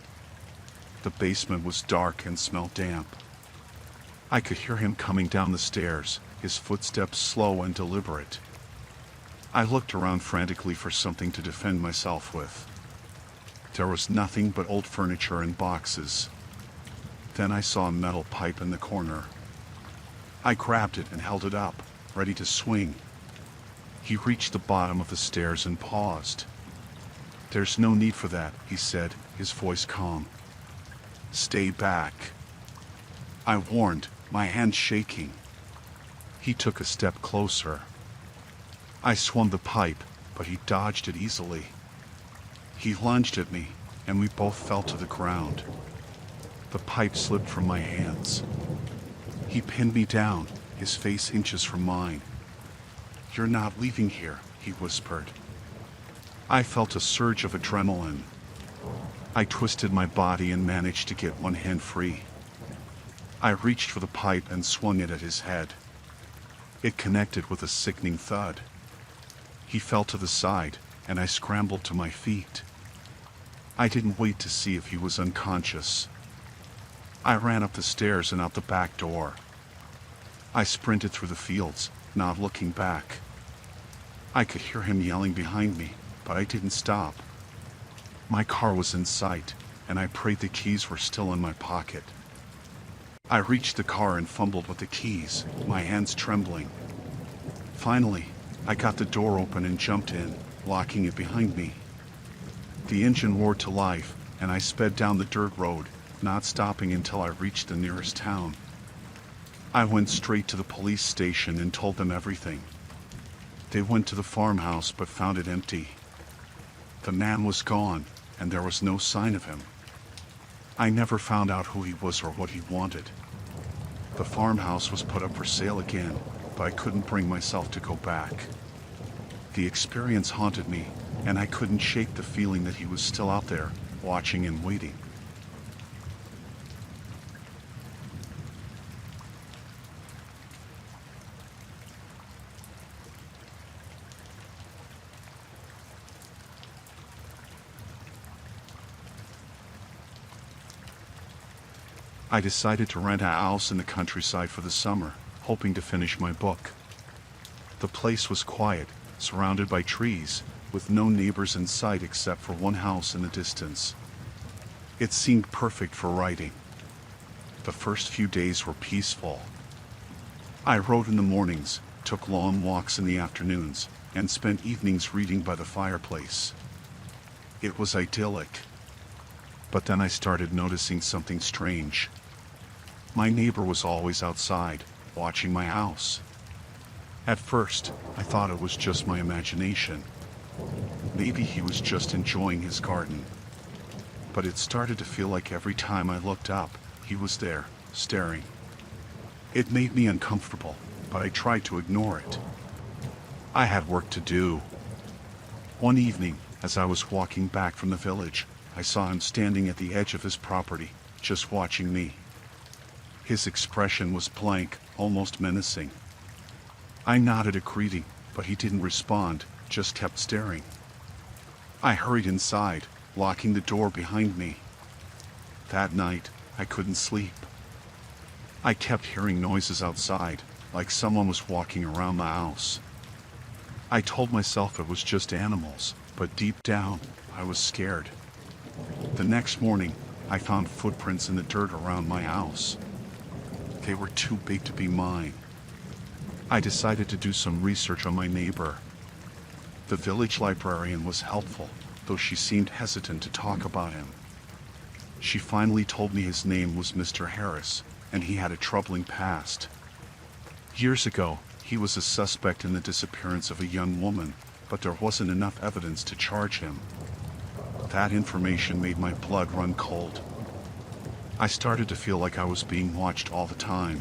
The basement was dark and smelled damp. I could hear him coming down the stairs, his footsteps slow and deliberate. I looked around frantically for something to defend myself with. There was nothing but old furniture and boxes. Then I saw a metal pipe in the corner. I grabbed it and held it up, ready to swing. He reached the bottom of the stairs and paused. "There's no need for that," he said, his voice calm. "Stay back." I warned, my hands shaking. He took a step closer. I swung the pipe, but he dodged it easily. He lunged at me, and we both fell to the ground. The pipe slipped from my hands. He pinned me down, his face inches from mine. "You're not leaving here," he whispered. I felt a surge of adrenaline. I twisted my body and managed to get one hand free. I reached for the pipe and swung it at his head. It connected with a sickening thud. He fell to the side, and I scrambled to my feet. I didn't wait to see if he was unconscious. I ran up the stairs and out the back door. I sprinted through the fields, not looking back. I could hear him yelling behind me, but I didn't stop. My car was in sight, and I prayed the keys were still in my pocket. I reached the car and fumbled with the keys, my hands trembling. Finally, I got the door open and jumped in, locking it behind me. The engine roared to life, and I sped down the dirt road, not stopping until I reached the nearest town. I went straight to the police station and told them everything. They went to the farmhouse but found it empty. The man was gone, and there was no sign of him. I never found out who he was or what he wanted. The farmhouse was put up for sale again, but I couldn't bring myself to go back. The experience haunted me, and I couldn't shake the feeling that he was still out there, watching and waiting. I decided to rent a house in the countryside for the summer, hoping to finish my book. The place was quiet, surrounded by trees, with no neighbors in sight except for one house in the distance. It seemed perfect for writing. The first few days were peaceful. I wrote in the mornings, took long walks in the afternoons, and spent evenings reading by the fireplace. It was idyllic. But then I started noticing something strange. My neighbor was always outside, watching my house. At first, I thought it was just my imagination. Maybe he was just enjoying his garden. But it started to feel like every time I looked up, he was there, staring. It made me uncomfortable, but I tried to ignore it. I had work to do. One evening, as I was walking back from the village, I saw him standing at the edge of his property, just watching me. His expression was blank, almost menacing. I nodded a greeting, but he didn't respond, just kept staring. I hurried inside, locking the door behind me. That night, I couldn't sleep. I kept hearing noises outside, like someone was walking around the house. I told myself it was just animals, but deep down, I was scared. The next morning, I found footprints in the dirt around my house. They were too big to be mine. I decided to do some research on my neighbor. The village librarian was helpful, though she seemed hesitant to talk about him. She finally told me his name was Mr. Harris, and he had a troubling past. Years ago, he was a suspect in the disappearance of a young woman, but there wasn't enough evidence to charge him. That information made my blood run cold. I started to feel like I was being watched all the time.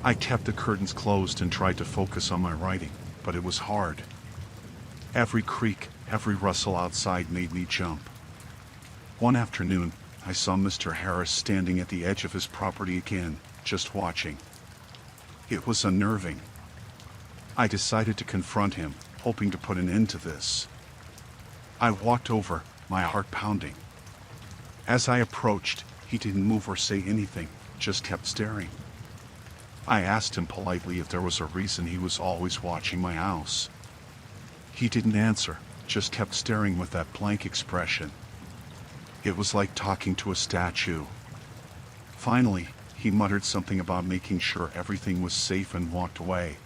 I kept the curtains closed and tried to focus on my writing, but it was hard. Every creak, every rustle outside made me jump. One afternoon, I saw Mr. Harris standing at the edge of his property again, just watching. It was unnerving. I decided to confront him, hoping to put an end to this. I walked over, my heart pounding. As I approached, he didn't move or say anything, just kept staring. I asked him politely if there was a reason he was always watching my house. He didn't answer, just kept staring with that blank expression. It was like talking to a statue. Finally, he muttered something about making sure everything was safe and walked away.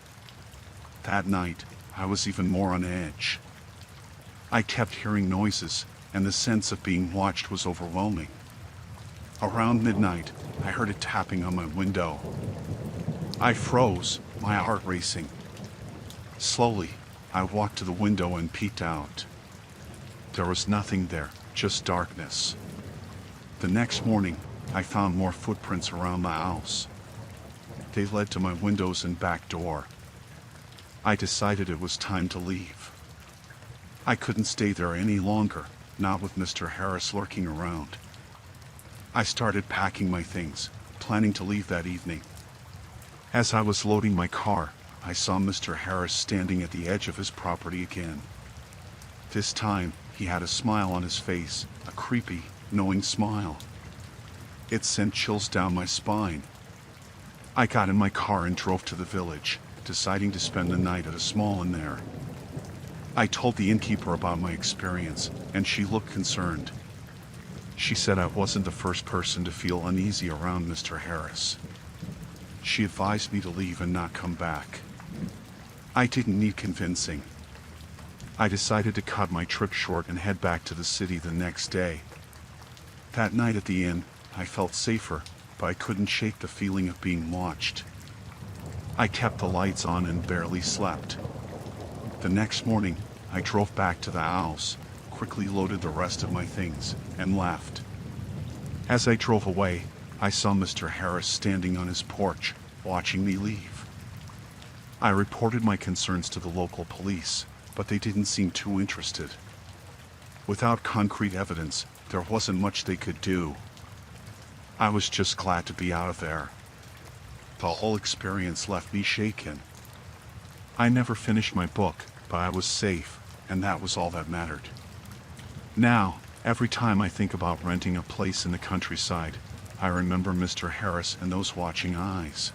That night, I was even more on edge. I kept hearing noises, and the sense of being watched was overwhelming. Around midnight, I heard a tapping on my window. I froze, my heart racing. Slowly, I walked to the window and peeked out. There was nothing there, just darkness. The next morning, I found more footprints around the house. They led to my windows and back door. I decided it was time to leave. I couldn't stay there any longer, not with Mr. Harris lurking around. I started packing my things, planning to leave that evening. As I was loading my car, I saw Mr. Harris standing at the edge of his property again. This time, he had a smile on his face, a creepy, knowing smile. It sent chills down my spine. I got in my car and drove to the village, deciding to spend the night at a small inn there. I told the innkeeper about my experience, and she looked concerned. She said I wasn't the first person to feel uneasy around Mr. Harris. She advised me to leave and not come back. I didn't need convincing. I decided to cut my trip short and head back to the city the next day. That night at the inn, I felt safer, but I couldn't shake the feeling of being watched. I kept the lights on and barely slept. The next morning, I drove back to the house, quickly loaded the rest of my things, and left. As I drove away, I saw Mr. Harris standing on his porch, watching me leave. I reported my concerns to the local police, but they didn't seem too interested. Without concrete evidence, there wasn't much they could do. I was just glad to be out of there. The whole experience left me shaken. I never finished my book, but I was safe, and that was all that mattered. Now, every time I think about renting a place in the countryside, I remember Mr. Harris and those watching eyes.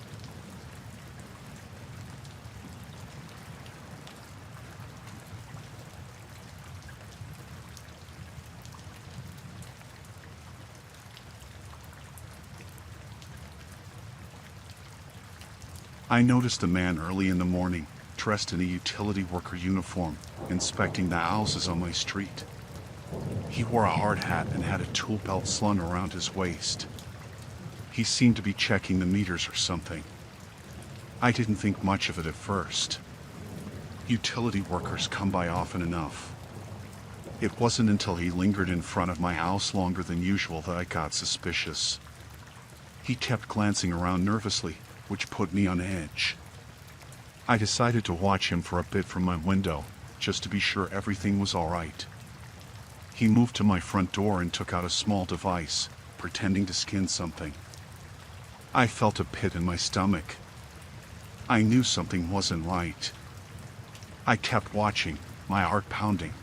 I noticed a man early in the morning, dressed in a utility worker uniform, inspecting the houses on my street. He wore a hard hat and had a tool belt slung around his waist. He seemed to be checking the meters or something. I didn't think much of it at first. Utility workers come by often enough. It wasn't until he lingered in front of my house longer than usual that I got suspicious. He kept glancing around nervously, which put me on edge. I decided to watch him for a bit from my window, just to be sure everything was all right. He moved to my front door and took out a small device, pretending to skin something. I felt a pit in my stomach. I knew something wasn't right. I kept watching, my heart pounding.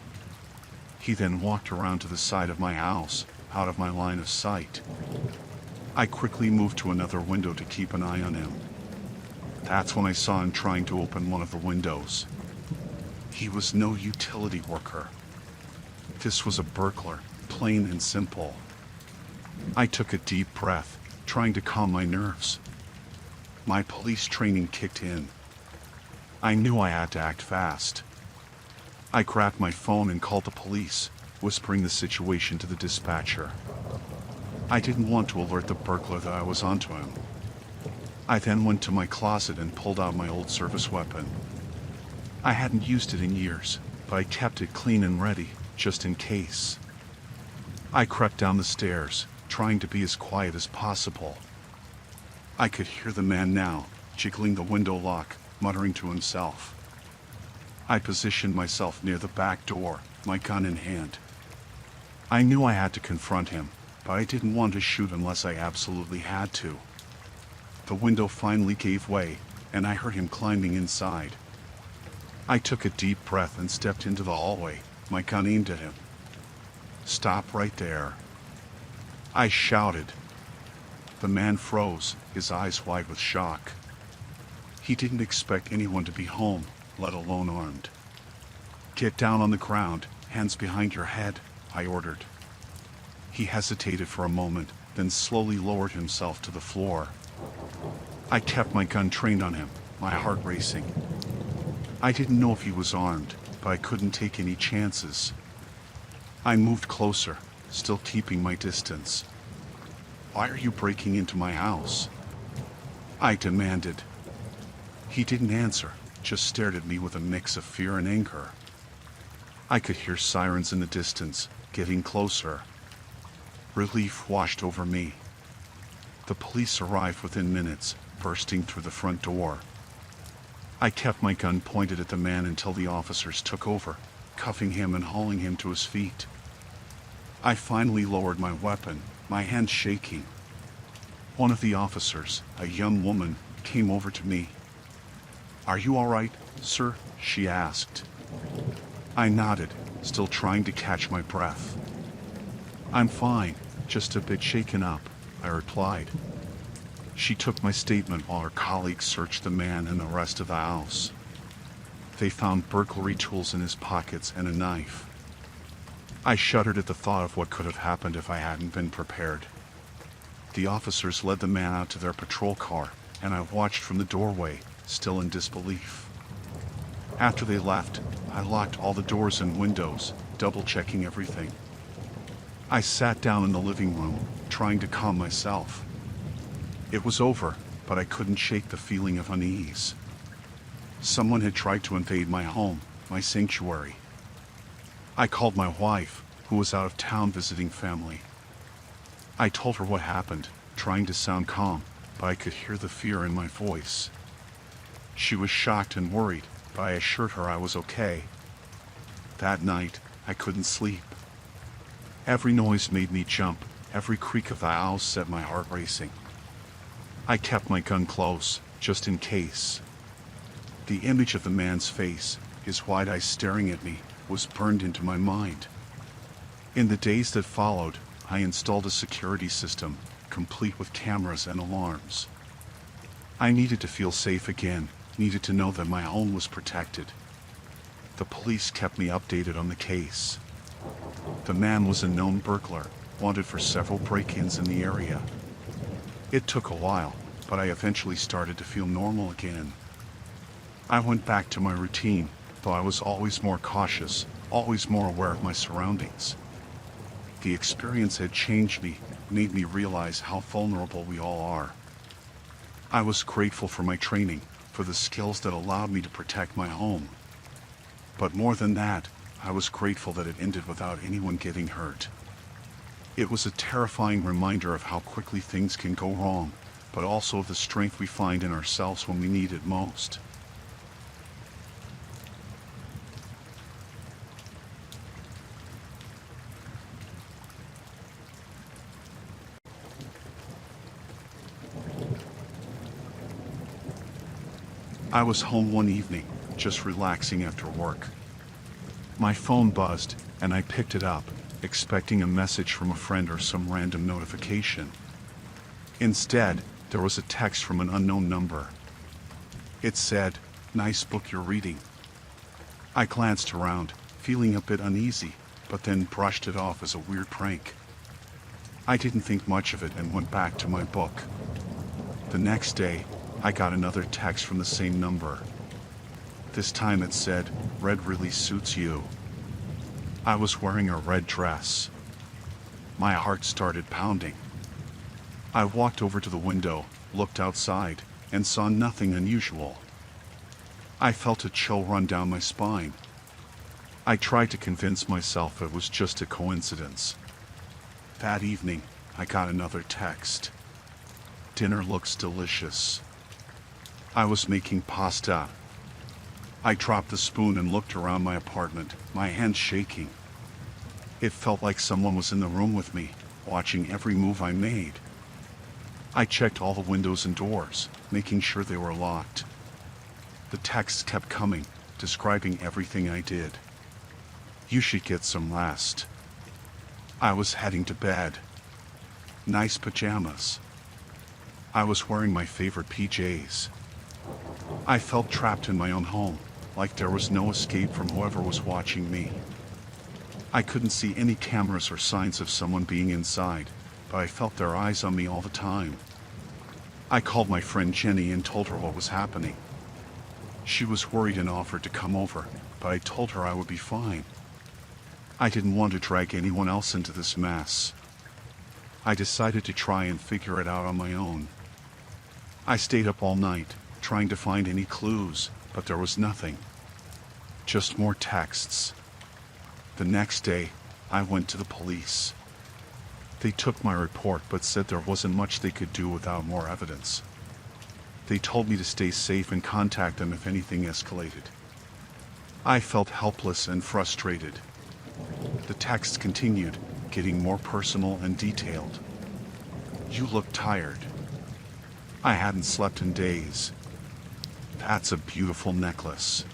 He then walked around to the side of my house, out of my line of sight. I quickly moved to another window to keep an eye on him. That's when I saw him trying to open one of the windows. He was no utility worker. This was a burglar, plain and simple. I took a deep breath, trying to calm my nerves. My police training kicked in. I knew I had to act fast. I grabbed my phone and called the police, whispering the situation to the dispatcher. I didn't want to alert the burglar that I was onto him. I then went to my closet and pulled out my old service weapon. I hadn't used it in years, but I kept it clean and ready, just in case. I crept down the stairs, trying to be as quiet as possible. I could hear the man now, jiggling the window lock, muttering to himself. I positioned myself near the back door, my gun in hand. I knew I had to confront him, but I didn't want to shoot unless I absolutely had to. The window finally gave way, and I heard him climbing inside. I took a deep breath and stepped into the hallway, my gun aimed at him. "Stop right there," I shouted. The man froze, his eyes wide with shock. He didn't expect anyone to be home, let alone armed. "Get down on the ground, hands behind your head," I ordered. He hesitated for a moment, then slowly lowered himself to the floor. I kept my gun trained on him, my heart racing. I didn't know if he was armed, but I couldn't take any chances. I moved closer, still keeping my distance. "Why are you breaking into my house?" I demanded. He didn't answer, just stared at me with a mix of fear and anger. I could hear sirens in the distance, getting closer. Relief washed over me. The police arrived within minutes, bursting through the front door. I kept my gun pointed at the man until the officers took over, cuffing him and hauling him to his feet. I finally lowered my weapon, my hands shaking. One of the officers, a young woman, came over to me. "Are you all right, sir?" she asked. I nodded, still trying to catch my breath. "I'm fine, just a bit shaken up," I replied. She took my statement while her colleagues searched the man and the rest of the house. They found burglary tools in his pockets and a knife. I shuddered at the thought of what could have happened if I hadn't been prepared. The officers led the man out to their patrol car, and I watched from the doorway, still in disbelief. After they left, I locked all the doors and windows, double-checking everything. I sat down in the living room, trying to calm myself. It was over, but I couldn't shake the feeling of unease. Someone had tried to invade my home, my sanctuary. I called my wife, who was out of town visiting family. I told her what happened, trying to sound calm, but I could hear the fear in my voice. She was shocked and worried, but I assured her I was okay. That night, I couldn't sleep. Every noise made me jump, every creak of the house set my heart racing. I kept my gun close, just in case. The image of the man's face, his wide eyes staring at me, was burned into my mind. In the days that followed, I installed a security system, complete with cameras and alarms. I needed to feel safe again, needed to know that my home was protected. The police kept me updated on the case. The man was a known burglar, wanted for several break-ins in the area. It took a while, but I eventually started to feel normal again. I went back to my routine, though I was always more cautious, always more aware of my surroundings. The experience had changed me, made me realize how vulnerable we all are. I was grateful for my training, for the skills that allowed me to protect my home. But more than that, I was grateful that it ended without anyone getting hurt. It was a terrifying reminder of how quickly things can go wrong, but also of the strength we find in ourselves when we need it most. I was home one evening, just relaxing after work. My phone buzzed, and I picked it up, expecting a message from a friend or some random notification. Instead, there was a text from an unknown number. It said, "Nice book you're reading." I glanced around, feeling a bit uneasy, but then brushed it off as a weird prank. I didn't think much of it and went back to my book. The next day, I got another text from the same number. This time it said, "Red really suits you." I was wearing a red dress. My heart started pounding. I walked over to the window, looked outside, and saw nothing unusual. I felt a chill run down my spine. I tried to convince myself it was just a coincidence. That evening, I got another text. "Dinner looks delicious." I was making pasta. I dropped the spoon and looked around my apartment, my hands shaking. It felt like someone was in the room with me, watching every move I made. I checked all the windows and doors, making sure they were locked. The texts kept coming, describing everything I did. "You should get some rest." I was heading to bed. Nice pajamas. I was wearing my favorite PJs. I felt trapped in my own home, like there was no escape from whoever was watching me. I couldn't see any cameras or signs of someone being inside, but I felt their eyes on me all the time. I called my friend Jenny and told her what was happening. She was worried and offered to come over, but I told her I would be fine. I didn't want to drag anyone else into this mess. I decided to try and figure it out on my own. I stayed up all night, trying to find any clues, but there was nothing. Just more texts. The next day, I went to the police. They took my report but said there wasn't much they could do without more evidence. They told me to stay safe and contact them if anything escalated. I felt helpless and frustrated. The texts continued, getting more personal and detailed. "You look tired." "I hadn't slept in days." "That's a beautiful necklace."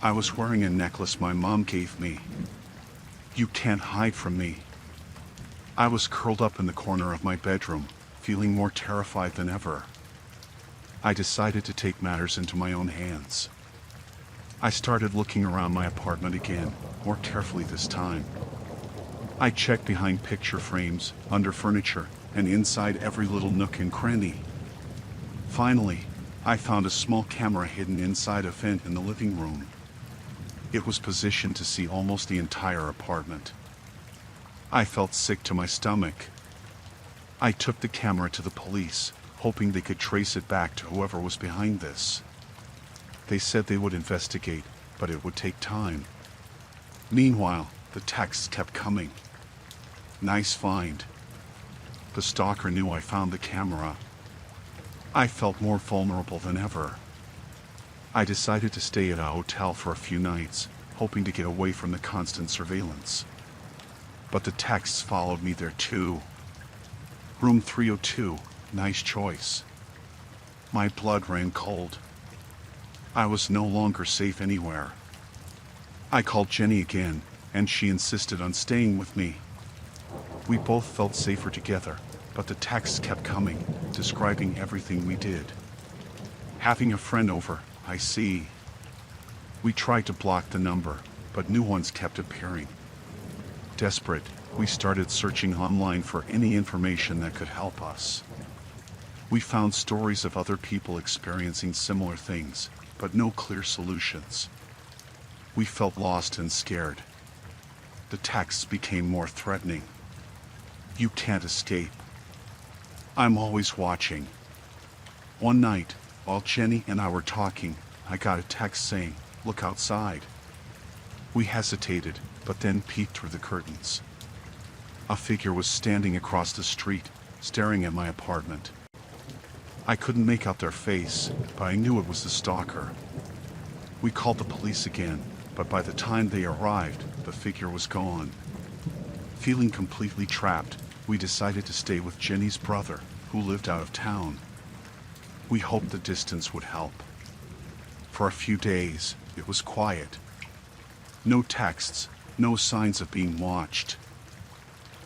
"I was wearing a necklace my mom gave me." "You can't hide from me." I was curled up in the corner of my bedroom, feeling more terrified than ever. I decided to take matters into my own hands. I started looking around my apartment again, more carefully this time. I checked behind picture frames, under furniture, and inside every little nook and cranny. Finally, I found a small camera hidden inside a vent in the living room. It was positioned to see almost the entire apartment. I felt sick to my stomach. I took the camera to the police, hoping they could trace it back to whoever was behind this. They said they would investigate, but it would take time. Meanwhile, the texts kept coming. "Nice find." The stalker knew I found the camera. I felt more vulnerable than ever. I decided to stay at a hotel for a few nights, hoping to get away from the constant surveillance. But the texts followed me there too. "Room 302, nice choice." My blood ran cold. I was no longer safe anywhere. I called Jenny again, and she insisted on staying with me. We both felt safer together, but the texts kept coming, describing everything we did. Having a friend over, I see. We tried to block the number, but new ones kept appearing. Desperate, we started searching online for any information that could help us. We found stories of other people experiencing similar things, but no clear solutions. We felt lost and scared. The texts became more threatening. You can't escape. I'm always watching. One night, while Jenny and I were talking, I got a text saying, "Look outside." We hesitated, but then peeked through the curtains. A figure was standing across the street, staring at my apartment. I couldn't make out their face, but I knew it was the stalker. We called the police again, but by the time they arrived, the figure was gone. Feeling completely trapped, we decided to stay with Jenny's brother, who lived out of town. We hoped the distance would help. For a few days, it was quiet. No texts, no signs of being watched.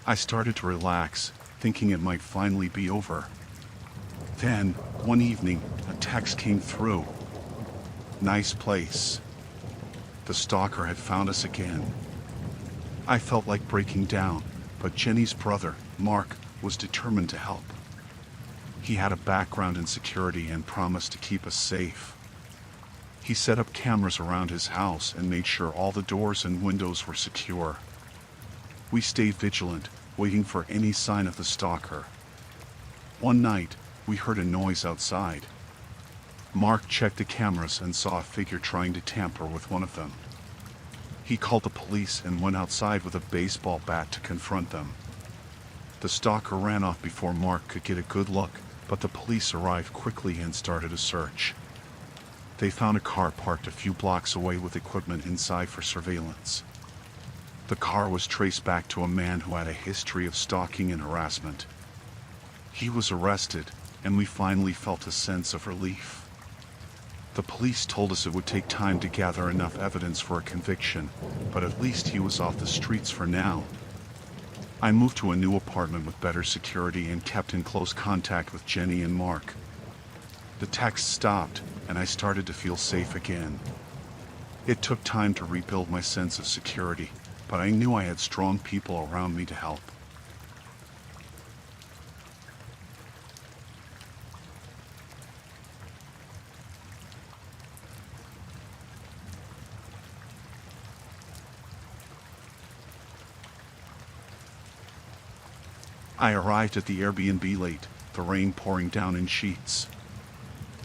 I started to relax, thinking it might finally be over. Then, one evening, a text came through. "Nice place." The stalker had found us again. I felt like breaking down, but Jenny's brother, Mark, was determined to help. He had a background in security and promised to keep us safe. He set up cameras around his house and made sure all the doors and windows were secure. We stayed vigilant, waiting for any sign of the stalker. One night, we heard a noise outside. Mark checked the cameras and saw a figure trying to tamper with one of them. He called the police and went outside with a baseball bat to confront them. The stalker ran off before Mark could get a good look, but the police arrived quickly and started a search. They found a car parked a few blocks away with equipment inside for surveillance. The car was traced back to a man who had a history of stalking and harassment. He was arrested, and we finally felt a sense of relief. The police told us it would take time to gather enough evidence for a conviction, but at least he was off the streets for now. I moved to a new apartment with better security and kept in close contact with Jenny and Mark. The text stopped, and I started to feel safe again. It took time to rebuild my sense of security, but I knew I had strong people around me to help. I arrived at the Airbnb late, the rain pouring down in sheets.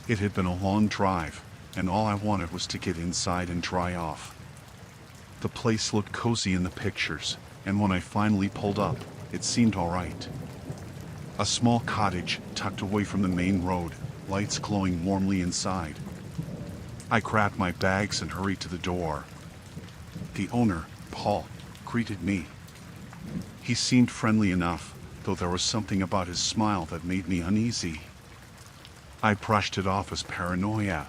It had been a long drive, and all I wanted was to get inside and dry off. The place looked cozy in the pictures, and when I finally pulled up, it seemed all right. A small cottage tucked away from the main road, lights glowing warmly inside. I grabbed my bags and hurried to the door. The owner, Paul, greeted me. He seemed friendly enough, though there was something about his smile that made me uneasy. I brushed it off as paranoia.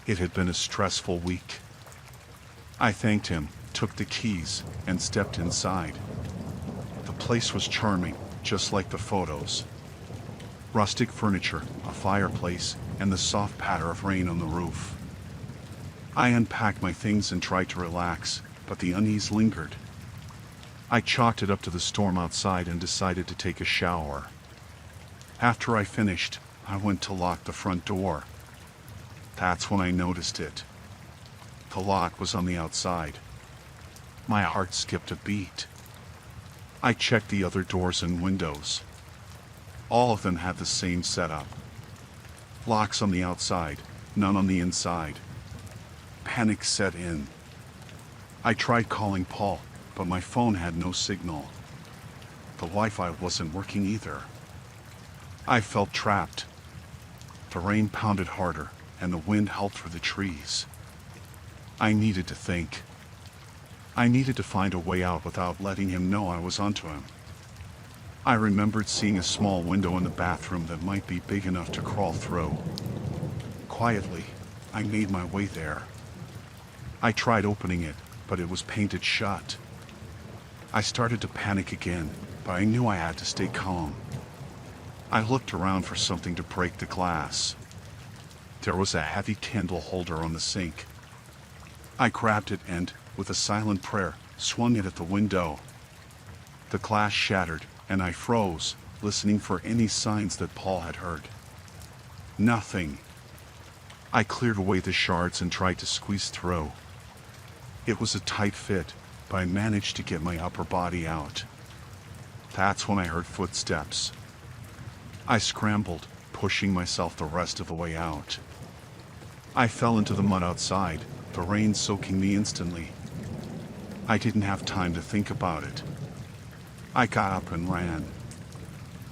It had been a stressful week. I thanked him, took the keys, and stepped inside. The place was charming, just like the photos. Rustic furniture, a fireplace, and the soft patter of rain on the roof. I unpacked my things and tried to relax, but the unease lingered. I chalked it up to the storm outside and decided to take a shower. After I finished, I went to lock the front door. That's when I noticed it. The lock was on the outside. My heart skipped a beat. I checked the other doors and windows. All of them had the same setup. Locks on the outside, none on the inside. Panic set in. I tried calling Paul, but my phone had no signal. The Wi-Fi wasn't working either. I felt trapped. The rain pounded harder, and the wind howled through the trees. I needed to think. I needed to find a way out without letting him know I was onto him. I remembered seeing a small window in the bathroom that might be big enough to crawl through. Quietly, I made my way there. I tried opening it, but it was painted shut. I started to panic again, but I knew I had to stay calm. I looked around for something to break the glass. There was a heavy candle holder on the sink. I grabbed it and, with a silent prayer, swung it at the window. The glass shattered, and I froze, listening for any signs that Paul had heard. Nothing. I cleared away the shards and tried to squeeze through. It was a tight fit, but I managed to get my upper body out. That's when I heard footsteps. I scrambled, pushing myself the rest of the way out. I fell into the mud outside, the rain soaking me instantly. I didn't have time to think about it. I got up and ran.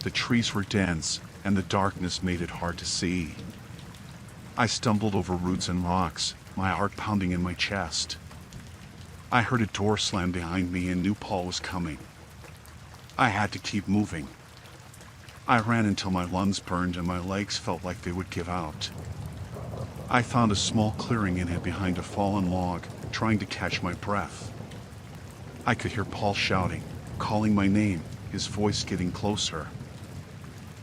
The trees were dense, and the darkness made it hard to see. I stumbled over roots and rocks, my heart pounding in my chest. I heard a door slam behind me and knew Paul was coming. I had to keep moving. I ran until my lungs burned and my legs felt like they would give out. I found a small clearing and hid behind a fallen log, trying to catch my breath. I could hear Paul shouting, calling my name, his voice getting closer.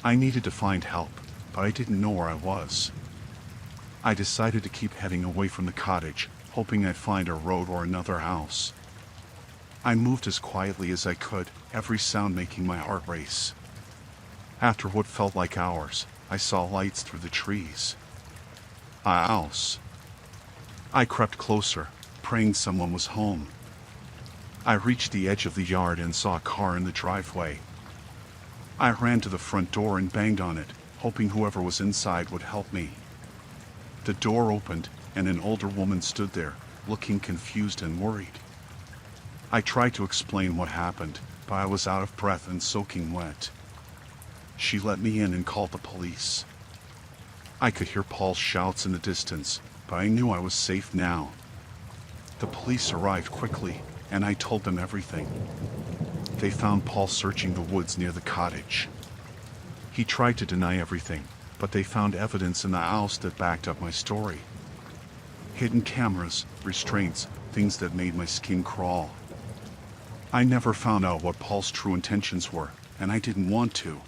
I needed to find help, but I didn't know where I was. I decided to keep heading away from the cottage, hoping I'd find a road or another house. I moved as quietly as I could, every sound making my heart race. After what felt like hours, I saw lights through the trees. A house. I crept closer, praying someone was home. I reached the edge of the yard and saw a car in the driveway. I ran to the front door and banged on it, hoping whoever was inside would help me. The door opened, and an older woman stood there, looking confused and worried. I tried to explain what happened, but I was out of breath and soaking wet. She let me in and called the police. I could hear Paul's shouts in the distance, but I knew I was safe now. The police arrived quickly, and I told them everything. They found Paul searching the woods near the cottage. He tried to deny everything, but they found evidence in the house that backed up my story. Hidden cameras, restraints, things that made my skin crawl. I never found out what Paul's true intentions were, and I didn't want to.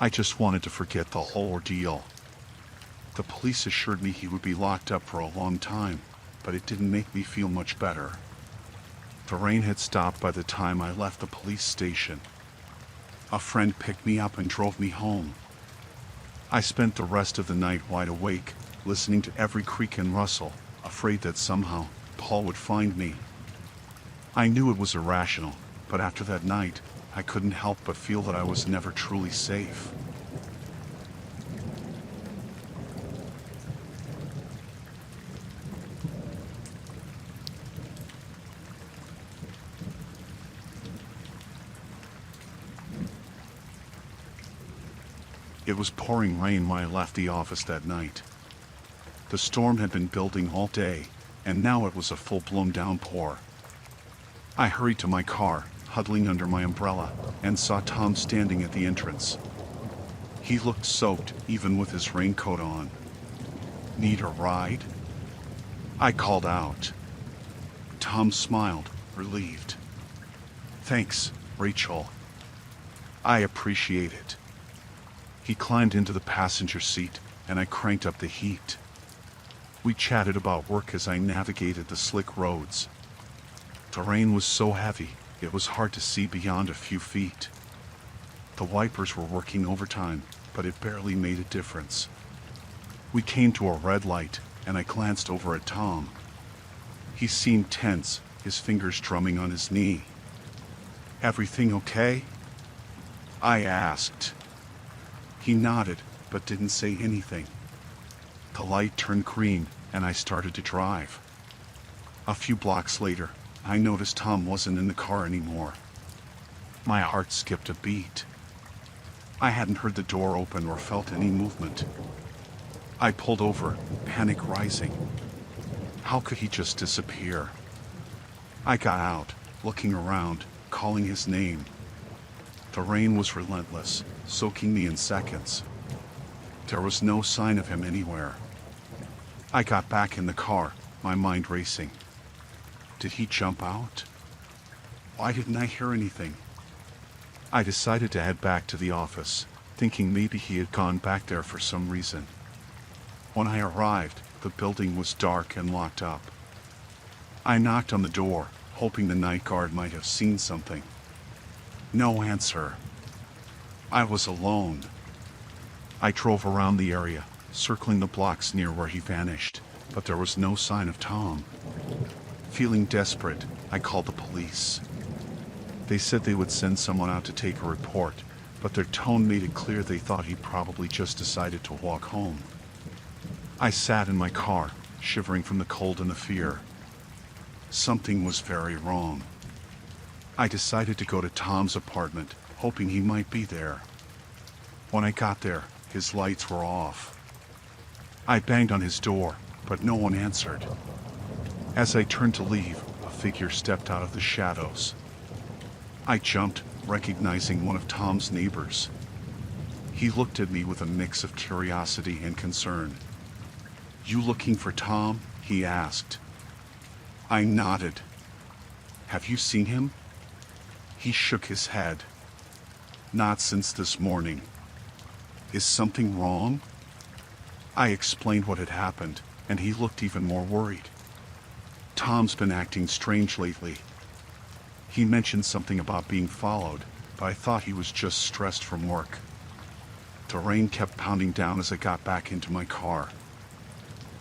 I just wanted to forget the whole ordeal. The police assured me he would be locked up for a long time, but it didn't make me feel much better. The rain had stopped by the time I left the police station. A friend picked me up and drove me home. I spent the rest of the night wide awake, listening to every creak and rustle, afraid that somehow Paul would find me. I knew it was irrational, but after that night, I couldn't help but feel that I was never truly safe. It was pouring rain when I left the office that night. The storm had been building all day, and now it was a full-blown downpour. I hurried to my car, huddling under my umbrella, and saw Tom standing at the entrance. He looked soaked, even with his raincoat on. Need a ride? I called out. Tom smiled, relieved. Thanks, Rachel. I appreciate it. He climbed into the passenger seat, and I cranked up the heat. We chatted about work as I navigated the slick roads. The rain was so heavy, it was hard to see beyond a few feet. The wipers were working overtime, but it barely made a difference. We came to a red light, and I glanced over at Tom. He seemed tense, his fingers drumming on his knee. Everything okay? I asked. He nodded, but didn't say anything. The light turned green, and I started to drive. A few blocks later, I noticed Tom wasn't in the car anymore. My heart skipped a beat. I hadn't heard the door open or felt any movement. I pulled over, panic rising. How could he just disappear? I got out, looking around, calling his name. The rain was relentless, soaking me in seconds. There was no sign of him anywhere. I got back in the car, my mind racing. Did he jump out? Why didn't I hear anything? I decided to head back to the office. thinking maybe he had gone back there for some reason. When I arrived, the building was dark and locked up. I knocked on the door, hoping the night guard might have seen something. No answer. I was alone. I drove around the area, circling the blocks near where he vanished, but there was no sign of Tom. Feeling desperate, I called the police. They said they would send someone out to take a report, but their tone made it clear they thought he probably just decided to walk home. I sat in my car, shivering from the cold and the fear. Something was very wrong. I decided to go to Tom's apartment, hoping he might be there. When I got there, his lights were off. I banged on his door, but no one answered. As I turned to leave, a figure stepped out of the shadows. I jumped, recognizing one of Tom's neighbors. He looked at me with a mix of curiosity and concern. "You looking for Tom?" he asked. I nodded. "Have you seen him?" He shook his head. "Not since this morning." "Is something wrong?" I explained what had happened, and he looked even more worried. "Tom's been acting strange lately. He mentioned something about being followed, but I thought he was just stressed from work." The rain kept pounding down as I got back into my car.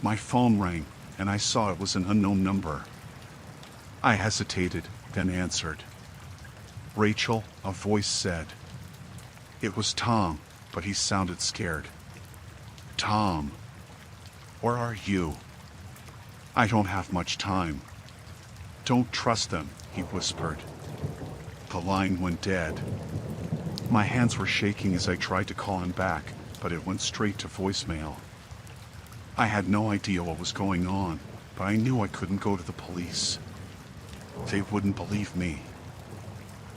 My phone rang, and I saw it was an unknown number. I hesitated, then answered. "Rachel," a voice said. It was Tom, but he sounded scared. "Tom, where are you?" "I don't have much time." "Don't trust them," he whispered. The line went dead. My hands were shaking as I tried to call him back, but it went straight to voicemail. I had no idea what was going on, but I knew I couldn't go to the police. They wouldn't believe me.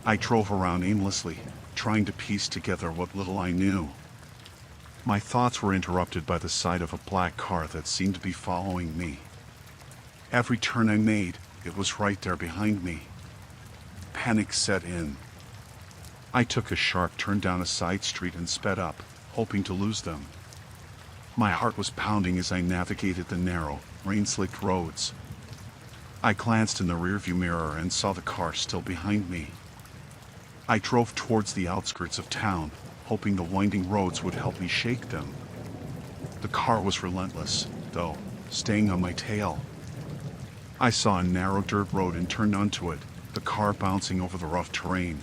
I drove around aimlessly, trying to piece together what little I knew. My thoughts were interrupted by the sight of a black car that seemed to be following me. Every turn I made, it was right there behind me. Panic set in. I took a sharp turn down a side street and sped up, hoping to lose them. My heart was pounding as I navigated the narrow, rain-slicked roads. I glanced in the rearview mirror and saw the car still behind me. I drove towards the outskirts of town, hoping the winding roads would help me shake them. The car was relentless, though, staying on my tail. I saw a narrow dirt road and turned onto it, the car bouncing over the rough terrain.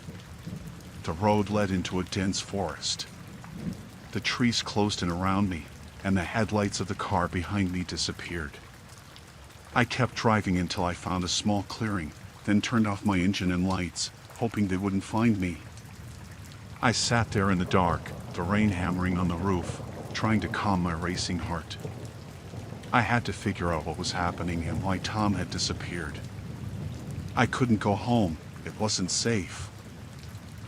The road led into a dense forest. The trees closed in around me, and the headlights of the car behind me disappeared. I kept driving until I found a small clearing, then turned off my engine and lights, hoping they wouldn't find me. I sat there in the dark, the rain hammering on the roof, trying to calm my racing heart. I had to figure out what was happening and why Tom had disappeared. I couldn't go home, it wasn't safe.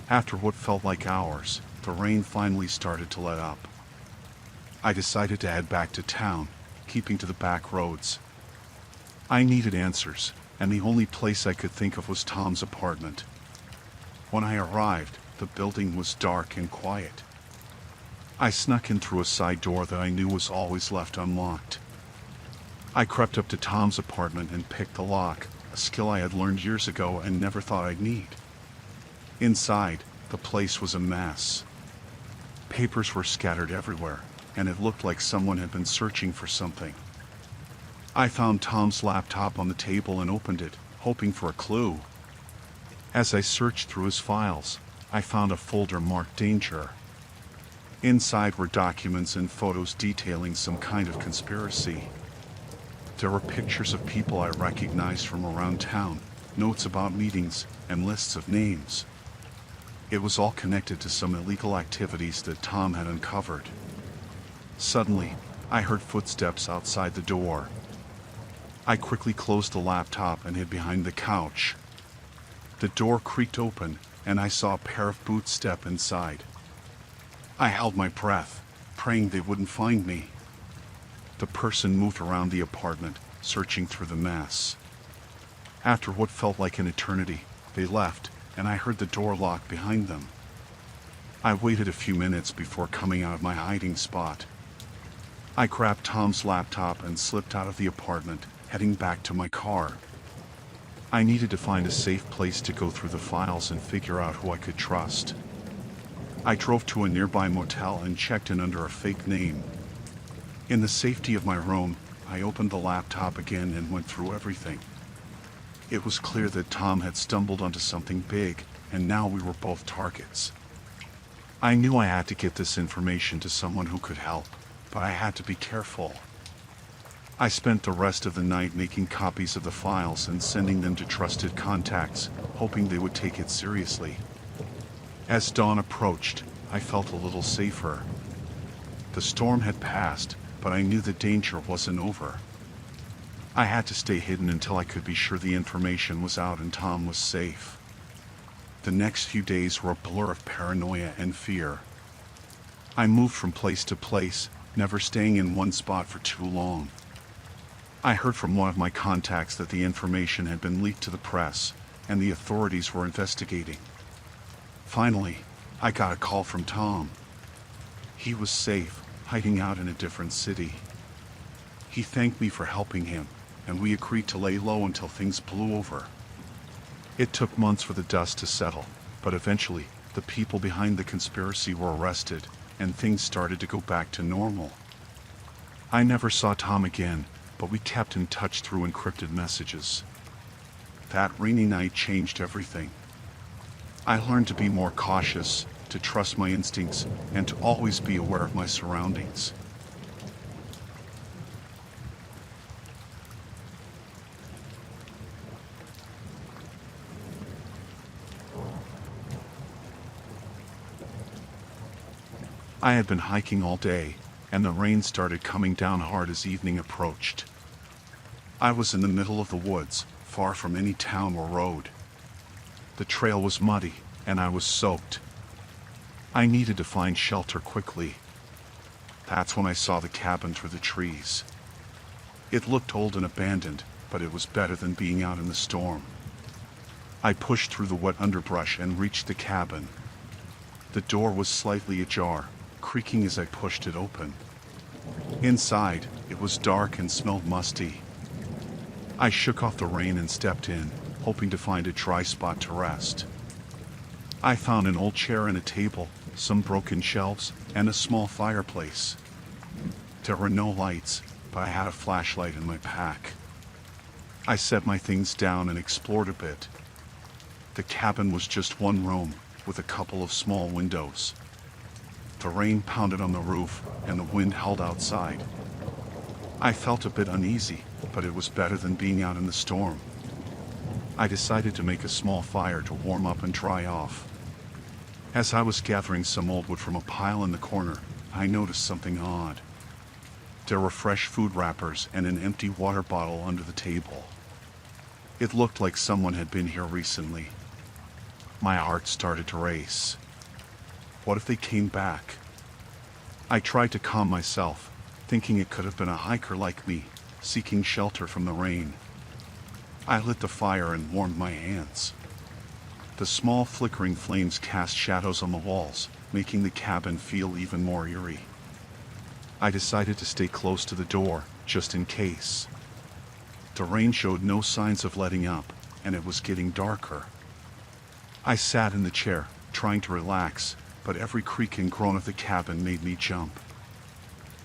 After what felt like hours, the rain finally started to let up. I decided to head back to town, keeping to the back roads. I needed answers, and the only place I could think of was Tom's apartment. When I arrived, the building was dark and quiet. I snuck in through a side door that I knew was always left unlocked. I crept up to Tom's apartment and picked the lock, a skill I had learned years ago and never thought I'd need. Inside, the place was a mess. Papers were scattered everywhere, and it looked like someone had been searching for something. I found Tom's laptop on the table and opened it, hoping for a clue. As I searched through his files, I found a folder marked Danger. Inside were documents and photos detailing some kind of conspiracy. There were pictures of people I recognized from around town, notes about meetings, and lists of names. It was all connected to some illegal activities that Tom had uncovered. Suddenly, I heard footsteps outside the door. I quickly closed the laptop and hid behind the couch. The door creaked open, and I saw a pair of boots step inside. I held my breath, praying they wouldn't find me. The person moved around the apartment, searching through the mess. After what felt like an eternity, they left, and I heard the door lock behind them. I waited a few minutes before coming out of my hiding spot. I grabbed Tom's laptop and slipped out of the apartment, heading back to my car. I needed to find a safe place to go through the files and figure out who I could trust. I drove to a nearby motel and checked in under a fake name. In the safety of my room, I opened the laptop again and went through everything. It was clear that Tom had stumbled onto something big, and now we were both targets. I knew I had to get this information to someone who could help, but I had to be careful. I spent the rest of the night making copies of the files and sending them to trusted contacts, hoping they would take it seriously. As dawn approached, I felt a little safer. The storm had passed, but I knew the danger wasn't over. I had to stay hidden until I could be sure the information was out and Tom was safe. The next few days were a blur of paranoia and fear. I moved from place to place, never staying in one spot for too long. I heard from one of my contacts that the information had been leaked to the press, and the authorities were investigating. Finally, I got a call from Tom. He was safe, hiding out in a different city. He thanked me for helping him, and we agreed to lay low until things blew over. It took months for the dust to settle, but eventually, the people behind the conspiracy were arrested, and things started to go back to normal. I never saw Tom again, but we kept in touch through encrypted messages. That rainy night changed everything. I learned to be more cautious, to trust my instincts, and to always be aware of my surroundings. I had been hiking all day, and the rain started coming down hard as evening approached. I was in the middle of the woods, far from any town or road. The trail was muddy, and I was soaked. I needed to find shelter quickly. That's when I saw the cabin through the trees. It looked old and abandoned, but it was better than being out in the storm. I pushed through the wet underbrush and reached the cabin. The door was slightly ajar, creaking as I pushed it open. Inside, it was dark and smelled musty. I shook off the rain and stepped in, hoping to find a dry spot to rest. I found an old chair and a table, some broken shelves, and a small fireplace. There were no lights, but I had a flashlight in my pack. I set my things down and explored a bit. The cabin was just one room, with a couple of small windows. The rain pounded on the roof, and the wind howled outside. I felt a bit uneasy, but it was better than being out in the storm. I decided to make a small fire to warm up and dry off. As I was gathering some old wood from a pile in the corner, I noticed something odd. There were fresh food wrappers and an empty water bottle under the table. It looked like someone had been here recently. My heart started to race. What if they came back? I tried to calm myself, thinking it could have been a hiker like me, seeking shelter from the rain. I lit the fire and warmed my hands. The small flickering flames cast shadows on the walls, making the cabin feel even more eerie. I decided to stay close to the door, just in case. The rain showed no signs of letting up, and it was getting darker. I sat in the chair, trying to relax, but every creak and groan of the cabin made me jump.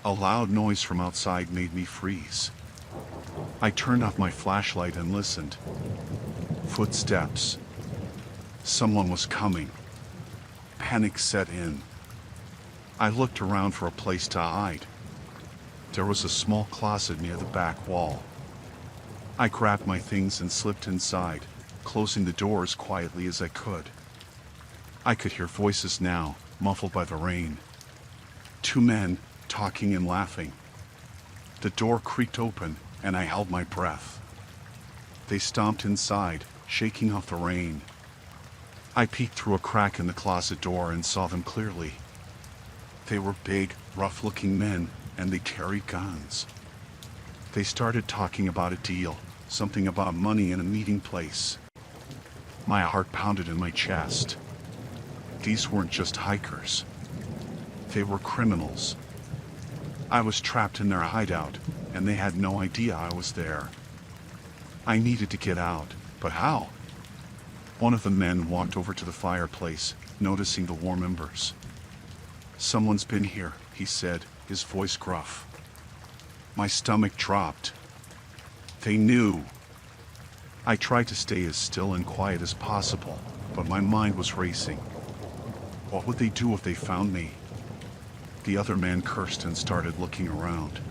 A loud noise from outside made me freeze. I turned off my flashlight and listened. Footsteps. Someone was coming. Panic set in. I looked around for a place to hide. There was a small closet near the back wall. I grabbed my things and slipped inside, closing the door as quietly as I could. I could hear voices now, muffled by the rain. Two men, talking and laughing. The door creaked open, and I held my breath. They stomped inside, shaking off the rain. I peeked through a crack in the closet door and saw them clearly. They were big, rough-looking men, and they carried guns. They started talking about a deal, something about money and a meeting place. My heart pounded in my chest. These weren't just hikers. They were criminals. I was trapped in their hideout, and they had no idea I was there. I needed to get out, but how? One of the men walked over to the fireplace, noticing the warm embers. "Someone's been here," he said, his voice gruff. My stomach dropped. They knew. I tried to stay as still and quiet as possible, but my mind was racing. What would they do if they found me? The other man cursed and started looking around.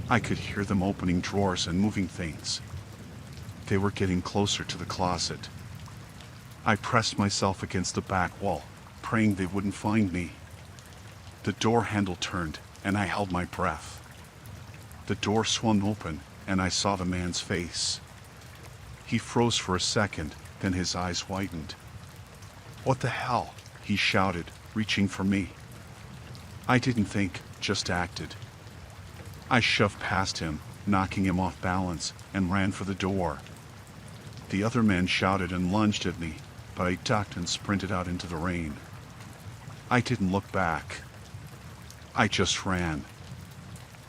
I could hear them opening drawers and moving things. They were getting closer to the closet. I pressed myself against the back wall, praying they wouldn't find me. The door handle turned, and I held my breath. The door swung open, and I saw the man's face. He froze for a second, then his eyes widened. "What the hell?" he shouted, reaching for me. I didn't think, just acted. I shoved past him, knocking him off balance, and ran for the door. The other man shouted and lunged at me, but I ducked and sprinted out into the rain. I didn't look back. I just ran.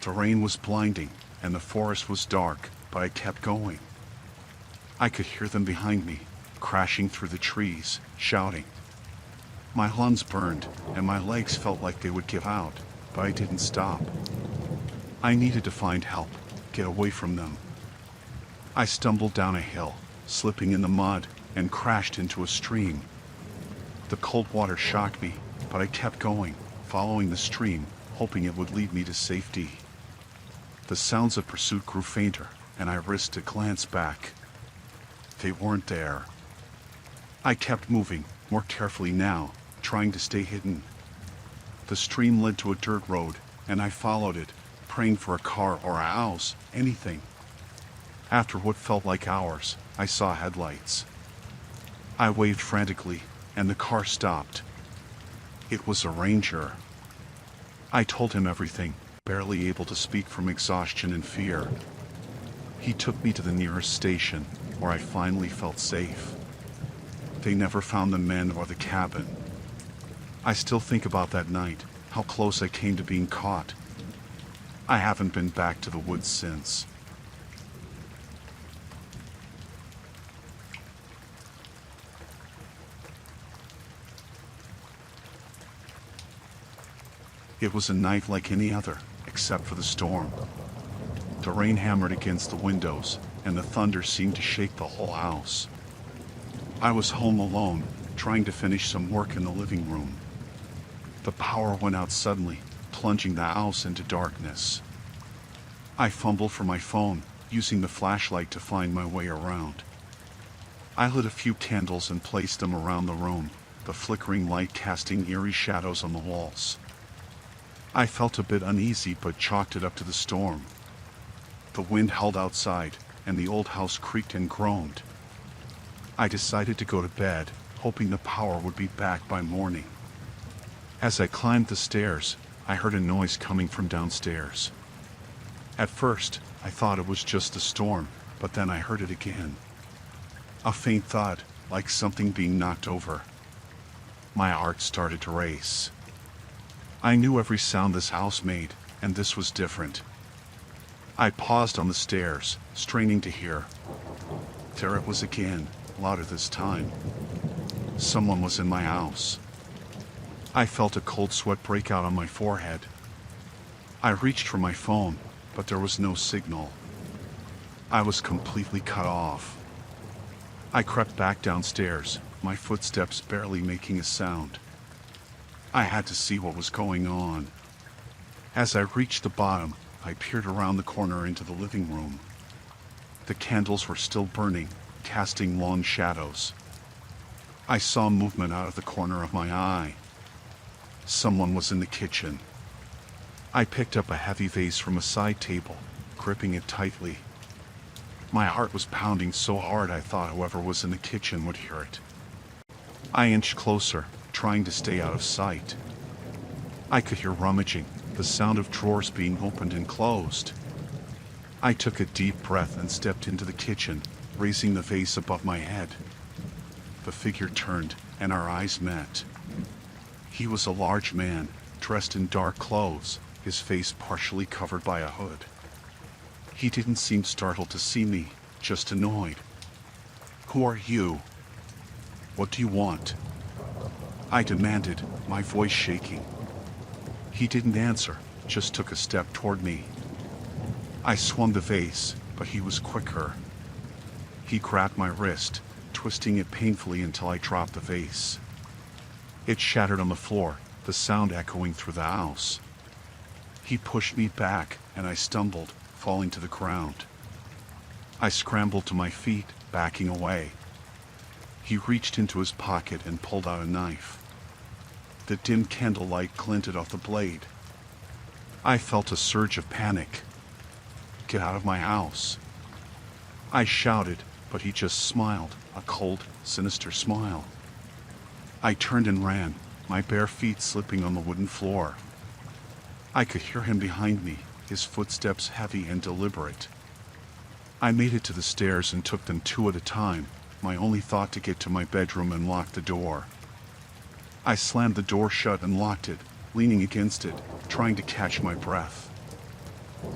The rain was blinding, and the forest was dark, but I kept going. I could hear them behind me, crashing through the trees, shouting. My lungs burned, and my legs felt like they would give out, but I didn't stop. I needed to find help, get away from them. I stumbled down a hill, slipping in the mud, and crashed into a stream. The cold water shocked me, but I kept going, following the stream, hoping it would lead me to safety. The sounds of pursuit grew fainter, and I risked a glance back. They weren't there. I kept moving, more carefully now, trying to stay hidden. The stream led to a dirt road, and I followed it, praying for a car or a house, anything. After what felt like hours, I saw headlights. I waved frantically, and the car stopped. It was a ranger. I told him everything, barely able to speak from exhaustion and fear. He took me to the nearest station, where I finally felt safe. They never found the men or the cabin. I still think about that night, how close I came to being caught. I haven't been back to the woods since. It was a night like any other, except for the storm. The rain hammered against the windows, and the thunder seemed to shake the whole house. I was home alone, trying to finish some work in the living room. The power went out suddenly, plunging the house into darkness. I fumbled for my phone, using the flashlight to find my way around. I lit a few candles and placed them around the room, the flickering light casting eerie shadows on the walls. I felt a bit uneasy but chalked it up to the storm. The wind howled outside, and the old house creaked and groaned. I decided to go to bed, hoping the power would be back by morning. As I climbed the stairs, I heard a noise coming from downstairs. At first, I thought it was just the storm, but then I heard it again. A faint thud, like something being knocked over. My heart started to race. I knew every sound this house made, and this was different. I paused on the stairs, straining to hear. There it was again, louder this time. Someone was in my house. I felt a cold sweat break out on my forehead. I reached for my phone, but there was no signal. I was completely cut off. I crept back downstairs, my footsteps barely making a sound. I had to see what was going on. As I reached the bottom, I peered around the corner into the living room. The candles were still burning, casting long shadows. I saw movement out of the corner of my eye. Someone was in the kitchen. I picked up a heavy vase from a side table, gripping it tightly. My heart was pounding so hard I thought whoever was in the kitchen would hear it. I inched closer, trying to stay out of sight. I could hear rummaging, the sound of drawers being opened and closed. I took a deep breath and stepped into the kitchen, raising the vase above my head. The figure turned, and our eyes met. He was a large man, dressed in dark clothes, his face partially covered by a hood. He didn't seem startled to see me, just annoyed. "Who are you? What do you want?" I demanded, my voice shaking. He didn't answer, just took a step toward me. I swung the vase, but he was quicker. He grabbed my wrist, twisting it painfully until I dropped the vase. It shattered on the floor, the sound echoing through the house. He pushed me back, and I stumbled, falling to the ground. I scrambled to my feet, backing away. He reached into his pocket and pulled out a knife. The dim candlelight glinted off the blade. I felt a surge of panic. "Get out of my house!" I shouted, but he just smiled, a cold, sinister smile. I turned and ran, my bare feet slipping on the wooden floor. I could hear him behind me, his footsteps heavy and deliberate. I made it to the stairs and took them two at a time, my only thought to get to my bedroom and lock the door. I slammed the door shut and locked it, leaning against it, trying to catch my breath.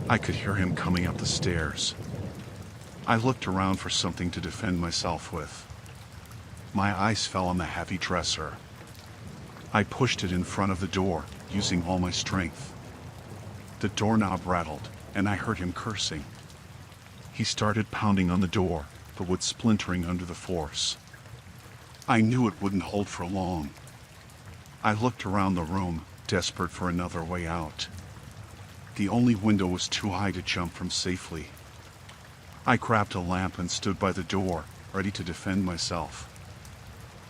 I could hear him coming up the stairs. I looked around for something to defend myself with. My eyes fell on the heavy dresser. I pushed it in front of the door, using all my strength. The doorknob rattled, and I heard him cursing. He started pounding on the door, the wood splintering under the force. I knew it wouldn't hold for long. I looked around the room, desperate for another way out. The only window was too high to jump from safely. I grabbed a lamp and stood by the door, ready to defend myself.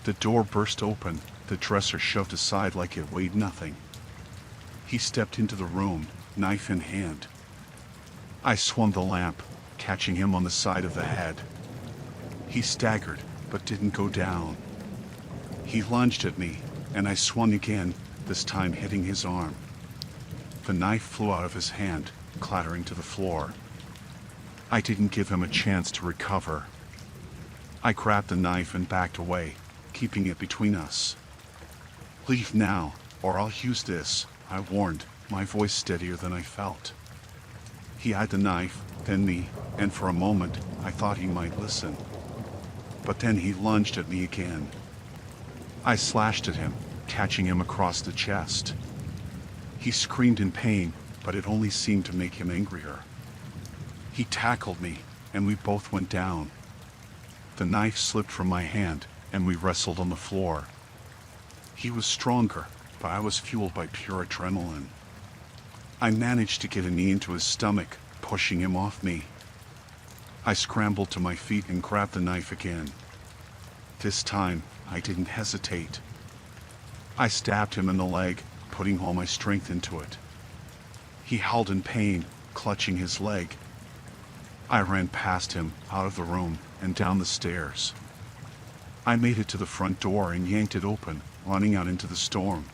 The door burst open, the dresser shoved aside like it weighed nothing. He stepped into the room, knife in hand. I swung the lamp, catching him on the side of the head. He staggered, but didn't go down. He lunged at me, and I swung again, this time hitting his arm. The knife flew out of his hand, clattering to the floor. I didn't give him a chance to recover. I grabbed the knife and backed away, keeping it between us. "Leave now, or I'll use this," I warned, my voice steadier than I felt. He eyed the knife, then me, and for a moment, I thought he might listen. But then he lunged at me again. I slashed at him, catching him across the chest. He screamed in pain, but it only seemed to make him angrier. He tackled me, and we both went down. The knife slipped from my hand, and we wrestled on the floor. He was stronger, but I was fueled by pure adrenaline. I managed to get a knee into his stomach, pushing him off me. I scrambled to my feet and grabbed the knife again. This time, I didn't hesitate. I stabbed him in the leg, putting all my strength into it. He howled in pain, clutching his leg. I ran past him, out of the room, and down the stairs. I made it to the front door and yanked it open, running out into the storm.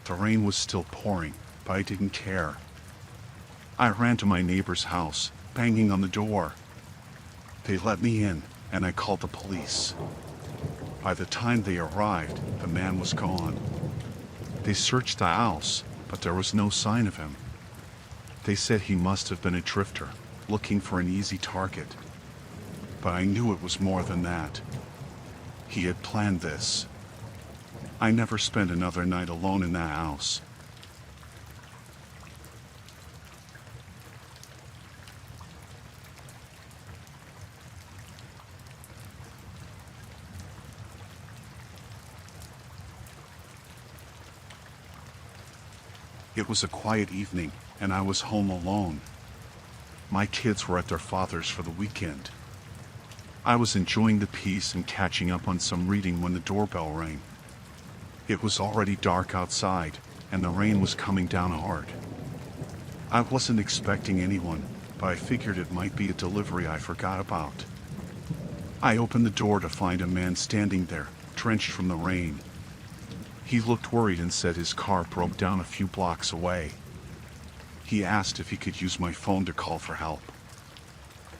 The rain was still pouring, but I didn't care. I ran to my neighbor's house, banging on the door. They let me in, and I called the police. By the time they arrived, the man was gone. They searched the house, but there was no sign of him. They said he must have been a drifter, looking for an easy target. But I knew it was more than that. He had planned this. I never spent another night alone in that house. It was a quiet evening, and I was home alone. My kids were at their father's for the weekend. I was enjoying the peace and catching up on some reading when the doorbell rang. It was already dark outside, and the rain was coming down hard. I wasn't expecting anyone, but I figured it might be a delivery I forgot about. I opened the door to find a man standing there, drenched from the rain. He looked worried and said his car broke down a few blocks away. He asked if he could use my phone to call for help.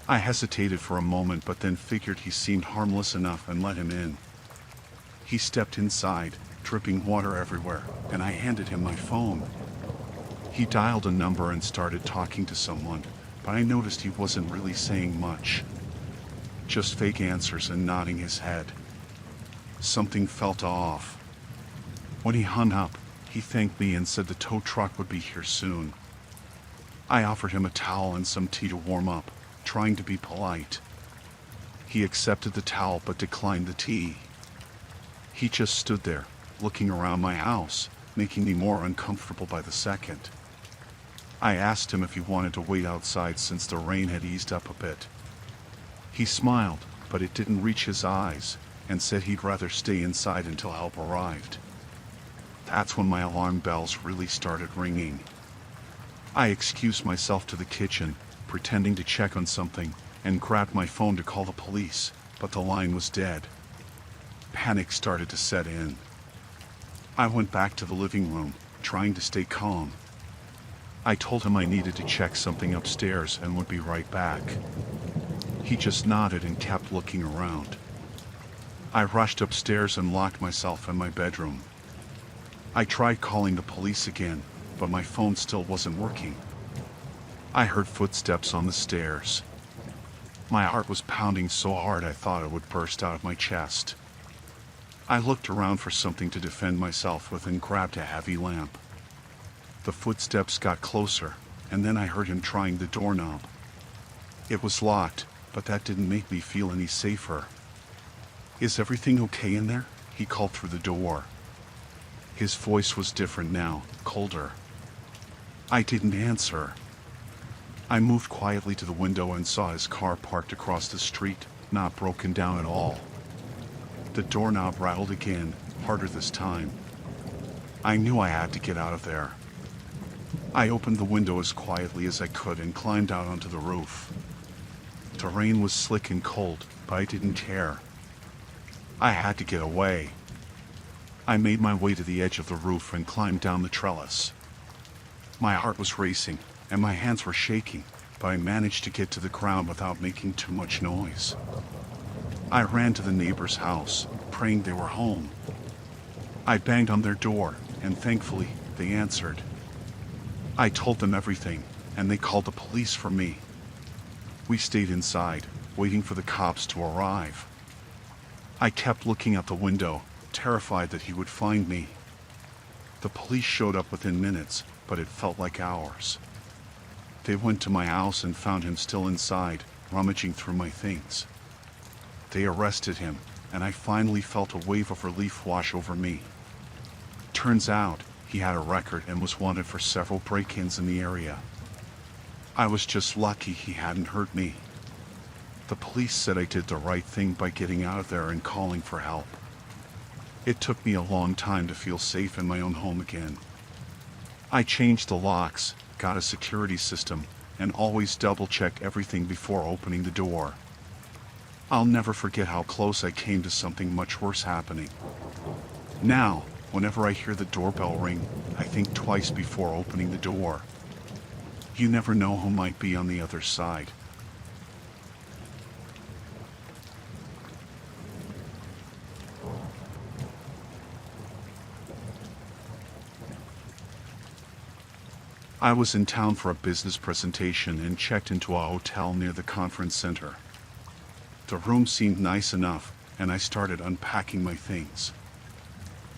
I hesitated for a moment, but then figured he seemed harmless enough and let him in. He stepped inside, dripping water everywhere, and I handed him my phone. He dialed a number and started talking to someone, but I noticed he wasn't really saying much. Just fake answers and nodding his head. Something felt off. When he hung up, he thanked me and said the tow truck would be here soon. I offered him a towel and some tea to warm up, trying to be polite. He accepted the towel but declined the tea. He just stood there, looking around my house, making me more uncomfortable by the second. I asked him if he wanted to wait outside since the rain had eased up a bit. He smiled, but it didn't reach his eyes, and said he'd rather stay inside until help arrived. That's when my alarm bells really started ringing. I excused myself to the kitchen, pretending to check on something, and grabbed my phone to call the police, but the line was dead. Panic started to set in. I went back to the living room, trying to stay calm. I told him I needed to check something upstairs and would be right back. He just nodded and kept looking around. I rushed upstairs and locked myself in my bedroom. I tried calling the police again, but my phone still wasn't working. I heard footsteps on the stairs. My heart was pounding so hard I thought it would burst out of my chest. I looked around for something to defend myself with and grabbed a heavy lamp. The footsteps got closer, and then I heard him trying the doorknob. It was locked, but that didn't make me feel any safer. "Is everything okay in there?" he called through the door. His voice was different now, colder. I didn't answer. I moved quietly to the window and saw his car parked across the street, not broken down at all. The doorknob rattled again, harder this time. I knew I had to get out of there. I opened the window as quietly as I could and climbed out onto the roof. The rain was slick and cold, but I didn't care. I had to get away. I made my way to the edge of the roof and climbed down the trellis. My heart was racing, and my hands were shaking, but I managed to get to the ground without making too much noise. I ran to the neighbor's house, praying they were home. I banged on their door, and thankfully, they answered. I told them everything, and they called the police for me. We stayed inside, waiting for the cops to arrive. I kept looking out the window, terrified that he would find me. The police showed up within minutes, but it felt like hours. They went to my house and found him still inside, rummaging through my things. They arrested him, and I finally felt a wave of relief wash over me. Turns out, he had a record and was wanted for several break-ins in the area. I was just lucky he hadn't hurt me. The police said I did the right thing by getting out of there and calling for help. It took me a long time to feel safe in my own home again. I changed the locks, got a security system, and always double-check everything before opening the door. I'll never forget how close I came to something much worse happening. Now, whenever I hear the doorbell ring, I think twice before opening the door. You never know who might be on the other side. I was in town for a business presentation and checked into a hotel near the conference center. The room seemed nice enough, and I started unpacking my things.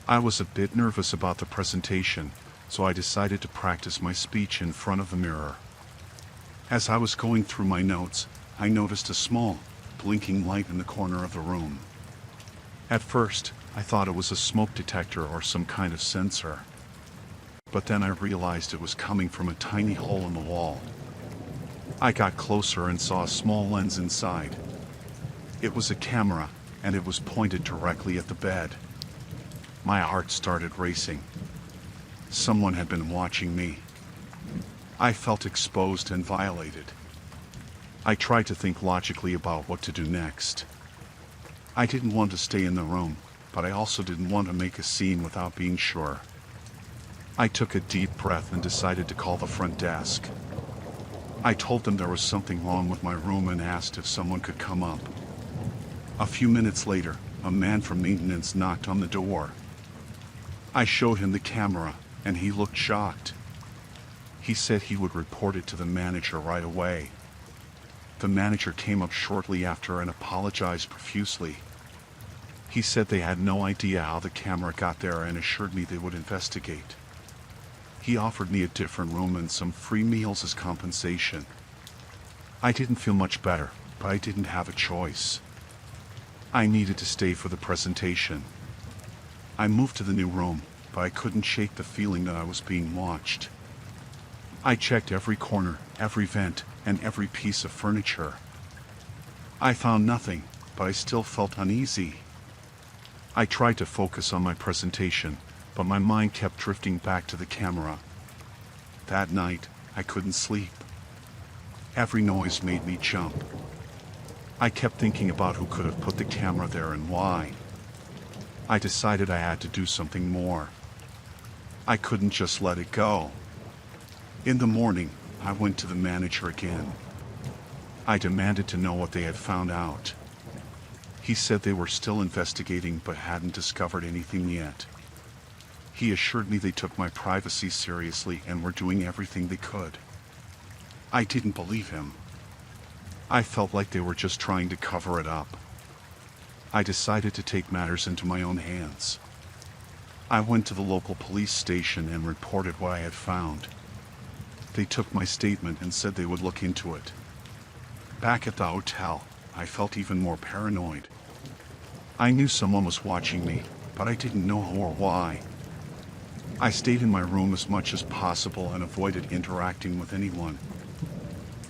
I was a bit nervous about the presentation, so I decided to practice my speech in front of the mirror. As I was going through my notes, I noticed a small, blinking light in the corner of the room. At first, I thought it was a smoke detector or some kind of sensor. But then I realized it was coming from a tiny hole in the wall. I got closer and saw a small lens inside. It was a camera, and it was pointed directly at the bed. My heart started racing. Someone had been watching me. I felt exposed and violated. I tried to think logically about what to do next. I didn't want to stay in the room, but I also didn't want to make a scene without being sure. I took a deep breath and decided to call the front desk. I told them there was something wrong with my room and asked if someone could come up. A few minutes later, a man from maintenance knocked on the door. I showed him the camera, and he looked shocked. He said he would report it to the manager right away. The manager came up shortly after and apologized profusely. He said they had no idea how the camera got there and assured me they would investigate. He offered me a different room and some free meals as compensation. I didn't feel much better, but I didn't have a choice. I needed to stay for the presentation. I moved to the new room, but I couldn't shake the feeling that I was being watched. I checked every corner, every vent, and every piece of furniture. I found nothing, but I still felt uneasy. I tried to focus on my presentation, but my mind kept drifting back to the camera. That night, I couldn't sleep. Every noise made me jump. I kept thinking about who could have put the camera there and why. I decided I had to do something more. I couldn't just let it go. In the morning, I went to the manager again. I demanded to know what they had found out. He said they were still investigating but hadn't discovered anything yet. He assured me they took my privacy seriously and were doing everything they could. I didn't believe him. I felt like they were just trying to cover it up. I decided to take matters into my own hands. I went to the local police station and reported what I had found. They took my statement and said they would look into it. Back at the hotel, I felt even more paranoid. I knew someone was watching me, but I didn't know who or why. I stayed in my room as much as possible and avoided interacting with anyone.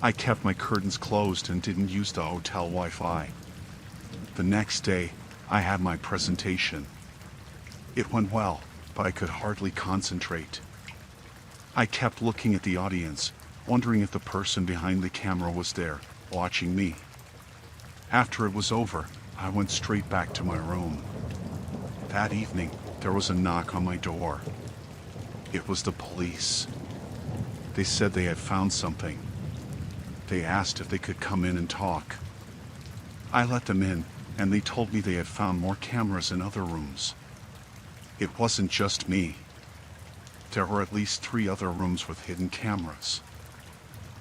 I kept my curtains closed and didn't use the hotel Wi-Fi. The next day, I had my presentation. It went well, but I could hardly concentrate. I kept looking at the audience, wondering if the person behind the camera was there, watching me. After it was over, I went straight back to my room. That evening, there was a knock on my door. It was the police. They said they had found something. They asked if they could come in and talk. I let them in, and they told me they had found more cameras in other rooms. It wasn't just me. There were at least 3 other rooms with hidden cameras.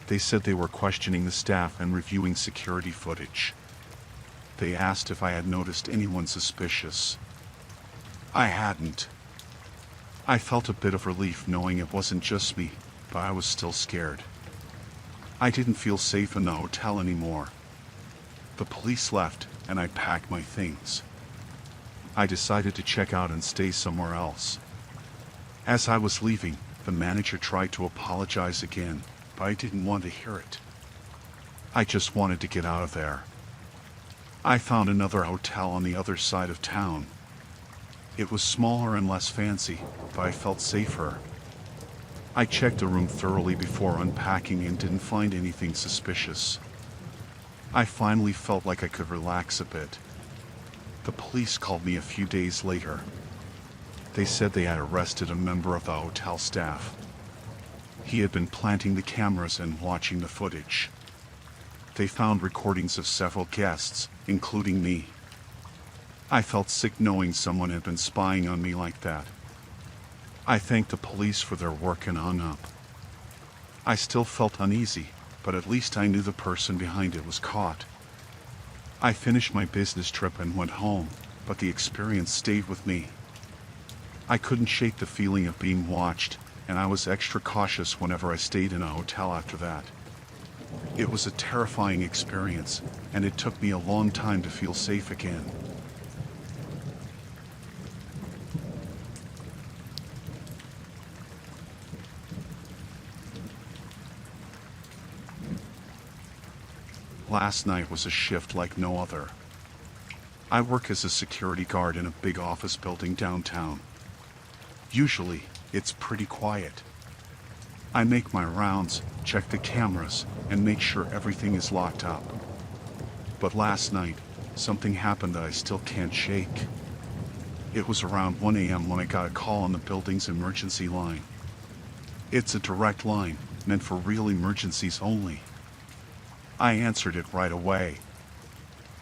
They said they were questioning the staff and reviewing security footage. They asked if I had noticed anyone suspicious. I hadn't. I felt a bit of relief knowing it wasn't just me, but I was still scared. I didn't feel safe in the hotel anymore. The police left, and I packed my things. I decided to check out and stay somewhere else. As I was leaving, the manager tried to apologize again, but I didn't want to hear it. I just wanted to get out of there. I found another hotel on the other side of town. It was smaller and less fancy, but I felt safer. I checked the room thoroughly before unpacking and didn't find anything suspicious. I finally felt like I could relax a bit. The police called me a few days later. They said they had arrested a member of the hotel staff. He had been planting the cameras and watching the footage. They found recordings of several guests, including me. I felt sick knowing someone had been spying on me like that. I thanked the police for their work and hung up. I still felt uneasy, but at least I knew the person behind it was caught. I finished my business trip and went home, but the experience stayed with me. I couldn't shake the feeling of being watched, and I was extra cautious whenever I stayed in a hotel after that. It was a terrifying experience, and it took me a long time to feel safe again. Last night was a shift like no other. I work as a security guard in a big office building downtown. Usually, it's pretty quiet. I make my rounds, check the cameras, and make sure everything is locked up. But last night, something happened that I still can't shake. It was around 1 a.m. when I got a call on the building's emergency line. It's a direct line, meant for real emergencies only. I answered it right away.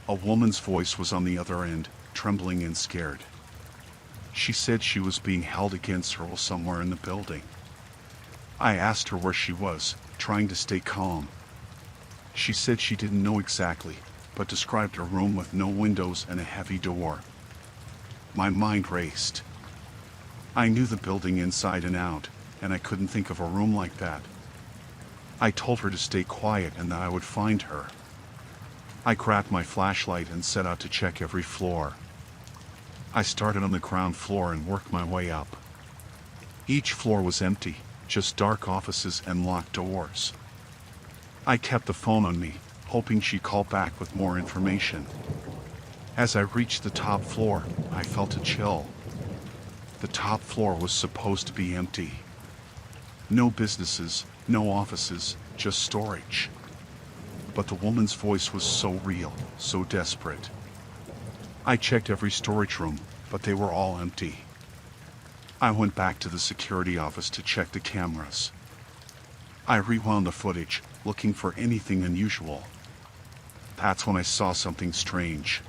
A woman's voice was on the other end, trembling and scared. She said she was being held against her will somewhere in the building. I asked her where she was, trying to stay calm. She said she didn't know exactly, but described a room with no windows and a heavy door. My mind raced. I knew the building inside and out, and I couldn't think of a room like that. I told her to stay quiet and that I would find her. I grabbed my flashlight and set out to check every floor. I started on the ground floor and worked my way up. Each floor was empty, just dark offices and locked doors. I kept the phone on me, hoping she'd call back with more information. As I reached the top floor, I felt a chill. The top floor was supposed to be empty. No businesses, no offices, just storage. But the woman's voice was so real, so desperate. I checked every storage room, but they were all empty. I went back to the security office to check the cameras. I rewound the footage, looking for anything unusual. That's when I saw something strange.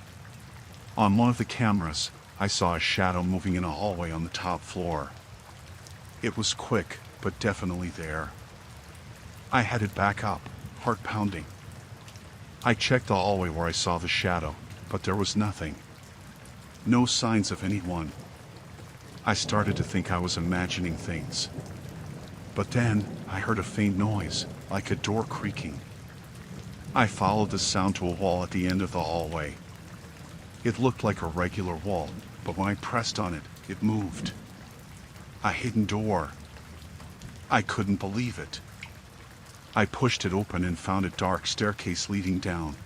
On one of the cameras, I saw a shadow moving in a hallway on the top floor. It was quick, but definitely there. I headed back up, heart pounding. I checked the hallway where I saw the shadow, but there was nothing. No signs of anyone. I started to think I was imagining things. But then, I heard a faint noise, like a door creaking. I followed the sound to a wall at the end of the hallway. It looked like a regular wall, but when I pressed on it, it moved. A hidden door. I couldn't believe it. I pushed it open and found a dark staircase leading down.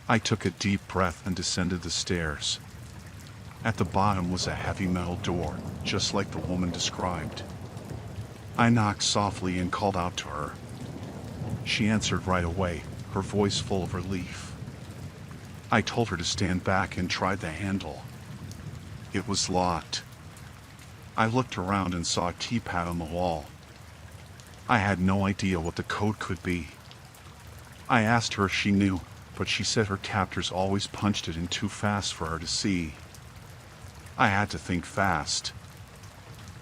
I took a deep breath and descended the stairs. At the bottom was a heavy metal door, just like the woman described. I knocked softly and called out to her. She answered right away, her voice full of relief. I told her to stand back and tried the handle. It was locked. I looked around and saw a keypad on the wall. I had no idea what the code could be. I asked her if she knew, but she said her captors always punched it in too fast for her to see. I had to think fast.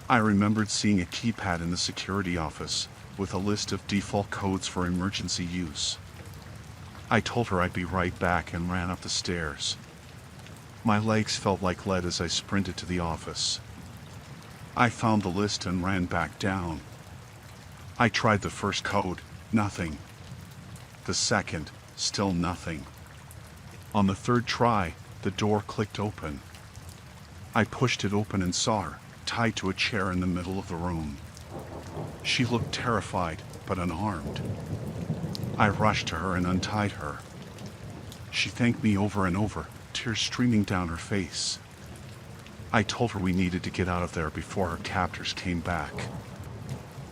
I remembered seeing a keypad in the security office, with a list of default codes for emergency use. I told her I'd be right back and ran up the stairs. My legs felt like lead as I sprinted to the office. I found the list and ran back down. I tried the first code, nothing. The second, still nothing. On the third try, the door clicked open. I pushed it open and saw her, tied to a chair in the middle of the room. She looked terrified, but unarmed. I rushed to her and untied her. She thanked me over and over, tears streaming down her face. I told her we needed to get out of there before her captors came back.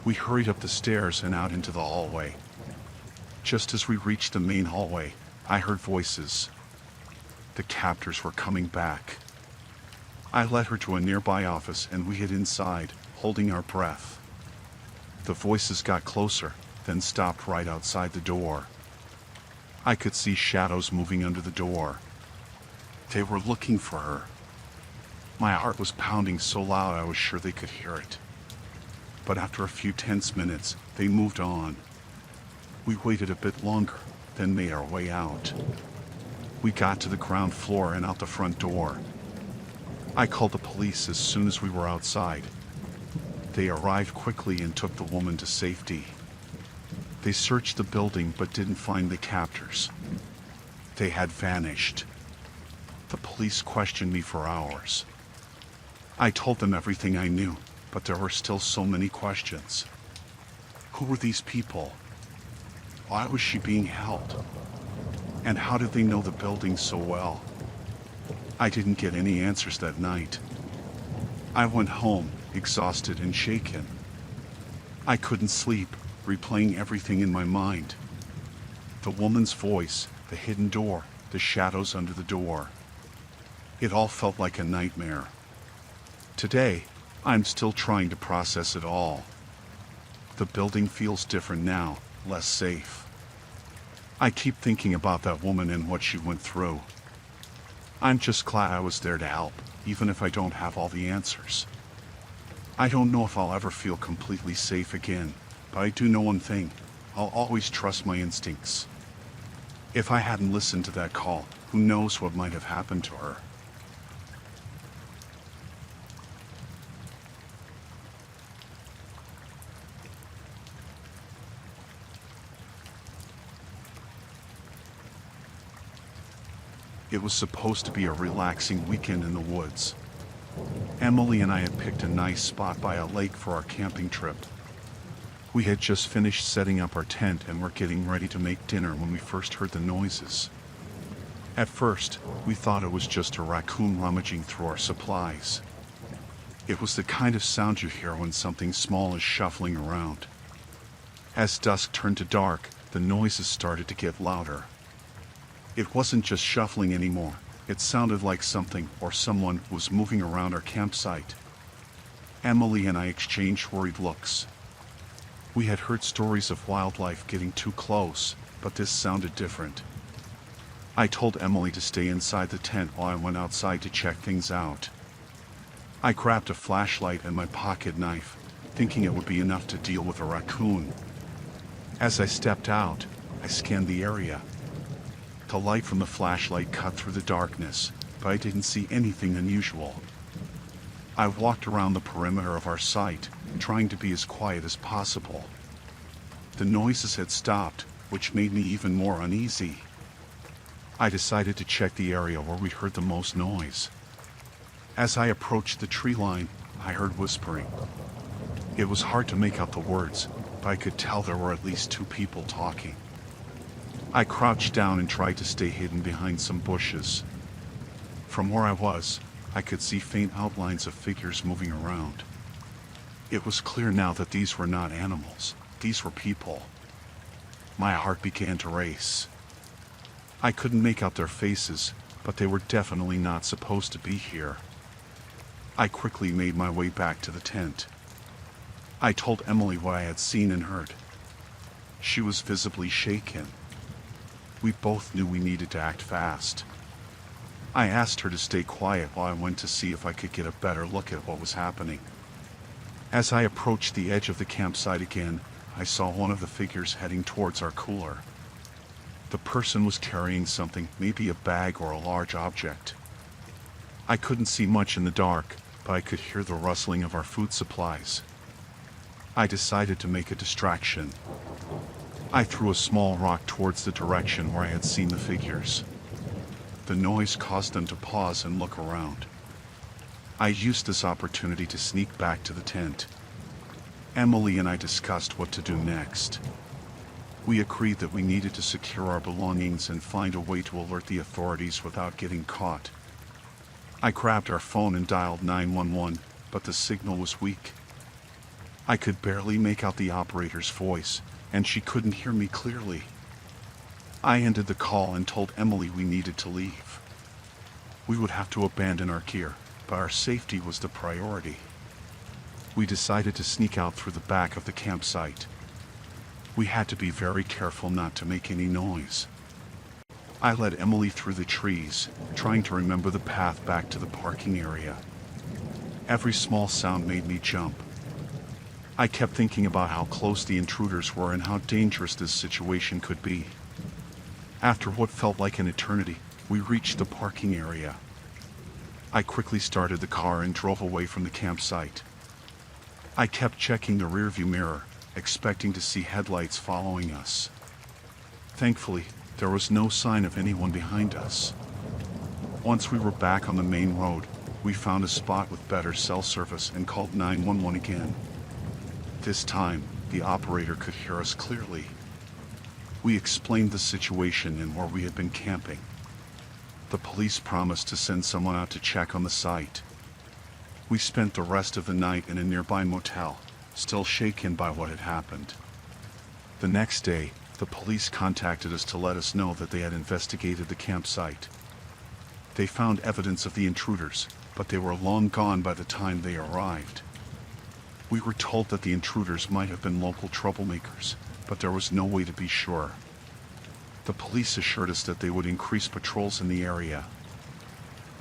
We hurried up the stairs and out into the hallway. Just as we reached the main hallway, I heard voices. The captors were coming back. I led her to a nearby office and we hid inside, holding our breath. The voices got closer, then stopped right outside the door. I could see shadows moving under the door. They were looking for her. My heart was pounding so loud I was sure they could hear it. But after a few tense minutes, they moved on. We waited a bit longer, then made our way out. We got to the ground floor and out the front door. I called the police as soon as we were outside. They arrived quickly and took the woman to safety. They searched the building but didn't find the captors. They had vanished. The police questioned me for hours. I told them everything I knew, but there were still so many questions. Who were these people? Why was she being held? And how did they know the building so well? I didn't get any answers that night. I went home, exhausted and shaken. I couldn't sleep, replaying everything in my mind. The woman's voice, the hidden door, the shadows under the door. It all felt like a nightmare. Today, I'm still trying to process it all. The building feels different now, less safe. I keep thinking about that woman and what she went through. I'm just glad I was there to help. even if I don't have all the answers. I don't know if I'll ever feel completely safe again, but I do know one thing: I'll always trust my instincts. If I hadn't listened to that call, who knows what might have happened to her. It was supposed to be a relaxing weekend in the woods. Emily and I had picked a nice spot by a lake for our camping trip. We had just finished setting up our tent and were getting ready to make dinner when we first heard the noises. At first, we thought it was just a raccoon rummaging through our supplies. It was the kind of sound you hear when something small is shuffling around. As dusk turned to dark, the noises started to get louder. It wasn't just shuffling anymore. It sounded like something or someone was moving around our campsite. Emily and I exchanged worried looks. We had heard stories of wildlife getting too close, but this sounded different. I told Emily to stay inside the tent while I went outside to check things out. I grabbed a flashlight and my pocket knife, thinking it would be enough to deal with a raccoon. As I stepped out, I scanned the area. The light from the flashlight cut through the darkness, but I didn't see anything unusual. I walked around the perimeter of our site, trying to be as quiet as possible. The noises had stopped, which made me even more uneasy. I decided to check the area where we heard the most noise. As I approached the tree line, I heard whispering. It was hard to make out the words, but I could tell there were at least two people talking. I crouched down and tried to stay hidden behind some bushes. From where I was, I could see faint outlines of figures moving around. It was clear now that these were not animals, these were people. My heart began to race. I couldn't make out their faces, but they were definitely not supposed to be here. I quickly made my way back to the tent. I told Emily what I had seen and heard. She was visibly shaken. We both knew we needed to act fast. I asked her to stay quiet while I went to see if I could get a better look at what was happening. As I approached the edge of the campsite again, I saw one of the figures heading towards our cooler. The person was carrying something, maybe a bag or a large object. I couldn't see much in the dark, but I could hear the rustling of our food supplies. I decided to make a distraction. I threw a small rock towards the direction where I had seen the figures. The noise caused them to pause and look around. I used this opportunity to sneak back to the tent. Emily and I discussed what to do next. We agreed that we needed to secure our belongings and find a way to alert the authorities without getting caught. I grabbed our phone and dialed 911, but the signal was weak. I could barely make out the operator's voice, and she couldn't hear me clearly. I ended the call and told Emily we needed to leave. We would have to abandon our gear, but our safety was the priority. We decided to sneak out through the back of the campsite. We had to be very careful not to make any noise. I led Emily through the trees, trying to remember the path back to the parking area. Every small sound made me jump. I kept thinking about how close the intruders were and how dangerous this situation could be. After what felt like an eternity, we reached the parking area. I quickly started the car and drove away from the campsite. I kept checking the rearview mirror, expecting to see headlights following us. Thankfully, there was no sign of anyone behind us. Once we were back on the main road, we found a spot with better cell service and called 911 again. This time, the operator could hear us clearly. We explained the situation and where we had been camping. The police promised to send someone out to check on the site. We spent the rest of the night in a nearby motel, still shaken by what had happened. The next day, the police contacted us to let us know that they had investigated the campsite. They found evidence of the intruders, but they were long gone by the time they arrived. We were told that the intruders might have been local troublemakers, but there was no way to be sure. The police assured us that they would increase patrols in the area.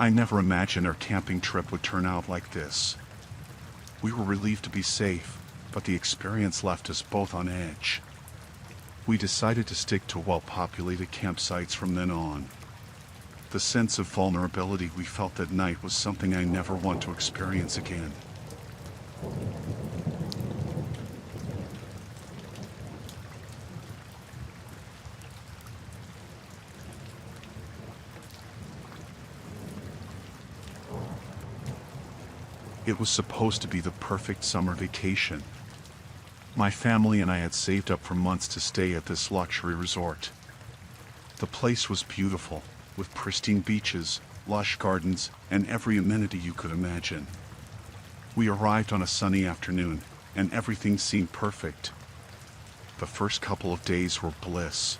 I never imagined our camping trip would turn out like this. We were relieved to be safe, but the experience left us both on edge. We decided to stick to well-populated campsites from then on. The sense of vulnerability we felt that night was something I never want to experience again. It was supposed to be the perfect summer vacation. My family and I had saved up for months to stay at this luxury resort. The place was beautiful, with pristine beaches, lush gardens, and every amenity you could imagine. We arrived on a sunny afternoon, and everything seemed perfect. The first couple of days were bliss.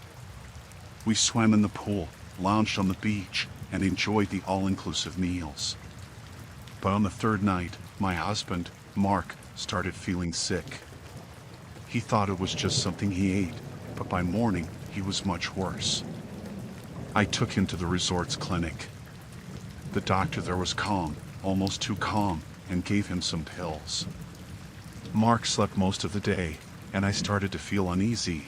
We swam in the pool, lounged on the beach, and enjoyed the all-inclusive meals. But on the third night, my husband, Mark, started feeling sick. He thought it was just something he ate, but by morning, he was much worse. I took him to the resort's clinic. The doctor there was calm, almost too calm, and gave him some pills. Mark slept most of the day, and I started to feel uneasy.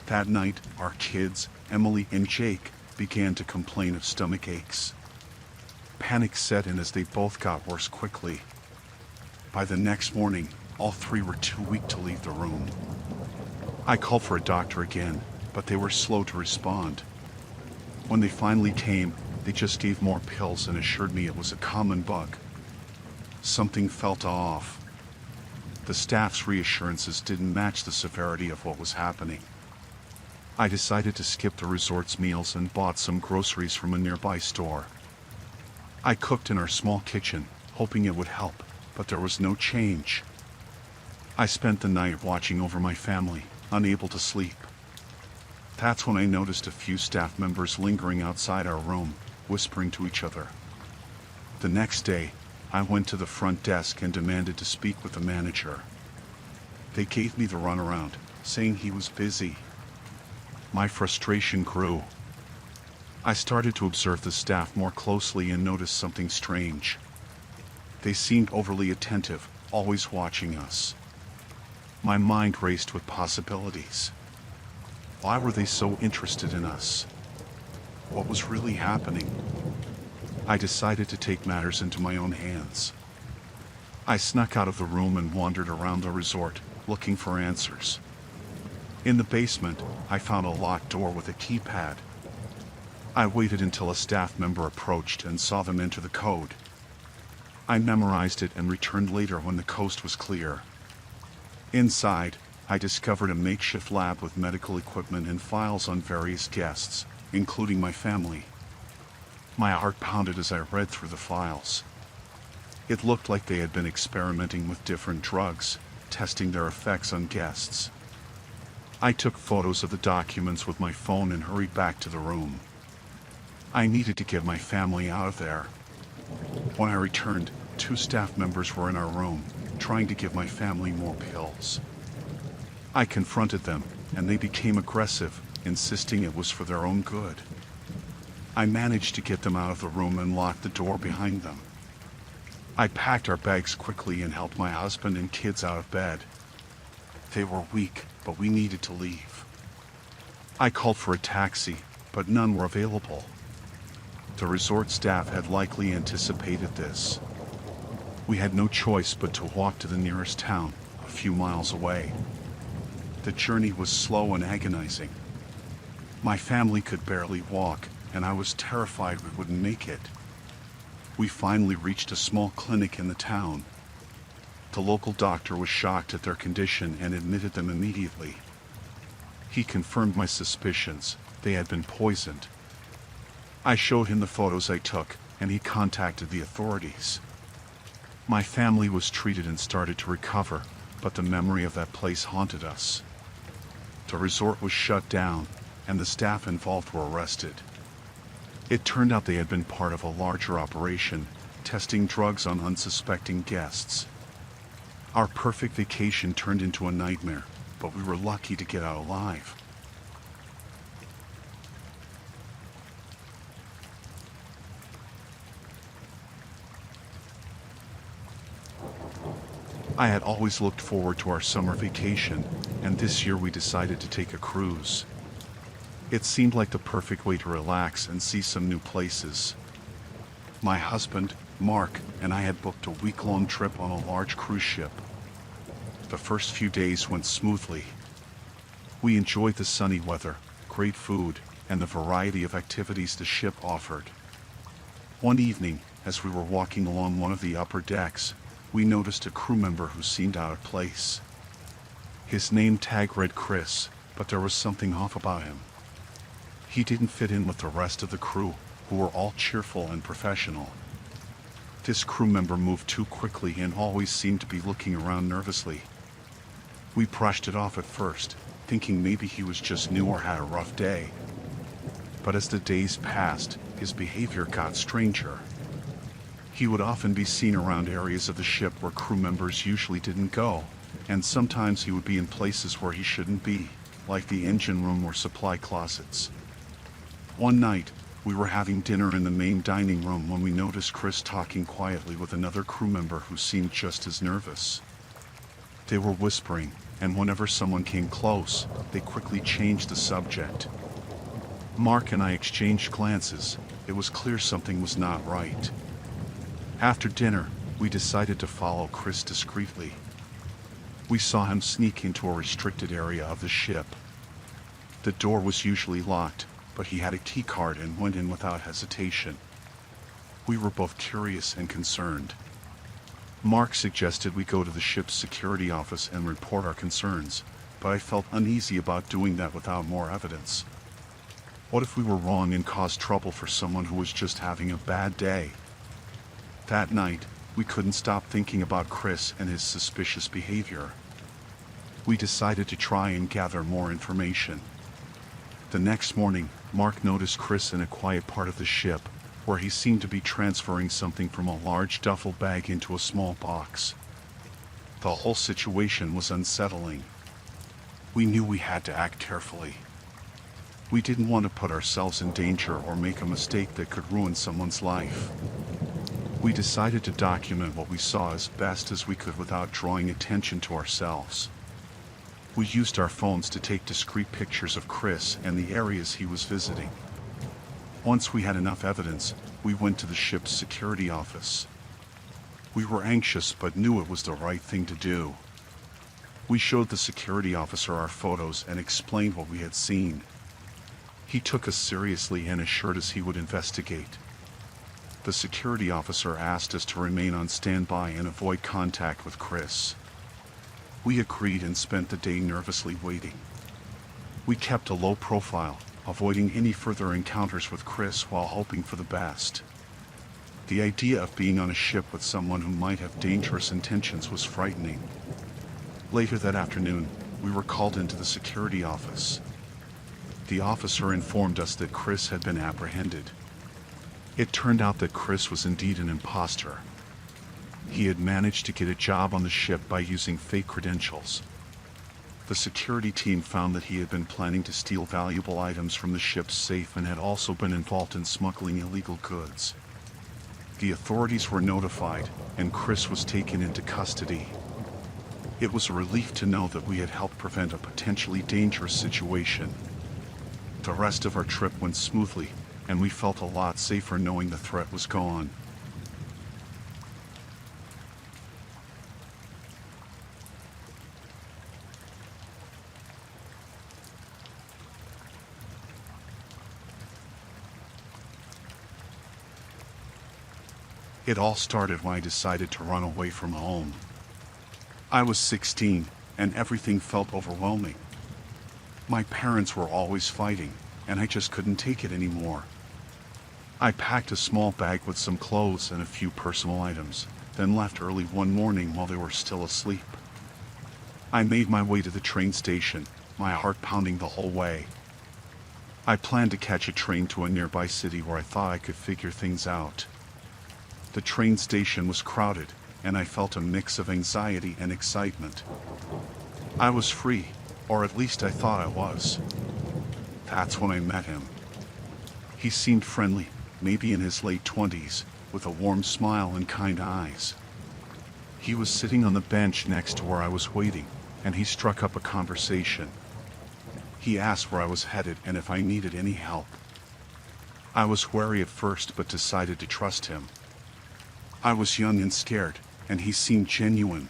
That night, our kids, Emily and Jake, began to complain of stomach aches. Panic set in as they both got worse quickly. By the next morning, all three were too weak to leave the room. I called for a doctor again, but they were slow to respond. When they finally came, they just gave more pills and assured me it was a common bug. Something felt off. The staff's reassurances didn't match the severity of what was happening. I decided to skip the resort's meals and bought some groceries from a nearby store. I cooked in our small kitchen, hoping it would help, but there was no change. I spent the night watching over my family, unable to sleep. That's when I noticed a few staff members lingering outside our room, whispering to each other. The next day, I went to the front desk and demanded to speak with the manager. They gave me the runaround, saying he was busy. My frustration grew. I started to observe the staff more closely and noticed something strange. They seemed overly attentive, always watching us. My mind raced with possibilities. Why were they so interested in us? What was really happening? I decided to take matters into my own hands. I snuck out of the room and wandered around the resort, looking for answers. In the basement, I found a locked door with a keypad. I waited until a staff member approached and saw them enter the code. I memorized it and returned later when the coast was clear. Inside, I discovered a makeshift lab with medical equipment and files on various guests, including my family. My heart pounded as I read through the files. It looked like they had been experimenting with different drugs, testing their effects on guests. I took photos of the documents with my phone and hurried back to the room. I needed to get my family out of there. When I returned, 2 staff members were in our room, trying to give my family more pills. I confronted them, and they became aggressive, insisting it was for their own good. I managed to get them out of the room and locked the door behind them. I packed our bags quickly and helped my husband and kids out of bed. They were weak, but we needed to leave. I called for a taxi, but none were available. The resort staff had likely anticipated this. We had no choice but to walk to the nearest town, a few miles away. The journey was slow and agonizing. My family could barely walk, and I was terrified we wouldn't make it. We finally reached a small clinic in the town. The local doctor was shocked at their condition and admitted them immediately. He confirmed my suspicions. They had been poisoned. I showed him the photos I took, and he contacted the authorities. My family was treated and started to recover, but the memory of that place haunted us. The resort was shut down, and the staff involved were arrested. It turned out they had been part of a larger operation, testing drugs on unsuspecting guests. Our perfect vacation turned into a nightmare, but we were lucky to get out alive. I had always looked forward to our summer vacation, and this year we decided to take a cruise. It seemed like the perfect way to relax and see some new places. My husband, Mark, and I had booked a week-long trip on a large cruise ship. The first few days went smoothly. We enjoyed the sunny weather, great food, and the variety of activities the ship offered. One evening, as we were walking along one of the upper decks, we noticed a crew member who seemed out of place. His name tag read Chris, but there was something off about him. He didn't fit in with the rest of the crew, who were all cheerful and professional. This crew member moved too quickly and always seemed to be looking around nervously. We brushed it off at first, thinking maybe he was just new or had a rough day. But as the days passed, his behavior got stranger. He would often be seen around areas of the ship where crew members usually didn't go, and sometimes he would be in places where he shouldn't be, like the engine room or supply closets. One night, we were having dinner in the main dining room when we noticed Chris talking quietly with another crew member who seemed just as nervous. They were whispering, and whenever someone came close, they quickly changed the subject. Mark and I exchanged glances. It was clear something was not right. After dinner, we decided to follow Chris discreetly. We saw him sneak into a restricted area of the ship. The door was usually locked, but he had a key card and went in without hesitation. We were both curious and concerned. Mark suggested we go to the ship's security office and report our concerns, but I felt uneasy about doing that without more evidence. What if we were wrong and caused trouble for someone who was just having a bad day? That night, we couldn't stop thinking about Chris and his suspicious behavior. We decided to try and gather more information. The next morning, Mark noticed Chris in a quiet part of the ship, where he seemed to be transferring something from a large duffel bag into a small box. The whole situation was unsettling. We knew we had to act carefully. We didn't want to put ourselves in danger or make a mistake that could ruin someone's life. We decided to document what we saw as best as we could without drawing attention to ourselves. We used our phones to take discreet pictures of Chris and the areas he was visiting. Once we had enough evidence, we went to the ship's security office. We were anxious but knew it was the right thing to do. We showed the security officer our photos and explained what we had seen. He took us seriously and assured us he would investigate. The security officer asked us to remain on standby and avoid contact with Chris. We agreed and spent the day nervously waiting. We kept a low profile, avoiding any further encounters with Chris while hoping for the best. The idea of being on a ship with someone who might have dangerous intentions was frightening. Later that afternoon, we were called into the security office. The officer informed us that Chris had been apprehended. It turned out that Chris was indeed an imposter. He had managed to get a job on the ship by using fake credentials. The security team found that he had been planning to steal valuable items from the ship's safe and had also been involved in smuggling illegal goods. The authorities were notified, and Chris was taken into custody. It was a relief to know that we had helped prevent a potentially dangerous situation. The rest of our trip went smoothly, and we felt a lot safer knowing the threat was gone. It all started when I decided to run away from home. I was 16, and everything felt overwhelming. My parents were always fighting, and I just couldn't take it anymore. I packed a small bag with some clothes and a few personal items, then left early one morning while they were still asleep. I made my way to the train station, my heart pounding the whole way. I planned to catch a train to a nearby city where I thought I could figure things out. The train station was crowded, and I felt a mix of anxiety and excitement. I was free, or at least I thought I was. That's when I met him. He seemed friendly, maybe in his late 20s, with a warm smile and kind eyes. He was sitting on the bench next to where I was waiting, and he struck up a conversation. He asked where I was headed and if I needed any help. I was wary at first but decided to trust him. I was young and scared, and he seemed genuine.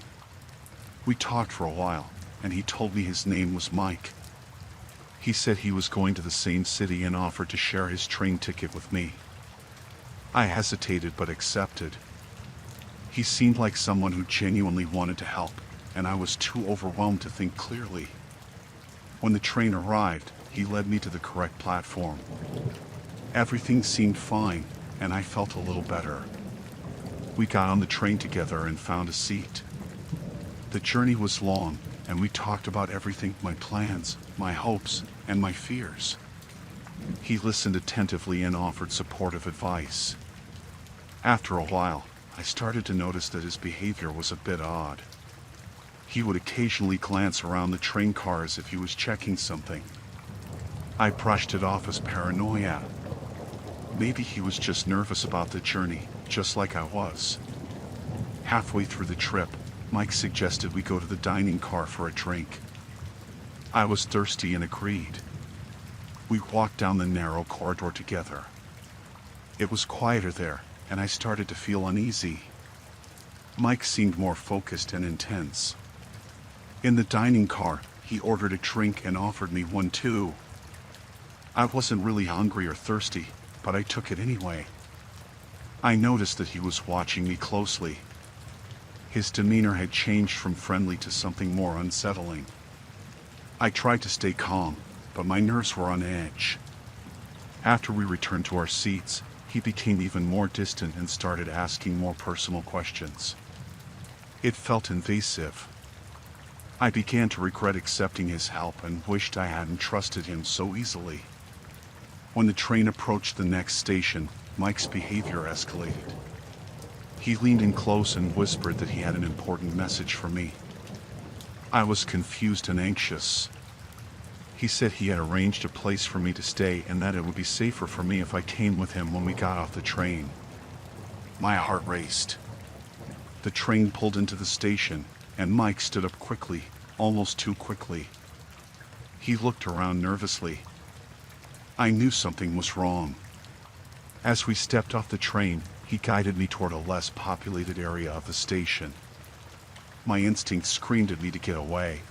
We talked for a while, and he told me his name was Mike. He said he was going to the same city and offered to share his train ticket with me. I hesitated but accepted. He seemed like someone who genuinely wanted to help, and I was too overwhelmed to think clearly. When the train arrived, he led me to the correct platform. Everything seemed fine, and I felt a little better. We got on the train together and found a seat. The journey was long, and we talked about everything: my plans, my hopes, and my fears. He listened attentively and offered supportive advice. After a while, I started to notice that his behavior was a bit odd. He would occasionally glance around the train car as if he was checking something. I brushed it off as paranoia. Maybe he was just nervous about the journey, just like I was. Halfway through the trip, Mike suggested we go to the dining car for a drink. I was thirsty and agreed. We walked down the narrow corridor together. It was quieter there, and I started to feel uneasy. Mike seemed more focused and intense. In the dining car, he ordered a drink and offered me one too. I wasn't really hungry or thirsty, but I took it anyway. I noticed that he was watching me closely. His demeanor had changed from friendly to something more unsettling. I tried to stay calm, but my nerves were on edge. After we returned to our seats, he became even more distant and started asking more personal questions. It felt invasive. I began to regret accepting his help and wished I hadn't trusted him so easily. When the train approached the next station, Mike's behavior escalated. He leaned in close and whispered that he had an important message for me. I was confused and anxious. He said he had arranged a place for me to stay and that it would be safer for me if I came with him when we got off the train. My heart raced. The train pulled into the station, and Mike stood up quickly, almost too quickly. He looked around nervously. I knew something was wrong. As we stepped off the train, he guided me toward a less populated area of the station. My instinct screamed at me to get away.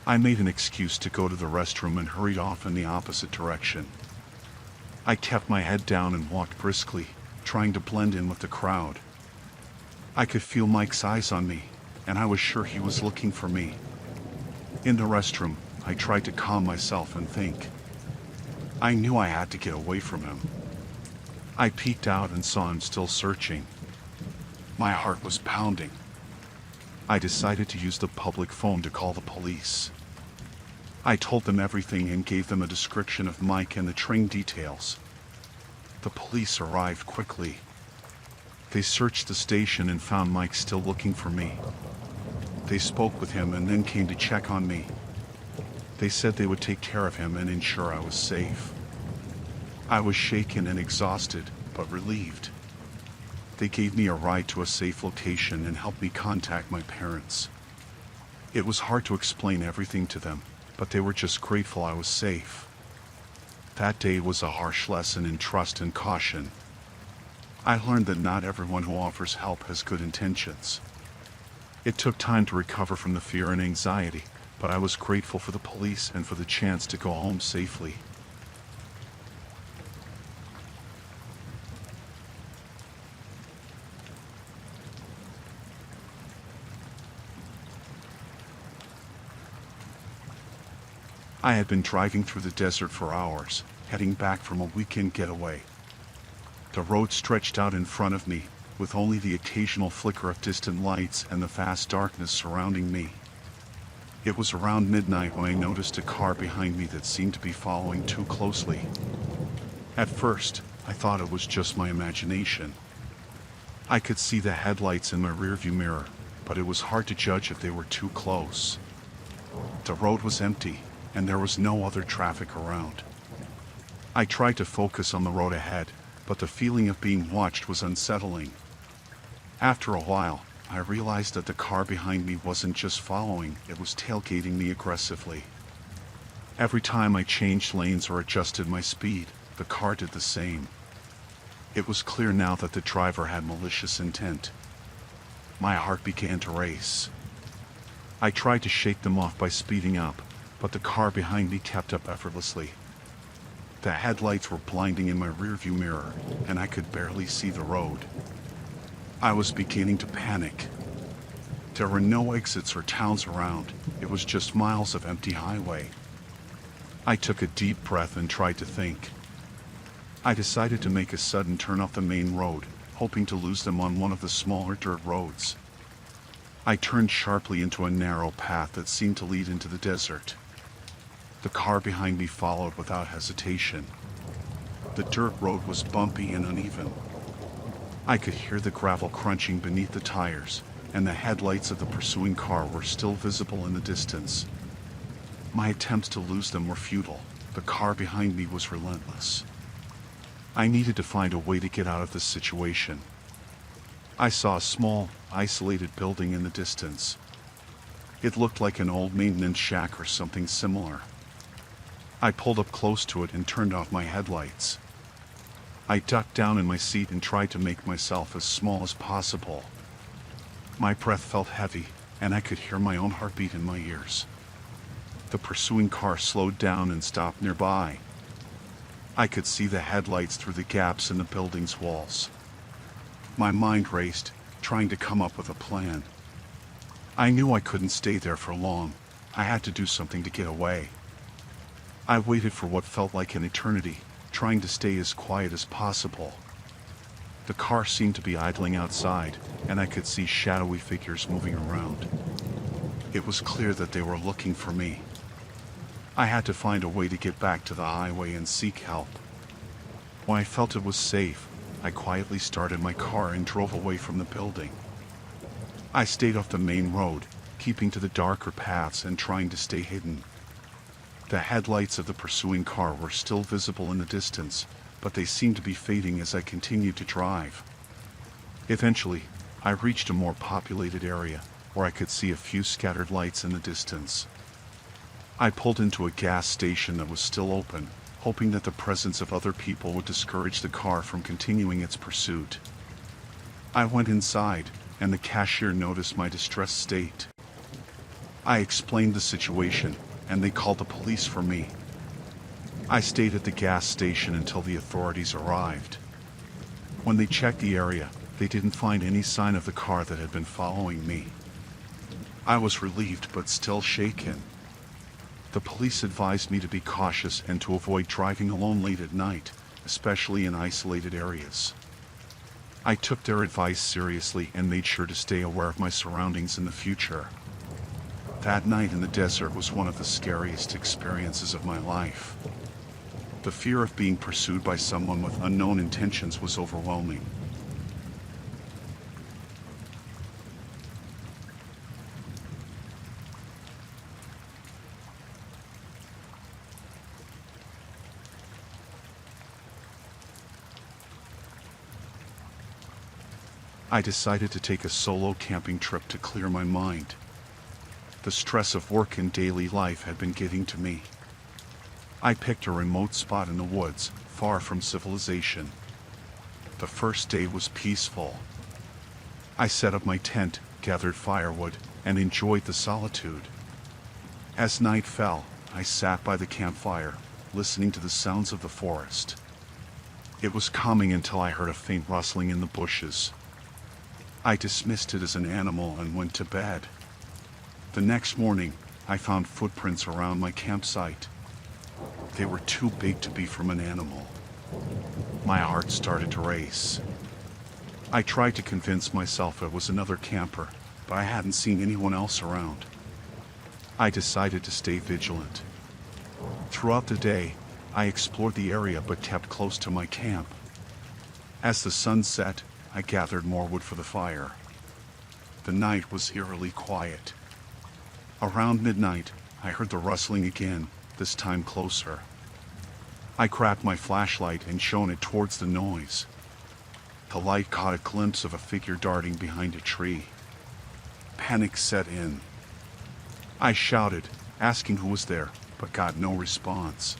I made an excuse to go to the restroom and hurried off in the opposite direction. I kept my head down and walked briskly, trying to blend in with the crowd. I could feel Mike's eyes on me, and I was sure he was looking for me. In the restroom, I tried to calm myself and think. I knew I had to get away from him. I peeked out and saw him still searching. My heart was pounding. I decided to use the public phone to call the police. I told them everything and gave them a description of Mike and the train details. The police arrived quickly. They searched the station and found Mike still looking for me. They spoke with him and then came to check on me. They said they would take care of him and ensure I was safe. I was shaken and exhausted, but relieved. They gave me a ride to a safe location and helped me contact my parents. It was hard to explain everything to them, but they were just grateful I was safe. That day was a harsh lesson in trust and caution. I learned that not everyone who offers help has good intentions. It took time to recover from the fear and anxiety, but I was grateful for the police and for the chance to go home safely. I had been driving through the desert for hours, heading back from a weekend getaway. The road stretched out in front of me, with only the occasional flicker of distant lights and the vast darkness surrounding me. It was around midnight when I noticed a car behind me that seemed to be following too closely. At first, I thought it was just my imagination. I could see the headlights in my rearview mirror, but it was hard to judge if they were too close. The road was empty, and there was no other traffic around. I tried to focus on the road ahead, but the feeling of being watched was unsettling. After a while, I realized that the car behind me wasn't just following, it was tailgating me aggressively. Every time I changed lanes or adjusted my speed, the car did the same. It was clear now that the driver had malicious intent. My heart began to race. I tried to shake them off by speeding up, but the car behind me kept up effortlessly. The headlights were blinding in my rearview mirror, and I could barely see the road. I was beginning to panic. There were no exits or towns around, it was just miles of empty highway. I took a deep breath and tried to think. I decided to make a sudden turn off the main road, hoping to lose them on one of the smaller dirt roads. I turned sharply into a narrow path that seemed to lead into the desert. The car behind me followed without hesitation. The dirt road was bumpy and uneven. I could hear the gravel crunching beneath the tires, and the headlights of the pursuing car were still visible in the distance. My attempts to lose them were futile. The car behind me was relentless. I needed to find a way to get out of this situation. I saw a small, isolated building in the distance. It looked like an old maintenance shack or something similar. I pulled up close to it and turned off my headlights. I ducked down in my seat and tried to make myself as small as possible. My breath felt heavy, and I could hear my own heartbeat in my ears. The pursuing car slowed down and stopped nearby. I could see the headlights through the gaps in the building's walls. My mind raced, trying to come up with a plan. I knew I couldn't stay there for long. I had to do something to get away. I waited for what felt like an eternity, trying to stay as quiet as possible. The car seemed to be idling outside, and I could see shadowy figures moving around. It was clear that they were looking for me. I had to find a way to get back to the highway and seek help. When I felt it was safe, I quietly started my car and drove away from the building. I stayed off the main road, keeping to the darker paths and trying to stay hidden. The headlights of the pursuing car were still visible in the distance, but they seemed to be fading as I continued to drive. Eventually, I reached a more populated area, where I could see a few scattered lights in the distance. I pulled into a gas station that was still open, hoping that the presence of other people would discourage the car from continuing its pursuit. I went inside, and the cashier noticed my distressed state. I explained the situation, and they called the police for me. I stayed at the gas station until the authorities arrived. When they checked the area, they didn't find any sign of the car that had been following me. I was relieved but still shaken. The police advised me to be cautious and to avoid driving alone late at night, especially in isolated areas. I took their advice seriously and made sure to stay aware of my surroundings in the future. That night in the desert was one of the scariest experiences of my life. The fear of being pursued by someone with unknown intentions was overwhelming. I decided to take a solo camping trip to clear my mind. The stress of work and daily life had been getting to me. I picked a remote spot in the woods, far from civilization. The first day was peaceful. I set up my tent, gathered firewood, and enjoyed the solitude. As night fell, I sat by the campfire, listening to the sounds of the forest. It was calming until I heard a faint rustling in the bushes. I dismissed it as an animal and went to bed. The next morning, I found footprints around my campsite. They were too big to be from an animal. My heart started to race. I tried to convince myself it was another camper, but I hadn't seen anyone else around. I decided to stay vigilant. Throughout the day, I explored the area but kept close to my camp. As the sun set, I gathered more wood for the fire. The night was eerily quiet. Around midnight, I heard the rustling again, this time closer. I grabbed my flashlight and shone it towards the noise. The light caught a glimpse of a figure darting behind a tree. Panic set in. I shouted, asking who was there, but got no response.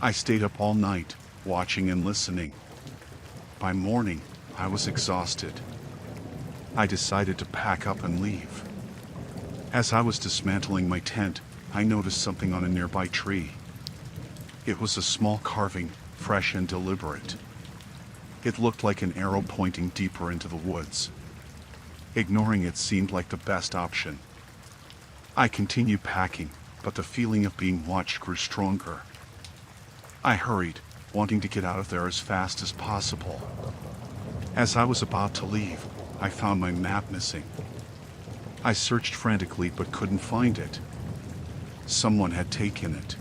I stayed up all night, watching and listening. By morning, I was exhausted. I decided to pack up and leave. As I was dismantling my tent, I noticed something on a nearby tree. It was a small carving, fresh and deliberate. It looked like an arrow pointing deeper into the woods. Ignoring it seemed like the best option. I continued packing, but the feeling of being watched grew stronger. I hurried, wanting to get out of there as fast as possible. As I was about to leave, I found my map missing. I searched frantically but couldn't find it. Someone had taken it.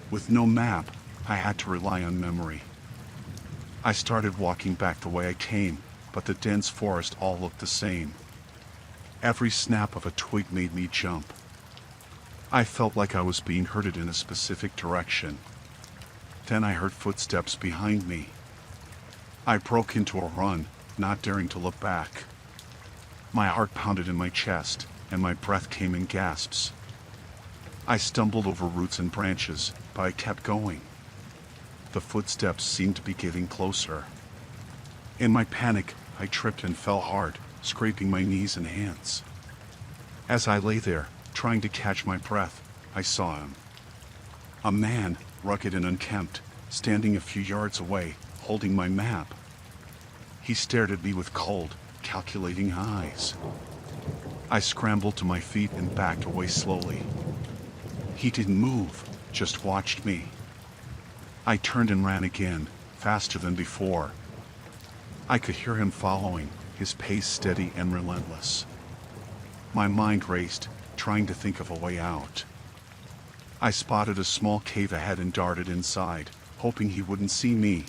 With no map, I had to rely on memory. I started walking back the way I came, but the dense forest all looked the same. Every snap of a twig made me jump. I felt like I was being herded in a specific direction. Then I heard footsteps behind me. I broke into a run, not daring to look back. My heart pounded in my chest, and my breath came in gasps. I stumbled over roots and branches, but I kept going. The footsteps seemed to be getting closer. In my panic, I tripped and fell hard, scraping my knees and hands. As I lay there, trying to catch my breath, I saw him. A man, rugged and unkempt, standing a few yards away, holding my map. He stared at me with cold, calculating eyes. I scrambled to my feet and backed away slowly. He didn't move, just watched me. I turned and ran again, faster than before. I could hear him following, his pace steady and relentless. My mind raced, trying to think of a way out. I spotted a small cave ahead and darted inside, hoping he wouldn't see me.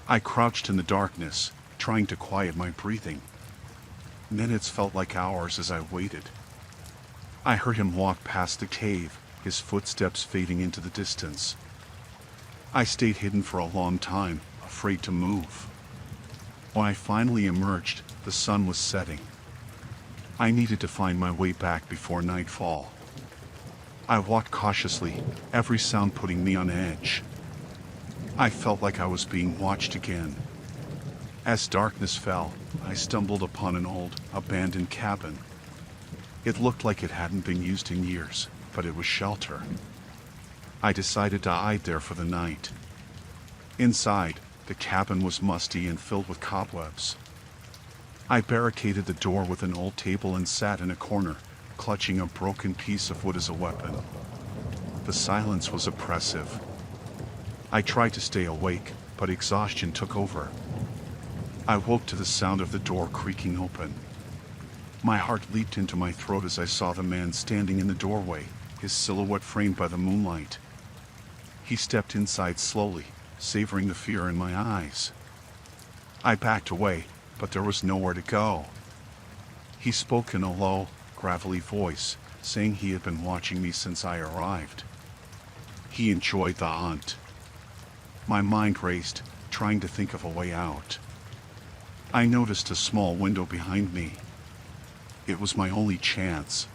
I crouched in the darkness, trying to quiet my breathing. Minutes felt like hours as I waited. I heard him walk past the cave, his footsteps fading into the distance. I stayed hidden for a long time, afraid to move. When I finally emerged, the sun was setting. I needed to find my way back before nightfall. I walked cautiously, every sound putting me on edge. I felt like I was being watched again. As darkness fell, I stumbled upon an old, abandoned cabin. It looked like it hadn't been used in years, but it was shelter. I decided to hide there for the night. Inside, the cabin was musty and filled with cobwebs. I barricaded the door with an old table and sat in a corner, clutching a broken piece of wood as a weapon. The silence was oppressive. I tried to stay awake, but exhaustion took over. I woke to the sound of the door creaking open. My heart leaped into my throat as I saw the man standing in the doorway, his silhouette framed by the moonlight. He stepped inside slowly, savoring the fear in my eyes. I backed away, but there was nowhere to go. He spoke in a low, gravelly voice, saying he had been watching me since I arrived. He enjoyed the hunt. My mind raced, trying to think of a way out. I noticed a small window behind me. It was my only chance.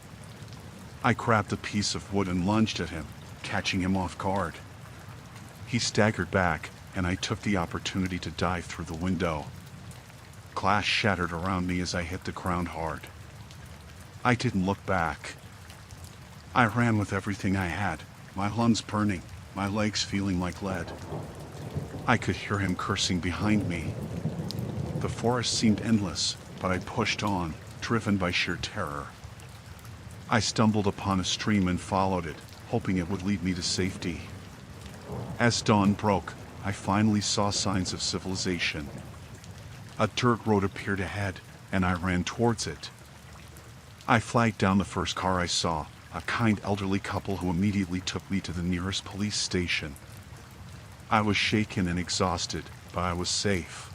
I grabbed a piece of wood and lunged at him, catching him off guard. He staggered back, and I took the opportunity to dive through the window. Glass shattered around me as I hit the ground hard. I didn't look back. I ran with everything I had, my lungs burning, my legs feeling like lead. I could hear him cursing behind me. The forest seemed endless, but I pushed on, driven by sheer terror. I stumbled upon a stream and followed it, hoping it would lead me to safety. As dawn broke, I finally saw signs of civilization. A dirt road appeared ahead, and I ran towards it. I flagged down the first car I saw, a kind elderly couple who immediately took me to the nearest police station. I was shaken and exhausted, but I was safe.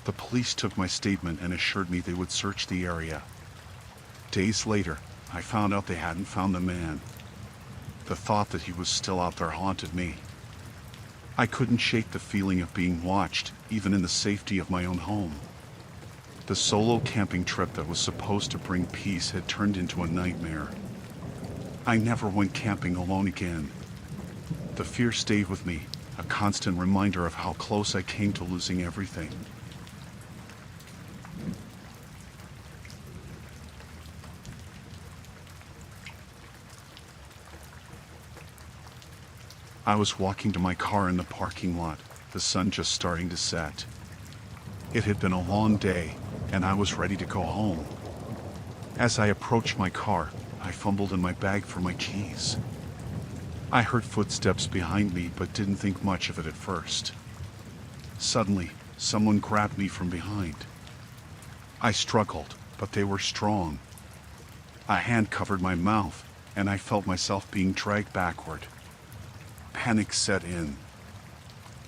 The police took my statement and assured me they would search the area. Days later, I found out they hadn't found the man. The thought that he was still out there haunted me. I couldn't shake the feeling of being watched, even in the safety of my own home. The solo camping trip that was supposed to bring peace had turned into a nightmare. I never went camping alone again. The fear stayed with me, a constant reminder of how close I came to losing everything. I was walking to my car in the parking lot, the sun just starting to set. It had been a long day, and I was ready to go home. As I approached my car, I fumbled in my bag for my keys. I heard footsteps behind me, but didn't think much of it at first. Suddenly, someone grabbed me from behind. I struggled, but they were strong. A hand covered my mouth, and I felt myself being dragged backward. Panic set in.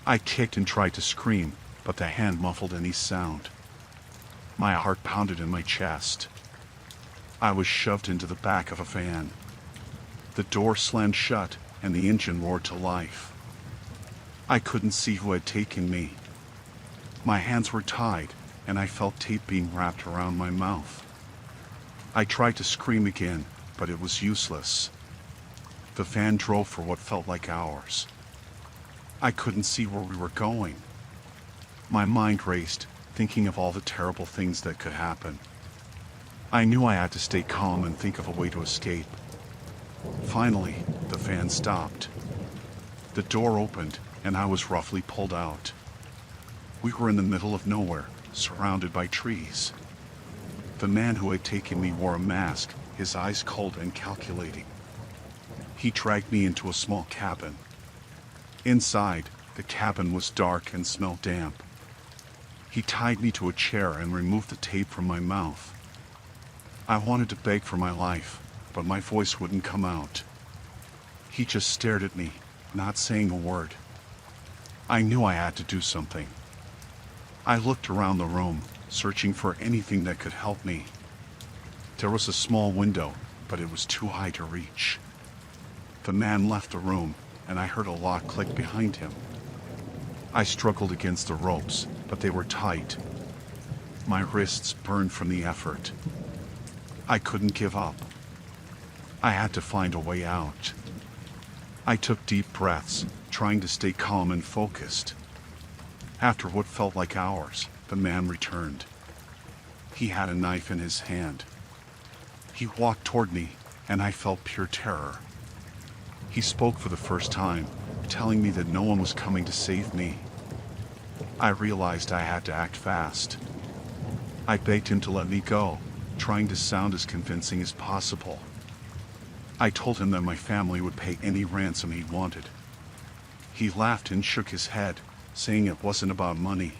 I kicked and tried to scream, but the hand muffled any sound. My heart pounded in my chest. I was shoved into the back of a van. The door slammed shut, and the engine roared to life. I couldn't see who had taken me. My hands were tied, and I felt tape being wrapped around my mouth. I tried to scream again, but it was useless. The van drove for what felt like hours. I couldn't see where we were going. My mind raced, thinking of all the terrible things that could happen. I knew I had to stay calm and think of a way to escape. Finally, the van stopped. The door opened, and I was roughly pulled out. We were in the middle of nowhere, surrounded by trees. The man who had taken me wore a mask, his eyes cold and calculating. He dragged me into a small cabin. Inside, the cabin was dark and smelled damp. He tied me to a chair and removed the tape from my mouth. I wanted to beg for my life, but my voice wouldn't come out. He just stared at me, not saying a word. I knew I had to do something. I looked around the room, searching for anything that could help me. There was a small window, but it was too high to reach. The man left the room, and I heard a lock click behind him. I struggled against the ropes, but they were tight. My wrists burned from the effort. I couldn't give up. I had to find a way out. I took deep breaths, trying to stay calm and focused. After what felt like hours, the man returned. He had a knife in his hand. He walked toward me, and I felt pure terror. He spoke for the first time, telling me that no one was coming to save me. I realized I had to act fast. I begged him to let me go, trying to sound as convincing as possible. I told him that my family would pay any ransom he wanted. He laughed and shook his head, saying it wasn't about money.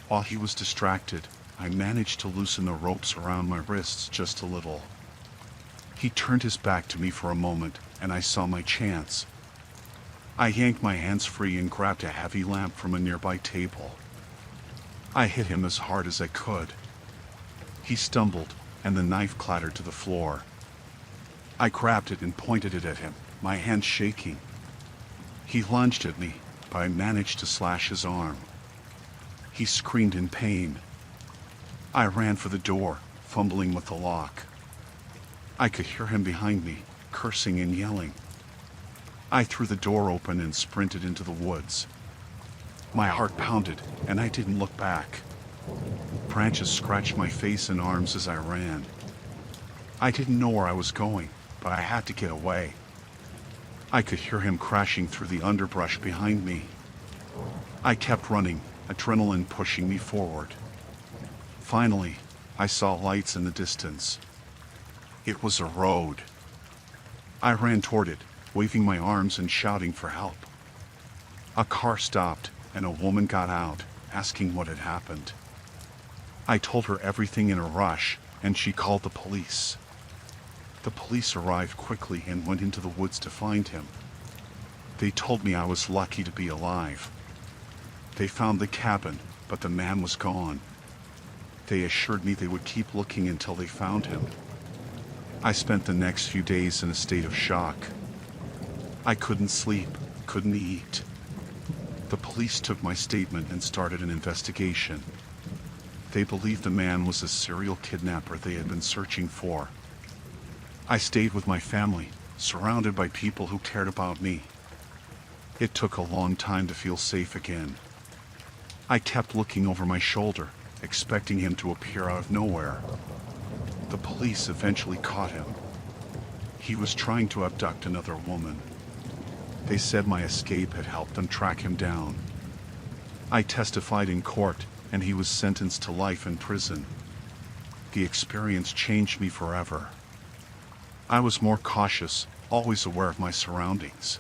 While he was distracted, I managed to loosen the ropes around my wrists just a little. He turned his back to me for a moment, and I saw my chance. I yanked my hands free and grabbed a heavy lamp from a nearby table. I hit him as hard as I could. He stumbled, and the knife clattered to the floor. I grabbed it and pointed it at him, my hand shaking. He lunged at me, but I managed to slash his arm. He screamed in pain. I ran for the door, fumbling with the lock. I could hear him behind me, cursing and yelling. I threw the door open and sprinted into the woods. My heart pounded, and I didn't look back. Branches scratched my face and arms as I ran. I didn't know where I was going, but I had to get away. I could hear him crashing through the underbrush behind me. I kept running, adrenaline pushing me forward. Finally, I saw lights in the distance. It was a road. I ran toward it, waving my arms and shouting for help. A car stopped, and a woman got out, asking what had happened. I told her everything in a rush, and she called the police. The police arrived quickly and went into the woods to find him. They told me I was lucky to be alive. They found the cabin, but the man was gone. They assured me they would keep looking until they found him. I spent the next few days in a state of shock. I couldn't sleep, couldn't eat. The police took my statement and started an investigation. They believed the man was a serial kidnapper they had been searching for. I stayed with my family, surrounded by people who cared about me. It took a long time to feel safe again. I kept looking over my shoulder, expecting him to appear out of nowhere. The police eventually caught him. He was trying to abduct another woman. They said my escape had helped them track him down. I testified in court, and he was sentenced to life in prison. The experience changed me forever. I was more cautious, always aware of my surroundings.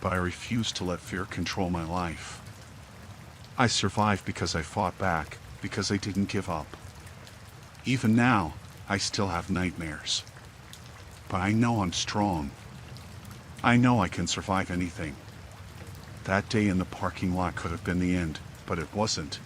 But I refused to let fear control my life. I survived because I fought back, because I didn't give up. Even now, I still have nightmares. But I know I'm strong. I know I can survive anything. That day in the parking lot could have been the end, but it wasn't.